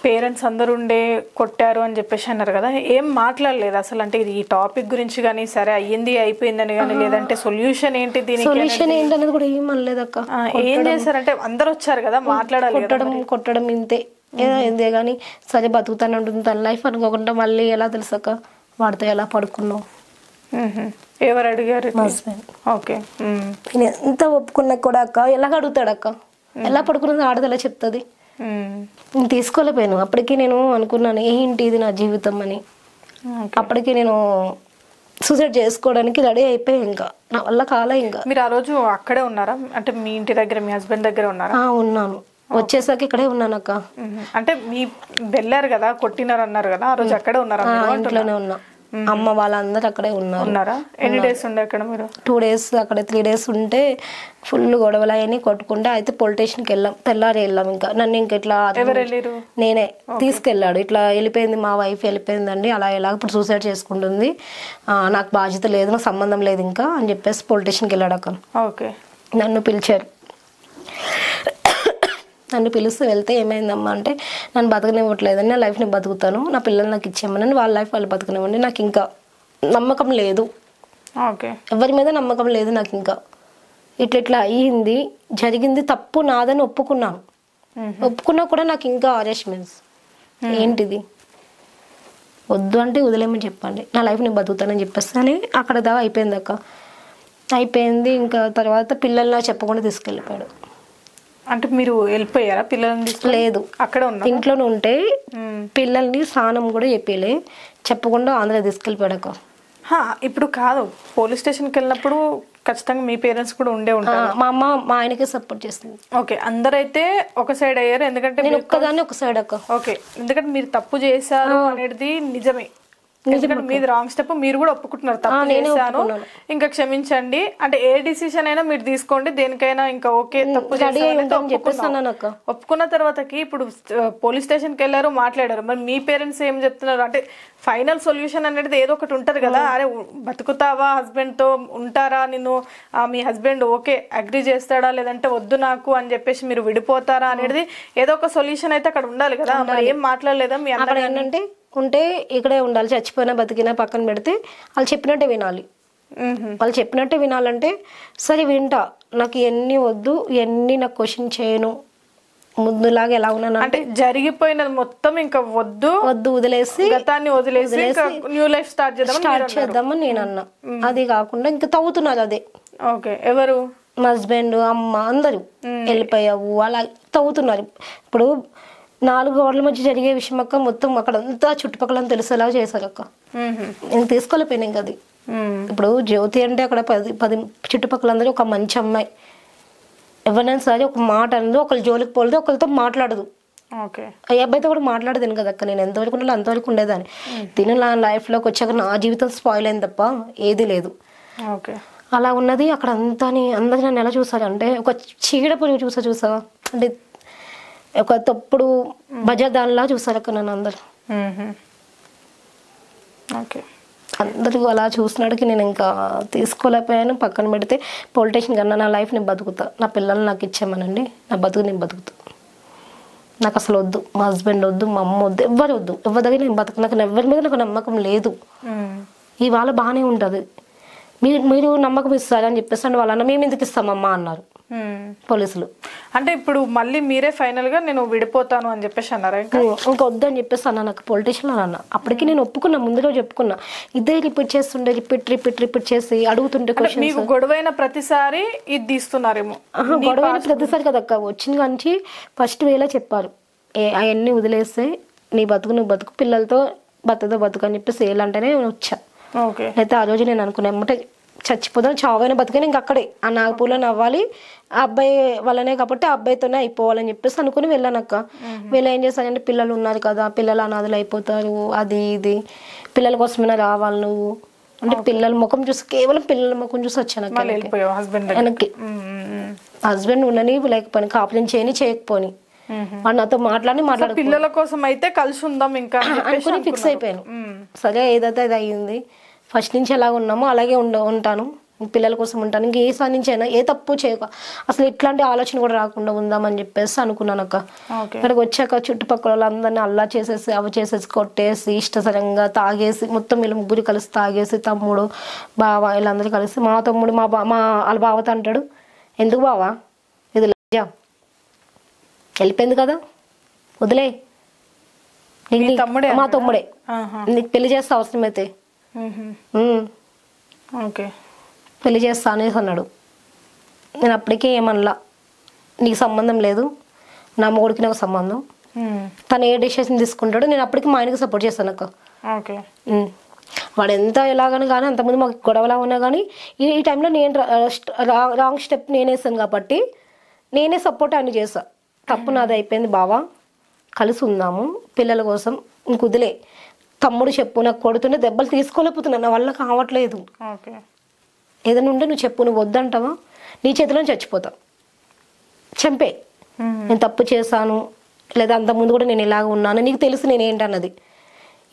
పేరెంట్స్ అందరు ఉండే కొట్టారు అని చెప్పేసి అన్నారు కదా, ఏం మాట్లాడలేదు అసలు? అంటే ఈ టాపిక్ గురించి కానీ సరే అయ్యింది అయిపోయిందని కానీ, లేదంటే సొల్యూషన్ ఏంటి దీనికి, సొల్యూషన్ ఏంటనేది కూడా ఏం అనలేదు అక్క. ఏం చేశారంటే అందరు వచ్చారు కదా మాట్లాడాలి, కొట్టడం ఇంతే ఇంతే కానీ సరే బతుకుతానే ఉంటుంది తన లైఫ్ అనుకోకుండా మళ్ళీ ఎలా తెలుసాక వాడితో ఎలా పడుకున్నావు. ఎవరు అడిగారు? హస్బెండ్. ఓకే, ఎంత ఒప్పుకున్నా కూడా అక్క ఎలాగ అడుగుతాడు అక్క, ఎలా పడుకున్నది ఆడది ఎలా చెప్తుంది. నేను తీసుకోలేకపోయాను. అప్పటికి నేను అనుకున్నాను ఏంటి ఇది నా జీవితం అని. అప్పటికి నేను సూసైడ్ చేసుకోవడానికి రెడీ అయిపోయి ఇంకా నా వల్ల కాలే. ఇంకా మీరు ఆ రోజు అక్కడే ఉన్నారా? అంటే మీ ఇంటి దగ్గర మీ హస్బెండ్ దగ్గర ఉన్నారా? ఉన్నాను, వచ్చేసాక ఇక్కడే ఉన్నాను అక్క. అంటే మీ వెళ్ళారు కదా, కొట్టినారు అన్నారు కదా, ఆ రోజు అక్కడే ఉన్నారా? ఇంట్లోనే ఉన్నా, అమ్మ వాళ్ళందరూ అక్కడే ఉన్నారా? ఎన్ని డేస్ ఉండే అక్కడ మీరు? 2 days అక్కడ 3 days ఉంటే ఫుల్ గొడవలు అవన్నీ కొట్టుకుంటే అయితే పొలిటీషియన్కి వెళ్ళాం. తెల్లారి వెళ్ళాం. ఇంకా నన్ను ఇంకా ఇట్లా నేనే తీసుకెళ్ళాడు. ఇట్లా వెళ్ళిపోయింది మా వైఫ్ వెళ్ళిపోయిందండి, అలా ఎలా ఇప్పుడు సూసైడ్ చేసుకుంటుంది, నాకు బాధ్యత లేదు, నాకు సంబంధం లేదు ఇంకా అని చెప్పేసి పొలిటీషియన్కి వెళ్ళాడు అక్క. ఓకే, నన్ను పిలిచారు. నన్ను పిలిస్తే వెళ్తే ఏమైందమ్మా అంటే నన్ను బతకనివ్వట్లేదని, నా లైఫ్ని బతుకుతాను, నా పిల్లలు నాకు ఇచ్చేయమని, వాళ్ళ లైఫ్ వాళ్ళు బతకనివ్వండి, నాకు ఇంకా నమ్మకం లేదు, ఎవరి మీద నమ్మకం లేదు నాకు. ఇంకా ఇట్లా అయ్యింది, జరిగింది తప్పు నాదని ఒప్పుకున్నాను. ఒప్పుకున్నా కూడా నాకు ఇంకా అరెస్ట్మెంట్స్ ఏంటిది, వద్దు అంటే వదిలేమని చెప్పండి, నా లైఫ్ నేను బతుకుతానని చెప్పేస్తాను. అక్కడ దాకా అయిపోయింది అక్క. అయిపోయింది. ఇంకా తర్వాత పిల్లలు నాకు చెప్పకుండా తీసుకెళ్ళిపోయాడు. అంటే మీరు వెళ్ళిపోయారా పిల్లల్ని? లేదు, అక్కడ ఇంట్లోనే ఉంటే పిల్లల్ని స్నానం కూడా చెప్పకుండా ఆంధ్ర తీసుకెళ్ళిపోయాడు అక్క. ఇప్పుడు కాదు, పోలీస్ స్టేషన్కి వెళ్ళినప్పుడు ఖచ్చితంగా మీ పేరెంట్స్ కూడా ఉండే ఉంటారు. మా అమ్మ మా ఆయనకే సపోర్ట్ చేస్తుంది. ఓకే, అందరైతే ఒక సైడ్ అయ్యారు, ఎందుకంటే నేను ఒక్కదాన్ని ఒక సైడ్ అక్క. ఓకే, ఎందుకంటే మీరు తప్పు చేశారు అనేది నిజమే, మీది రాంగ్ స్టెప్, మీరు కూడా ఒప్పుకుంటున్నారు తప్పు చేశాను ఇంకా క్షమించండి అంటే ఏ డిసిషన్ అయినా మీరు తీసుకోండి, దేనికైనా ఇంకా ఓకే తప్పు ఒప్పుకున్న తర్వాతకి ఇప్పుడు పోలీస్ స్టేషన్కి వెళ్ళారు, మాట్లాడారు, మరి మీ పేరెంట్స్ ఏం చెప్తున్నారు అంటే ఫైనల్ సొల్యూషన్ అనేది ఏదో ఒకటి ఉంటది కదా. అరే బతుకుతావా, హస్బెండ్ తో ఉంటారా, నిన్ను మీ హస్బెండ్ ఓకే అగ్రి చేస్తాడా, లేదంటే వద్దు నాకు అని చెప్పేసి మీరు విడిపోతారా అనేది ఏదో ఒక సొల్యూషన్ అయితే అక్కడ ఉండాలి కదా. మరి ఏం మాట్లాడలేదా మీ అన్న? ఏంటంటే ఉంటే ఇక్కడే ఉండాలి, చచ్చిపోయినా బతికినా పక్కన పెడితే వాళ్ళు చెప్పినట్టే వినాలి. వాళ్ళు చెప్పినట్టే వినాలంటే సరే వింటా, నాకు ఎన్ని వద్దు, ఎన్ని నాకు క్వశ్చన్ చేయను, ముందులాగా ఎలా ఉన్నాను అంటే జరిగిపోయినది మొత్తం ఇంకా వద్దు వదిలేసి గతాన్ని వదిలేసి న్యూ లైఫ్ స్టార్ట్ చేద్దామని నేను అన్నా. అది కాకుండా ఇంకా తవ్వుతున్నారు అదే. ఓకే, ఎవరు? మా హస్బెండ్, అమ్మ అందరూ వెళ్ళిపోయావు అలా తవ్వుతున్నారు. ఇప్పుడు 4 గోడల మధ్య జరిగే విషయం అక్క, మొత్తం అక్కడ అంతా చుట్టుపక్కల తెలిసేలా చేశారు అక్క. నేను తీసుకోలేకపోయినా ఇంకా అది. ఇప్పుడు జ్యోతి అంటే అక్కడ 10 చుట్టుపక్కల అందరూ ఒక మంచి అమ్మాయి, ఎవరైనా సరే ఒక మాట అనదు, ఒకరి జోలికి పోలేదు, ఒకరితో మాట్లాడదు. ఓకే. ఈ అబ్బాయితో కూడా మాట్లాడదాను కదా అక్క. నేను ఎంతవరకు ఉండాలో అంతవరకు ఉండేదాన్ని. తిను నా లైఫ్లోకి వచ్చాక నా జీవితం స్పాయిల్ అయింది తప్ప ఏది లేదు. ఓకే. అలా ఉన్నది అక్కడ అంతాని. అందరూ నన్ను ఎలా చూసారు అంటే ఒక చీడ పురుగు చూసా అంటే ఒక తప్పుడు బజాదానిలా చూసారు అక్క నన్ను అందరు. ఓకే. అందరూ అలా చూసినాడికి నేను ఇంకా తీసుకోలేకపోయాను. పక్కన పెడితే పొలిటీషియన్ కన్నా నా లైఫ్ నేను బతుకుతా, నా పిల్లలు నాకు ఇచ్చామనండి, నా బతుకు నేను బతుకుతా. నాకు అసలు వద్దు, మా హస్బెండ్ వద్దు, మా అమ్మ వద్దు, ఎవ్వరు వద్దు, ఎవరి దగ్గర నేను బతుకు. నాకు ఎవరి మీద నాకు నమ్మకం లేదు. ఇవాళ బాగానే ఉంటుంది, మీరు నమ్మకం ఇస్తారని చెప్పేసి అంటే వాళ్ళన్న మేము ఎందుకు ఇస్తామమ్మా అన్నారు పోలీసులు. అంటే ఇప్పుడు మళ్ళీ మీరే ఫైనల్ గా నేను విడిపోతాను అని చెప్పేసి అన్నారా? ఇంకా వద్దు అని చెప్పేసి అన్నా. నాకు పొలిటీషియన్ అన్న అప్పటికి నేను ఒప్పుకున్నా, ముందుగా చెప్పుకున్నా. ఇద్దరు రిపీట్ చేస్తుండే, రిపీట్ చేసి అడుగుతుంటే క్వశ్చన్స్. మీకు గొడవైన ప్రతిసారి ఇది తీస్తున్నారేమో? గొడవైన ప్రతిసారి కదక్క, వచ్చిన కాంచి ఫస్ట్ వేలా చెప్పారు అవన్నీ వదిలేస్తే నీ బతుకు నువ్వు బతుకు, పిల్లలతో బతుకు అని చెప్పేసి వేయాలంటేనే వచ్చా. ఓకే. అయితే ఆ రోజు నేను అనుకున్నా ఏమంటే చచ్చిపోదాం, చావైన బతికని ఇంక అక్కడే ఆ నాగపూర్లో అవ్వాలి, ఆ అబ్బాయి వల్లనే కాబట్టి ఆ అబ్బాయితోనే అయిపోవాలని చెప్పేసి అనుకుని వెళ్ళానక్క. వీళ్ళు ఏం చేస్తానంటే పిల్లలు ఉన్నారు కదా, పిల్లలు అనాథలు అయిపోతారు, అది ఇది, పిల్లల కోసమైనా రావాలి నువ్వు అంటే పిల్లల ముఖం చూసి, కేవలం పిల్లల ముఖం చూసి వచ్చాను వెనక్కి. హస్బెండ్ ఉండని లేకపోయి కాపురం చేయని చేయకపోని వాడు నాతో మాట్లాడి పిల్లల కోసం అయితే కలిసి ఉందాం ఇంకా అనుకుని ఫిక్స్ అయిపోయాను. సరే ఏదైతే అది అయ్యింది, ఫస్ట్ నుంచి ఎలా ఉన్నామో అలాగే ఉంటాను, పిల్లల కోసం ఉంటాను, ఇంక ఏ సారి నుంచి అయినా ఏ తప్పు చేయక అసలు ఇట్లాంటి ఆలోచన కూడా రాకుండా ఉందామని చెప్పేసి అనుకున్నాను అక్క. ఇక్కడికి వచ్చాక చుట్టుపక్కల వాళ్ళందరినీ అల్లా చేసేసి అవి చేసేసి కొట్టేసి ఇష్టసరంగా తాగేసి మొత్తం వీళ్ళు ముగ్గురు కలిసి తాగేసి, తమ్ముడు బావ వీళ్ళందరూ కలిసి, మా తమ్ముడు మా వాళ్ళ బావతో అంటాడు, ఎందుకు బావా ఇది లజ్జ, వెళ్ళిపోయింది కదా వదిలే, మా తమ్ముడే నీకు పెళ్లి చేస్తా అవసరమైతే పెళ్లి చేస్తా అనేసి అన్నాడు. నేను అప్పటికే ఏమనలా, నీకు సంబంధం లేదు, నా మొగుడికి నాకు సంబంధం, తను ఏ డిసిషన్ తీసుకుంటాడో నేను అప్పటికి మా ఆయనకి సపోర్ట్ చేస్తాను అక్క. వాడు ఎంత ఎలాగని కానీ అంతకుముందు మాకు గొడవలా ఉన్నా కానీ ఈ టైంలో నేను రాంగ్ స్టెప్ నేనేసాను కాబట్టి నేనే సపోర్ట్ ఆయన చేస్తా. తప్పు నాది అయిపోయింది బావా, కలిసి ఉందాము పిల్లల కోసం, ఇంక వదిలే, తమ్ముడు చెప్పు, నాకు కొడుతుంటే దెబ్బలు తీసుకోలేకపోతున్నా, నా వల్ల కావట్లేదు, ఏదైనా ఉంటే నువ్వు చెప్పు, నువ్వు వద్దంటావా నీ చేతిలో చచ్చిపోతా, చంపే, నేను తప్పు చేశాను లేదా అంతకుముందు కూడా నేను ఇలాగ ఉన్నాను, నీకు తెలుసు నేనేంటన్నది,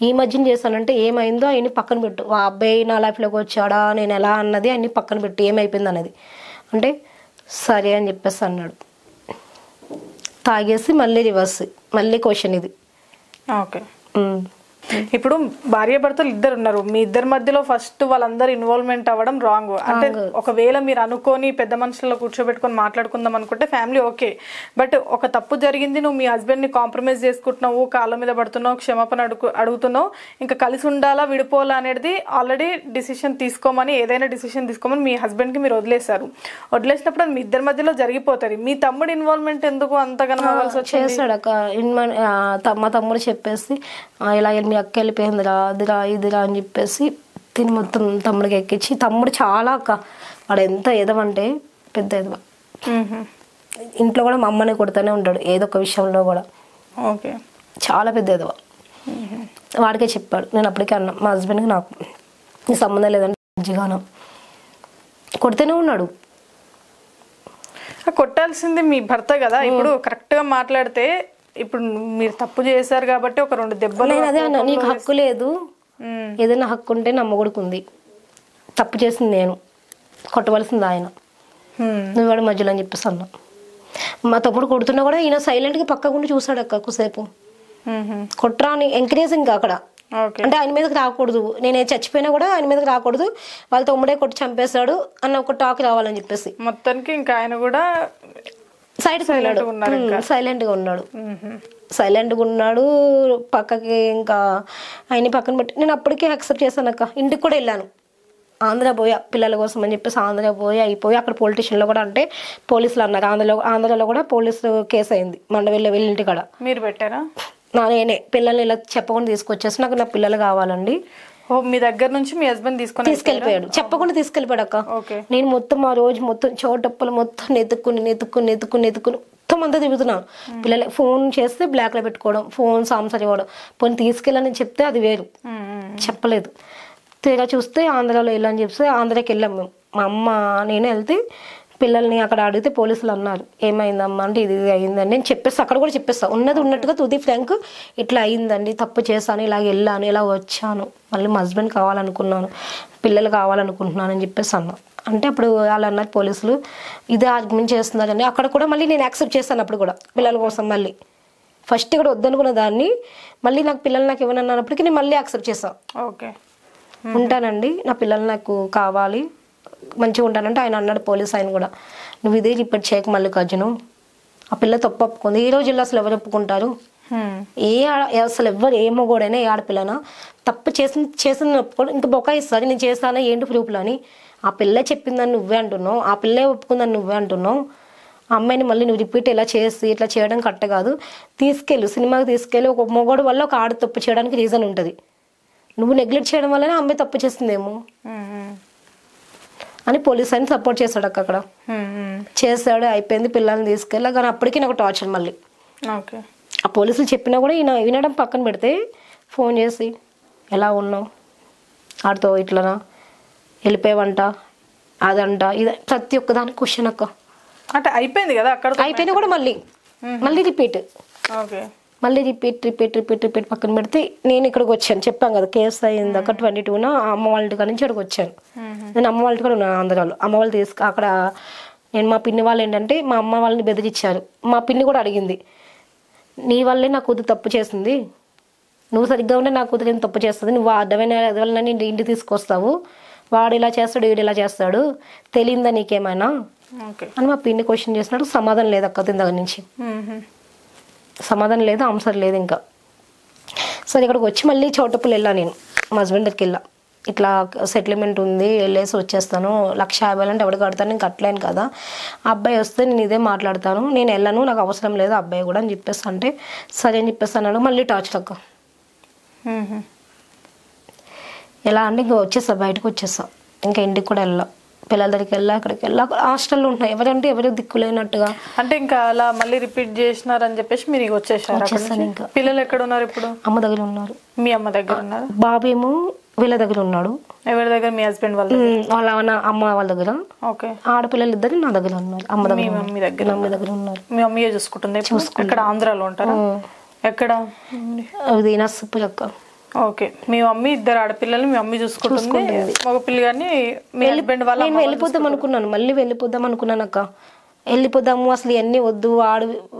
ఈ మధ్యన చేశానంటే ఏమైందో అవన్నీ పక్కన పెట్టు, ఆ అబ్బాయి నా లైఫ్లోకి వచ్చాడా, నేను ఎలా అన్నది అన్ని పక్కన పెట్టు, ఏమైపోయింది అన్నది అంటే సరే అని చెప్పేసి అన్నాడు. తాగేసి మళ్ళీ రివర్స్, మళ్ళీ క్వశ్చన్ ఇది. ఓకే. ఇప్పుడు భార్యాభర్తలు ఇద్దరు ఉన్నారు, మీ ఇద్దరి మధ్యలో ఫస్ట్ వాళ్ళందరూ ఇన్వాల్వ్మెంట్ అవ్వడం రాంగ్. అంటే ఒకవేళ మీరు అనుకోని పెద్ద మనుషుల్లో కూర్చోబెట్టుకొని మాట్లాడుకుందాం అనుకుంటే ఫ్యామిలీ ఓకే, బట్ ఒక తప్పు జరిగింది, నువ్వు మీ హస్బెండ్ని కాంప్రమైజ్ చేసుకుంటున్నావు, కాళ్ళ మీద పడుతున్నావు, క్షమాపణ అడుగుతున్నావు, ఇంకా కలిసి ఉండాలా విడిపోవాలా అనేది ఆల్రెడీ డిసిషన్ తీసుకోమని, ఏదైనా డిసిషన్ తీసుకోమని మీ హస్బెండ్కి మీరు వదిలేశారు. వదిలేసినప్పుడు అది మీ ఇద్దరి మధ్యలో జరిగిపోతుంది. మీ తమ్ముడు ఇన్వాల్వ్మెంట్ ఎందుకు అంతగానో అవ్వాల్సి వచ్చింది? చేస్తాడు అక్క, మా తమ్ముడు చెప్పేసి ఇలా మీ అక్క వెళ్ళిపోయిందిరా అదిరా ఇదిరా అని చెప్పేసి తిని మొత్తం తమ్ముడికి ఎక్కించి, తమ్ముడు చాలా అక్క వాడు ఎంత ఎదవంటే పెద్ద ఎదవ, ఇంట్లో కూడా మా అమ్మని కొడుతూనే ఉంటాడు ఏదో ఒక విషయంలో కూడా. ఓకే. చాలా పెద్ద ఎదవ. వాడికే చెప్పాడు, నేను అప్పటికే అన్నా మా హస్బెండ్కి నాకు నీ సంబంధం లేదంటే మంచిగాను కొడుతూనే ఉన్నాడు. కొట్టాల్సింది మీ భర్త కదా, ఇప్పుడు కరెక్ట్గా మాట్లాడితే ఇప్పుడు మీరు తప్పు చేశారు కాబట్టి ఒక 2 దెబ్బలు. అదే అన్న, నీకు హక్కు లేదు, ఏదైనా హక్కు ఉంటే నా మొగుడికి ఉంది, తప్పు చేసింది నేను, కొట్టవలసింది ఆయన, నువ్వు వాడు మధ్యలో అని చెప్పేసి అన్నా. మా తమ్ముడు కొడుతున్నా కూడా ఈయన సైలెంట్గా పక్కకుండా చూసాడు అక్క ఎక్కువసేపు, కొట్రా అని ఎంకరేజింగ్ అక్కడ. అంటే ఆయన మీదకి రాకూడదు, నేను చచ్చిపోయినా కూడా ఆయన మీదకి రాకూడదు, వాళ్ళ తమ్ముడే కొట్టి చంపేశాడు అన్న ఒక టాక్ రావాలని చెప్పేసి మొత్తానికి ఇంకా ఆయన కూడా సైలెంట్గా ఉన్నాడు. పక్కకి ఇంకా ఆయన పక్కన పెట్టి నేను అప్పటికే యాక్సెప్ట్ చేశాను అక్క. ఇంటికి కూడా వెళ్ళాను, ఆంధ్ర పోయా పిల్లల కోసం అని చెప్పేసి ఆంధ్ర పోయి అయిపోయి అక్కడ పోలీస్ స్టేషన్లో కూడా అంటే పోలీసులు అన్నారు, ఆంధ్రలో కూడా పోలీసు కేసు అయింది మండవెల్లి వెళ్ళింటి కాడ. మీరు పెట్టారా? నేనే పిల్లల్ని ఇలా చెప్పకుండా తీసుకొచ్చేసి నాకు నా పిల్లలు కావాలండి, మీ దగ్గర నుంచి మీ హస్బెండ్ తీసుకెళ్ళిపోయాడు, చెప్పకుండా తీసుకెళ్ళిపోయాడు అక్క. నేను మొత్తం ఆ రోజు మొత్తం చోటప్పలు మొత్తం నెత్తుకుని మొత్తం అంతా తిరుగుతున్నాను. పిల్లలు ఫోన్ చేస్తే బ్లాక్ లో పెట్టుకోవడం, ఫోన్ సాంసర్ ఇవ్వడం, పోనీ తీసుకెళ్ళని చెప్తే అది వేరు, చెప్పలేదు. తీరా చూస్తే ఆంధ్రాలో వెళ్ళని చెప్తే ఆంధ్రాకి వెళ్ళాం మేము. మా అమ్మ నేను వెళ్తే పిల్లల్ని అక్కడ అడిగితే పోలీసులు అన్నారు ఏమైందమ్మా అంటే ఇది అయిందండి. నేను చెప్పేస్తా, అక్కడ కూడా చెప్పేస్తా ఉన్నది ఉన్నట్టుగా తుది ఫ్రాంక్, ఇట్లా అయిందండి, తప్పు చేశాను, ఇలా వెళ్ళాను, ఇలా వచ్చాను, మళ్ళీ మా హస్బెండ్ కావాలనుకున్నాను, పిల్లలు కావాలనుకుంటున్నాను అని చెప్పేసి అన్నా. అంటే అప్పుడు వాళ్ళు అన్నారు పోలీసులు ఇదే ఆర్గ్యుమెంట్ చేస్తున్నారండి. అక్కడ కూడా మళ్ళీ నేను యాక్సెప్ట్ చేస్తాను. అప్పుడు కూడా పిల్లల కోసం మళ్ళీ ఫస్ట్ ఇక్కడ వద్దనుకున్న దాన్ని మళ్ళీ నాకు పిల్లలు నాకు ఇవ్వనన్నప్పటికీ నేను మళ్ళీ యాక్సెప్ట్ చేస్తాను. ఓకే ఉంటానండి, నా పిల్లలు నాకు కావాలి, మంచిగా ఉంటానంటే ఆయన అన్నాడు పోలీస్ ఆయన కూడా, నువ్వు ఇదే రిపీట్ చేయక మల్లికార్జును, ఆ పిల్ల తప్పు ఒప్పుకుంది. ఈ రోజుల్లో అసలు ఎవరు ఒప్పుకుంటారు? అసలు ఎవరు ఏ మగోడైనా ఏ ఆడపిల్లనా తప్పు చేసిన ఒప్పుకోడు, ఇంకా బొకాయిస్తారు నేను చేస్తానా ఏంటి ప్రూఫ్లు అని. ఆ పిల్ల చెప్పిందని నువ్వే అంటున్నావు, ఆ పిల్లే ఒప్పుకుందని నువ్వే అంటున్నావు. ఆ అమ్మాయిని మళ్ళీ నువ్వు రిపీట్ ఇలా చేసి ఇట్లా చేయడం కరెక్ట్ కాదు, తీసుకెళ్ళు సినిమాకి తీసుకెళ్ళి. ఒక మగోడు వల్ల ఒక ఆడ తప్పు చేయడానికి రీజన్ ఉంటుంది, నువ్వు నెగ్లెక్ట్ చేయడం వల్లనే అమ్మాయి తప్పు చేస్తుందేమో అని పోలీస్ అని సపోర్ట్ చేశాడు అక్కడ. చేశాడు, అయిపోయింది, పిల్లల్ని తీసుకెళ్ళా. కానీ అప్పటికి నాకు టార్చర్ మళ్ళీ. ఆ పోలీసులు చెప్పినా కూడా ఈయన వినడం పక్కన పెడితే ఫోన్ చేసి ఎలా ఉన్నావు, ఆడితో ఇట్లనా వెళ్ళిపోయావంట, అదంట, ఇది ప్రతి ఒక్కదానికి క్వశ్చన్ అక్క. అంటే అయిపోయింది కదా అక్కడ, అయిపోయినా కూడా మళ్ళీ రిపీట్ పక్కన పెడితే నేను ఇక్కడికి వచ్చాను. చెప్పాను కదా కేసు అయింది అక్కడ 22న అమ్మ వాళ్ళ ఇంటి నుంచి ఇక్కడికి వచ్చాను. నేను అమ్మ వాళ్ళ ఇంటి కూడా ఉన్నాను ఆంధ్రాలో. అమ్మ వాళ్ళు అక్కడ నేను మా పిన్ని వాళ్ళు ఏంటంటే మా అమ్మ వాళ్ళని బెదిరించారు. మా పిన్ని కూడా అడిగింది, నీ వల్లే నా కూతురు తప్పు చేసింది, నువ్వు సరిగ్గా ఉంటే నా కూతురు ఏం తప్పు చేస్తుంది, నువ్వు అడ్డమైన వల్ల ఇంటి తీసుకొస్తావు, వాడు ఇలా చేస్తాడు వీడు ఇలా చేస్తాడు, తెలియందా నీకేమైనా అని మా పిన్ని క్వశ్చన్ చేసినట్టు సమాధానం లేదు అక్క. తిన దగ్గర నుంచి సమాధానం లేదు, ఆన్సర్ లేదు. ఇంకా సరే ఇక్కడికి వచ్చి మళ్ళీ చోటప్పులు వెళ్ళా. నేను మా హస్బెండ్ దగ్గరికి వెళ్ళా, ఇట్లా సెటిల్మెంట్ ఉంది వెళ్ళేసి వచ్చేస్తాను, 1,50,000 అంటే ఎవడు కడతాను, నేను కట్టలేను కదా, అబ్బాయి వస్తే నేను ఇదే మాట్లాడతాను, నేను వెళ్ళను, నాకు అవసరం లేదు అబ్బాయి కూడా అని చెప్పేసి అంటే సరే అని చెప్పేసి అన్నాడు. మళ్ళీ టార్చర్ అక్క. ఎలా అంటే ఇంకా వచ్చేస్తా, బయటకు వచ్చేస్తా, ఇంకా ఇంటికి కూడా వెళ్ళా, పిల్లల దగ్గరికి వెళ్ళా, అక్కడికి వెళ్ళా. హాస్టల్లో ఉంటున్నాయి, ఎవరంటే ఎవరు దిక్కులేనట్టుగా. అంటే ఇంకా అలా మళ్ళీ రిపీట్ చేసినారని చెప్పేసి మీరు వచ్చేసాను. ఇంకా పిల్లలు ఎక్కడ ఉన్నారు ఇప్పుడు? అమ్మ దగ్గర ఉన్నారు. మీ అమ్మ దగ్గర ఉన్నారు? బాబు ఏమో వీళ్ళ దగ్గర ఉన్నాడు. ఎవరి దగ్గర? మీ హస్బెండ్ వాళ్ళ అమ్మ వాళ్ళ దగ్గర. ఓకే. ఆడపిల్లలు ఇద్దరు నా దగ్గర ఉన్నారు. అమ్మ దగ్గర, మమ్మీ దగ్గర ఉన్నారు. మీ మమ్మీ చూసుకుంటుంది? ఇక్కడ ఆంధ్రాలో ఉంటారా? ఎక్కడ? అది నర్సపూర్ అక్క. ఓకే. మీ మమ్మీ ఇద్దరు ఆడపిల్లలు మీ మమ్మీ చూసుకుంటుంది, మగ పిల్లగాని మీ హస్బెండ్ వాళ్ళ. నేను వెళ్ళిపోదాం అనుకున్నాను, మళ్ళీ వెళ్ళిపోదాం అనుకున్నాను అక్క. వెళ్ళిపోదాము, అసలు ఇవన్నీ వద్దు,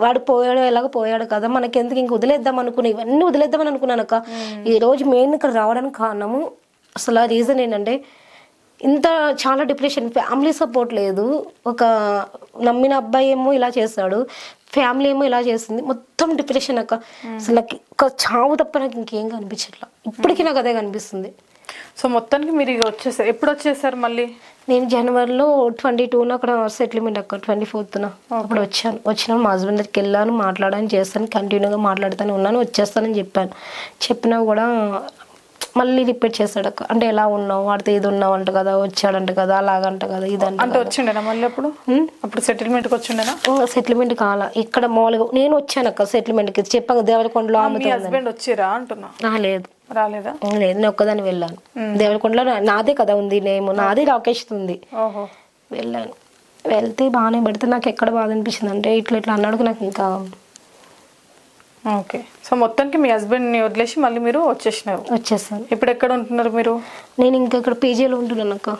వాడు పోయాడు ఎలాగో పోయాడు కదా, మనకి ఎందుకు ఇంక వదిలేద్దాం అనుకున్నా, ఇవన్నీ వదిలేద్దామని అనుకున్నాను అక్క. ఈ రోజు మెయిన్ ఇక్కడ రావడానికి కారణము అసలు ఆ రీజన్ ఏంటంటే ఇంత చాలా డిప్రెషన్, ఫ్యామిలీ సపోర్ట్ లేదు. ఒక నమ్మిన అబ్బాయి ఏమో ఇలా చేస్తాడు, ఫ్యామిలీ ఏమో ఇలా చేసింది, మొత్తం డిప్రెషన్ అక్క. అసలు నాకు ఒక చావు తప్ప నాకు ఇంకేం కనిపించట్లా, ఇప్పటికీ నాకు అదే కనిపిస్తుంది. సో మొత్తానికి మీరు వచ్చేసారు. ఎప్పుడు వచ్చేసారు మళ్ళీ? నేను జనవరిలో 22న అక్కడ సెటిల్మెంట్ అక్క, 24న అప్పుడు వచ్చిన మా హస్బెండ్ దగ్గరికి వెళ్ళాను, మాట్లాడాను, చేస్తాను, కంటిన్యూగా మాట్లాడుతూనే ఉన్నాను, వచ్చేస్తానని చెప్పినా కూడా మళ్ళీ రిపీట్ చేశాడు అక్క. అంటే ఎలా ఉన్నావు, వాడితే ఇది ఉన్నావు అంట కదా, వచ్చాడంట కదా, అలాగంట కదా, ఇదంట. అంటే వచ్చిండేనా మళ్ళీ అప్పుడు సెటిల్మెంట్కి వచ్చిండేనా? సెటిల్మెంట్ కావాలా ఇక్కడ మామూలుగా నేను వచ్చాను అక్క సెటిల్మెంట్కి. చెప్పాను దేవరకొండలో. హస్బెండ్ వచ్చిరా అంటున్నా? లేదు, రాలేదా? లేదు, నేను ఒక్కదాన్ని వెళ్ళాను. దేవరకొండలో నాదే కదా ఉంది నేమ్, నాది రాకేష్ ఉంది. వెళ్ళాను, వెళ్తే బాగానే పెడితే నాకు ఎక్కడ బాధ అనిపించింది అంటే ఇట్లా అన్నాడు నాకు ఇంకా. ఓకే. సో మొత్తానికి మీ హస్బెండ్ని వదిలేసి మళ్ళీ మీరు వచ్చేసాను. ఇప్పుడు ఎక్కడ ఉంటున్నారు మీరు? నేను ఇంకా ఇక్కడ పీజీలో ఉంటున్నాను అక్క.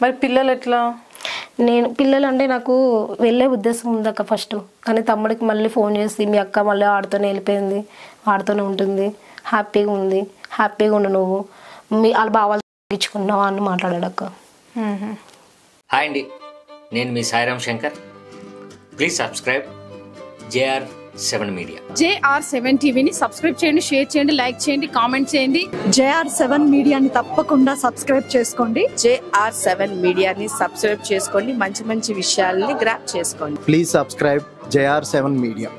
మరి పిల్లలు ఎట్లా? పిల్లలు అంటే నాకు వెళ్ళే ఉద్దేశం ఉంది అక్క ఫస్ట్, కానీ తమ్ముడికి మళ్ళీ ఫోన్ చేసి మీ అక్క మళ్ళీ ఆడుతూనే వెళ్ళిపోయింది, ఆడుతూనే ఉంటుంది, హ్యాపీగా ఉంది, హ్యాపీగా ఉండు నువ్వు, వాళ్ళ బావాలు తగ్గించుకున్నావా అని మాట్లాడాడు అక్క. హాయ్ అండి, నేను మీ Sairam Shankar. Please subscribe JR7 media. JR7 టీవీని సబ్స్క్రైబ్ చేయండి, షేర్ చేయండి, లైక్ చేయండి, కామెంట్ చేయండి. JR7 మీడియాని తప్పకుండా సబ్స్క్రైబ్ చేసుకోండి. JR7 మీడియాని సబ్స్క్రైబ్ చేసుకోండి, మంచి మంచి విషయాల్ని గ్రాప్ చేసుకోండి. Please subscribe JR7 media.